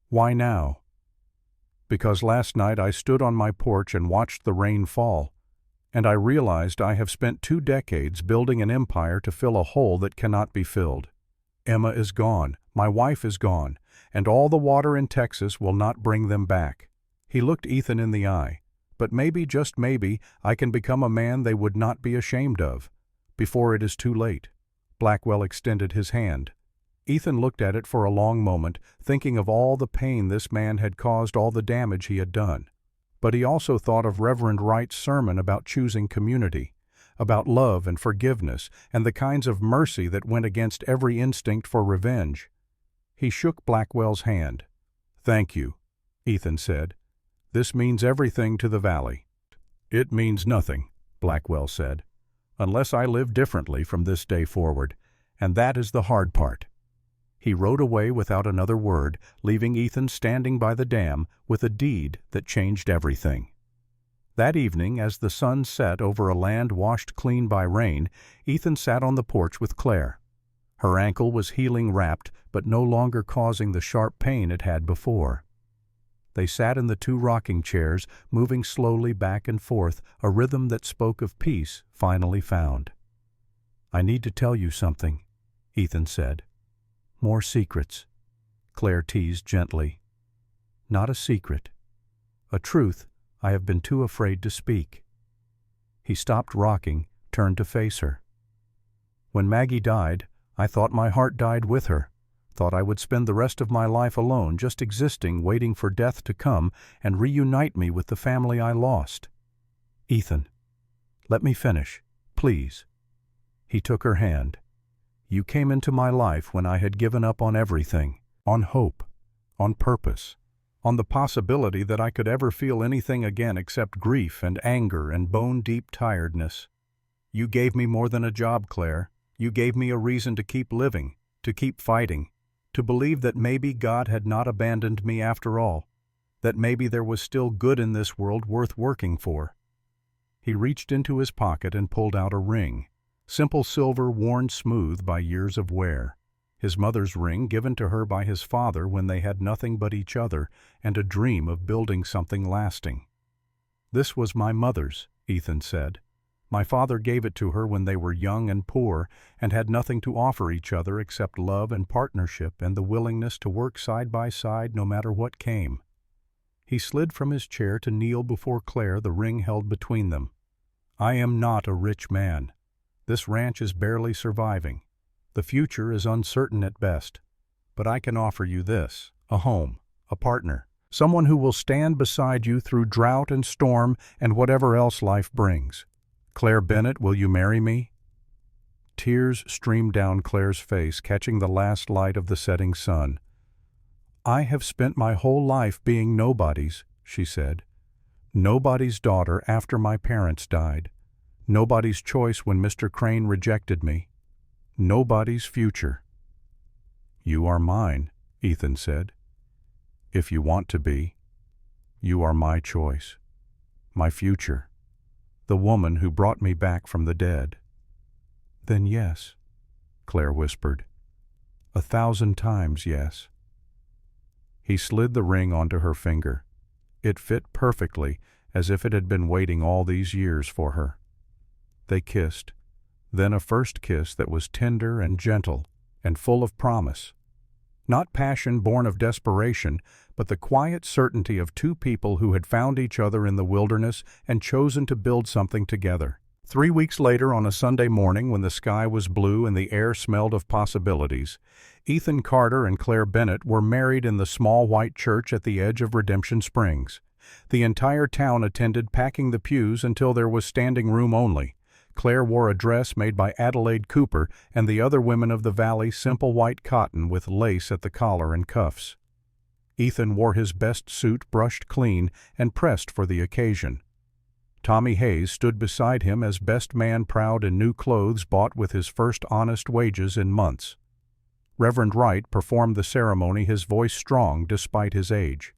Why now?" "Because last night I stood on my porch and watched the rain fall, and I realized I have spent 2 decades building an empire to fill a hole that cannot be filled. Emma is gone, my wife is gone, and all the water in Texas will not bring them back. He looked Ethan in the eye. But maybe, just maybe, I can become a man they would not be ashamed of. Before it is too late. Blackwell extended his hand. Ethan looked at it for a long moment, thinking of all the pain this man had caused, all the damage he had done. But he also thought of Reverend Wright's sermon about choosing community, about love and forgiveness, and the kinds of mercy that went against every instinct for revenge. He shook Blackwell's hand. "Thank you," Ethan said. "This means everything to the valley." "It means nothing," Blackwell said, "unless I live differently from this day forward, and that is the hard part." He rode away without another word, leaving Ethan standing by the dam with a deed that changed everything. That evening, as the sun set over a land washed clean by rain, Ethan sat on the porch with Claire. Her ankle was healing wrapped, but no longer causing the sharp pain it had before. They sat in the two rocking chairs, moving slowly back and forth, a rhythm that spoke of peace finally found. "I need to tell you something," Ethan said. "More secrets," Claire teased gently. "Not a secret. A truth I have been too afraid to speak." He stopped rocking, turned to face her. "When Maggie died, I thought my heart died with her. Thought I would spend the rest of my life alone, just existing, waiting for death to come and reunite me with the family I lost." "Ethan, let me finish, please." He took her hand. "You came into my life when I had given up on everything, on hope, on purpose, on the possibility that I could ever feel anything again except grief and anger and bone-deep tiredness. You gave me more than a job, Claire. You gave me a reason to keep living, to keep fighting, to believe that maybe God had not abandoned me after all, that maybe there was still good in this world worth working for." He reached into his pocket and pulled out a ring, simple silver worn smooth by years of wear, his mother's ring given to her by his father when they had nothing but each other and a dream of building something lasting. "This was my mother's," Ethan said. "My father gave it to her when they were young and poor and had nothing to offer each other except love and partnership and the willingness to work side by side no matter what came." He slid from his chair to kneel before Claire, the ring held between them. "I am not a rich man. This ranch is barely surviving. The future is uncertain at best. But I can offer you this, a home, a partner, someone who will stand beside you through drought and storm and whatever else life brings. Claire Bennett, will you marry me?" Tears streamed down Claire's face, catching the last light of the setting sun. "I have spent my whole life being nobody's," she said. "Nobody's daughter after my parents died. Nobody's choice when Mr. Crane rejected me. Nobody's future." "You are mine," Ethan said. "If you want to be. You are my choice, my future. The woman who brought me back from the dead." "Then yes," Claire whispered. "1,000 times yes." He slid the ring onto her finger. It fit perfectly, as if it had been waiting all these years for her. They kissed, then a first kiss that was tender and gentle and full of promise. Not passion born of desperation, but the quiet certainty of two people who had found each other in the wilderness and chosen to build something together. 3 weeks later, on a Sunday morning when the sky was blue and the air smelled of possibilities, Ethan Carter and Claire Bennett were married in the small white church at the edge of Redemption Springs. The entire town attended, packing the pews until there was standing room only. Claire wore a dress made by Adelaide Cooper, and the other women of the valley simple white cotton with lace at the collar and cuffs. Ethan wore his best suit brushed clean and pressed for the occasion. Tommy Hayes stood beside him as best man, proud in new clothes bought with his first honest wages in months. Reverend Wright performed the ceremony, his voice strong despite his age.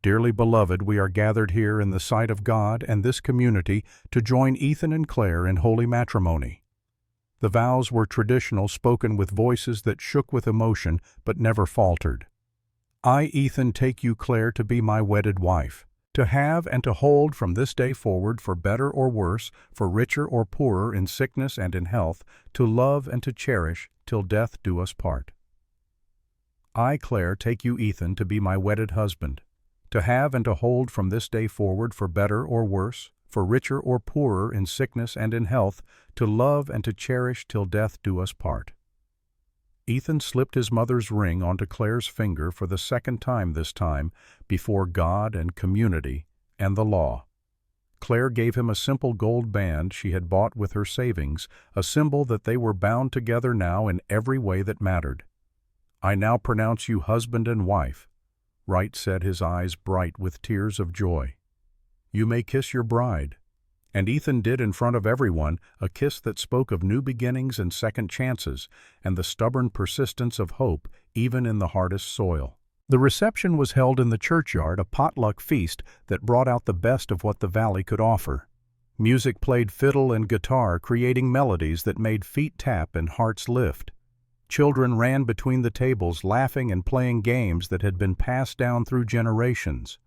"Dearly beloved, we are gathered here in the sight of God and this community to join Ethan and Claire in holy matrimony." The vows were traditional, spoken with voices that shook with emotion but never faltered. "I, Ethan, take you, Claire, to be my wedded wife, to have and to hold from this day forward, for better or worse, for richer or poorer, in sickness and in health, to love and to cherish, till death do us part. I, Claire, take you, Ethan, to be my wedded husband, to have and to hold from this day forward for better or worse, for richer or poorer in sickness and in health, to love and to cherish till death do us part. Ethan slipped his mother's ring onto Claire's finger for the second time this time, before God and community and the law. Claire gave him a simple gold band she had bought with her savings, a symbol that they were bound together now in every way that mattered. I now pronounce you husband and wife. Wright said, his eyes bright with tears of joy. You may kiss your bride. And Ethan did in front of everyone, a kiss that spoke of new beginnings and second chances, and the stubborn persistence of hope even in the hardest soil. The reception was held in the churchyard, a potluck feast that brought out the best of what the valley could offer. Music played fiddle and guitar, creating melodies that made feet tap and hearts lift. Children ran between the tables, laughing and playing games that had been passed down through generations.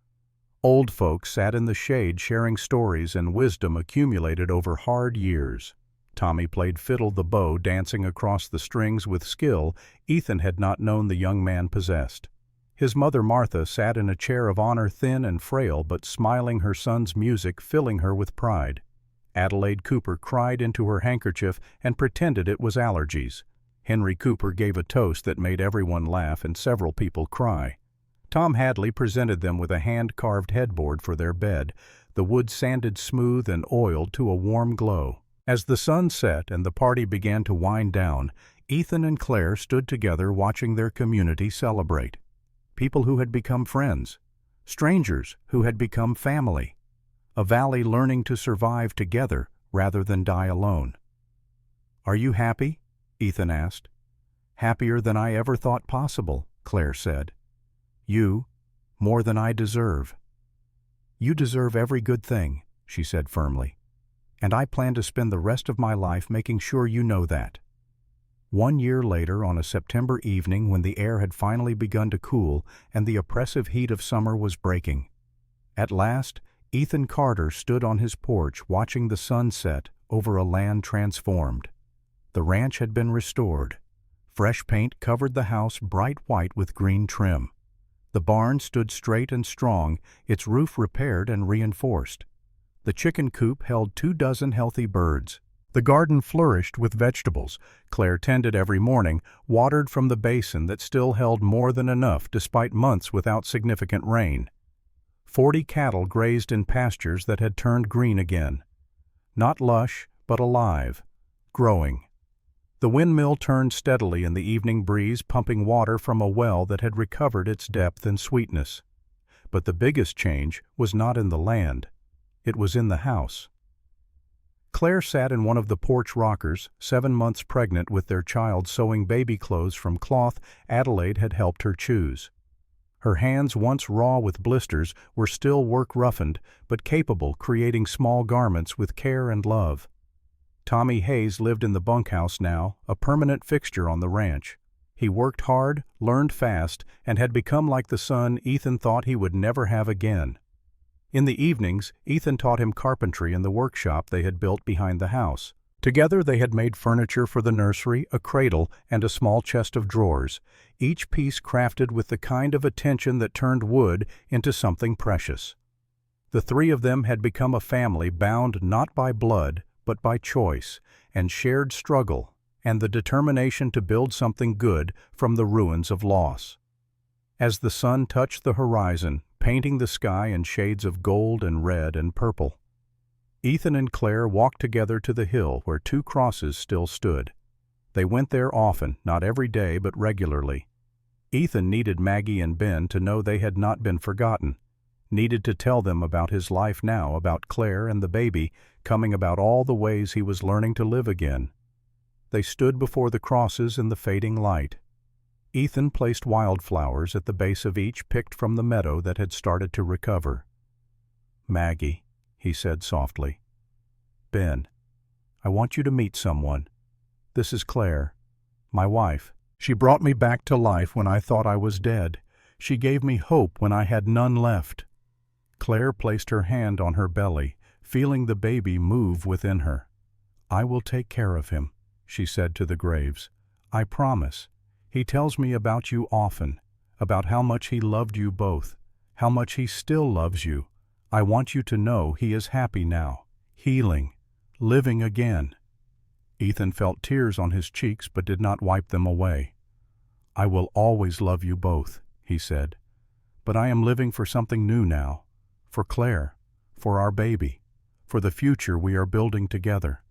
Old folks sat in the shade sharing stories and wisdom accumulated over hard years. Tommy played fiddle the bow, dancing across the strings with skill Ethan had not known the young man possessed. His mother Martha sat in a chair of honor, thin and frail, but smiling, her son's music filling her with pride. Adelaide Cooper cried into her handkerchief and pretended it was allergies. Henry Cooper gave a toast that made everyone laugh and several people cry. Tom Hadley presented them with a hand-carved headboard for their bed, the wood sanded smooth and oiled to a warm glow. As the sun set and the party began to wind down, Ethan and Claire stood together watching their community celebrate. People who had become friends, strangers who had become family, a valley learning to survive together rather than die alone. "Are you happy?" Ethan asked. "Happier than I ever thought possible," Claire said. "You, more than I deserve." "You deserve every good thing," she said firmly. "And I plan to spend the rest of my life making sure you know that." 1 year later, on a September evening when the air had finally begun to cool and the oppressive heat of summer was breaking, at last Ethan Carter stood on his porch watching the sun set over a land transformed. The ranch had been restored. Fresh paint covered the house bright white with green trim. The barn stood straight and strong, its roof repaired and reinforced. The chicken coop held 24 healthy birds. The garden flourished with vegetables Claire tended every morning, watered from the basin that still held more than enough despite months without significant rain. 40 cattle grazed in pastures that had turned green again. Not lush, but alive, growing. The windmill turned steadily in the evening breeze, pumping water from a well that had recovered its depth and sweetness. But the biggest change was not in the land. It was in the house. Claire sat in one of the porch rockers, 7 months pregnant with their child, sewing baby clothes from cloth Adelaide had helped her choose. Her hands, once raw with blisters, were still work-roughened, but capable, creating small garments with care and love. Tommy Hayes lived in the bunkhouse now, a permanent fixture on the ranch. He worked hard, learned fast, and had become like the son Ethan thought he would never have again. In the evenings, Ethan taught him carpentry in the workshop they had built behind the house. Together they had made furniture for the nursery, a cradle, and a small chest of drawers, each piece crafted with the kind of attention that turned wood into something precious. The three of them had become a family bound not by blood, but by choice, and shared struggle, and the determination to build something good from the ruins of loss. As the sun touched the horizon, painting the sky in shades of gold and red and purple, Ethan and Claire walked together to the hill where 2 crosses still stood. They went there often, not every day, but regularly. Ethan needed Maggie and Ben to know they had not been forgotten, needed to tell them about his life now, about Claire and the baby, coming about all the ways he was learning to live again. They stood before the crosses in the fading light. Ethan placed wildflowers at the base of each, picked from the meadow that had started to recover. "Maggie," he said softly. "Ben, I want you to meet someone. This is Claire, my wife. She brought me back to life when I thought I was dead. She gave me hope when I had none left." Claire placed her hand on her belly, feeling the baby move within her. "I will take care of him," she said to the graves. I promise. He tells me about you often, about how much he loved you both, how much he still loves you. I want you to know he is happy now, healing, living again." Ethan felt tears on his cheeks but did not wipe them away. "I will always love you both," he said. "But I am living for something new now, for Claire, for our baby, for the future we are building together.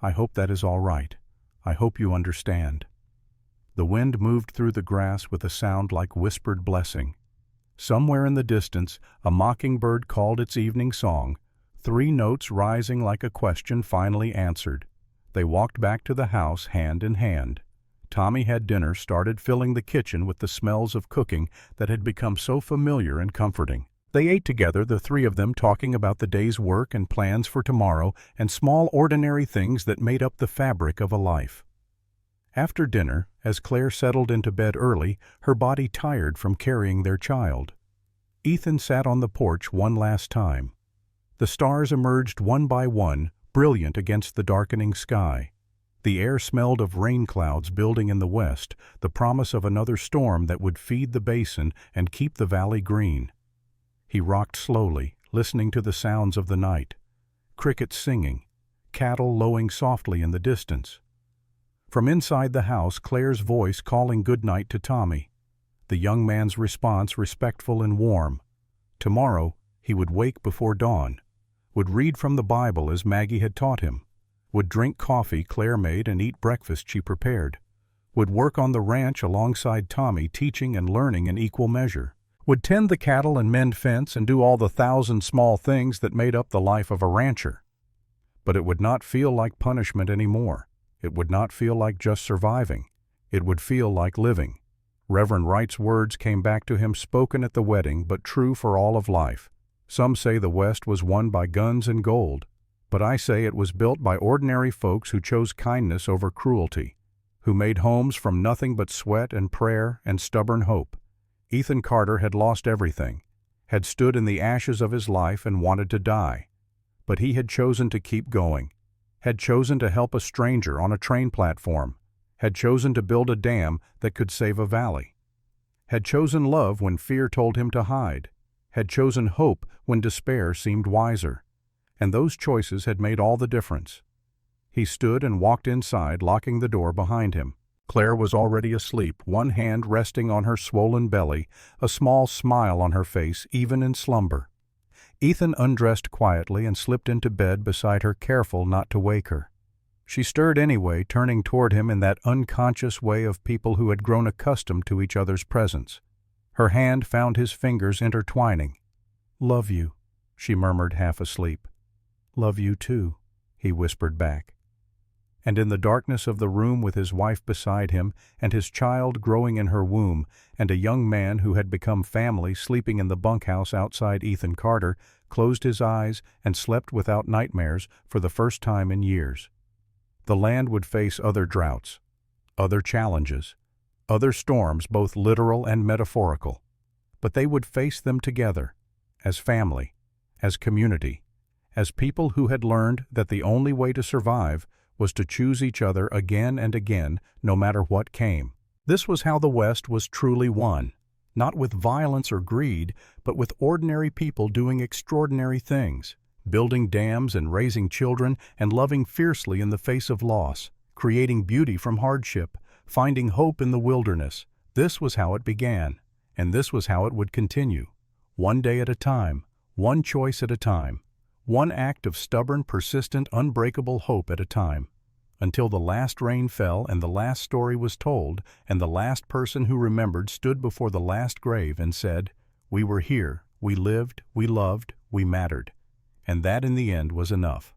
I hope that is all right. I hope you understand." The wind moved through the grass with a sound like whispered blessing. Somewhere in the distance, a mockingbird called its evening song, 3 notes rising like a question finally answered. They walked back to the house hand in hand. Tommy had dinner started filling the kitchen with the smells of cooking that had become so familiar and comforting. They ate together, the 3 of them talking about the day's work and plans for tomorrow and small ordinary things that made up the fabric of a life. After dinner, as Claire settled into bed early, her body tired from carrying their child, Ethan sat on the porch one last time. The stars emerged one by one, brilliant against the darkening sky. The air smelled of rain clouds building in the west, the promise of another storm that would feed the basin and keep the valley green. He rocked slowly, listening to the sounds of the night. Crickets singing, cattle lowing softly in the distance. From inside the house, Claire's voice calling good night to Tommy. The young man's response respectful and warm. Tomorrow, he would wake before dawn, would read from the Bible as Maggie had taught him, would drink coffee Claire made and eat breakfast she prepared, would work on the ranch alongside Tommy, teaching and learning in equal measure, would tend the cattle and mend fence and do all the 1,000 small things that made up the life of a rancher. But it would not feel like punishment anymore. It would not feel like just surviving. It would feel like living. Reverend Wright's words came back to him, spoken at the wedding, but true for all of life. Some say the West was won by guns and gold, but I say it was built by ordinary folks who chose kindness over cruelty, who made homes from nothing but sweat and prayer and stubborn hope. Ethan Carter had lost everything, had stood in the ashes of his life and wanted to die. But he had chosen to keep going, had chosen to help a stranger on a train platform, had chosen to build a dam that could save a valley, had chosen love when fear told him to hide, had chosen hope when despair seemed wiser. And those choices had made all the difference. He stood and walked inside, locking the door behind him. Claire was already asleep, one hand resting on her swollen belly, a small smile on her face, even in slumber. Ethan undressed quietly and slipped into bed beside her, careful not to wake her. She stirred anyway, turning toward him in that unconscious way of people who had grown accustomed to each other's presence. Her hand found his fingers intertwining. "Love you," she murmured, half asleep. "Love you too," he whispered back. And in the darkness of the room, with his wife beside him, and his child growing in her womb, and a young man who had become family sleeping in the bunkhouse outside, Ethan Carter closed his eyes and slept without nightmares for the first time in years. The land would face other droughts, other challenges, other storms, both literal and metaphorical. But they would face them together, as family, as community, as people who had learned that the only way to survive was to choose each other again and again, no matter what came. This was how the West was truly won, not with violence or greed, but with ordinary people doing extraordinary things, building dams and raising children and loving fiercely in the face of loss, creating beauty from hardship, finding hope in the wilderness. This was how it began, and this was how it would continue, one day at a time, one choice at a time. One act of stubborn, persistent, unbreakable hope at a time, until the last rain fell and the last story was told, and the last person who remembered stood before the last grave and said, "We were here, we lived, we loved, we mattered." And that in the end was enough.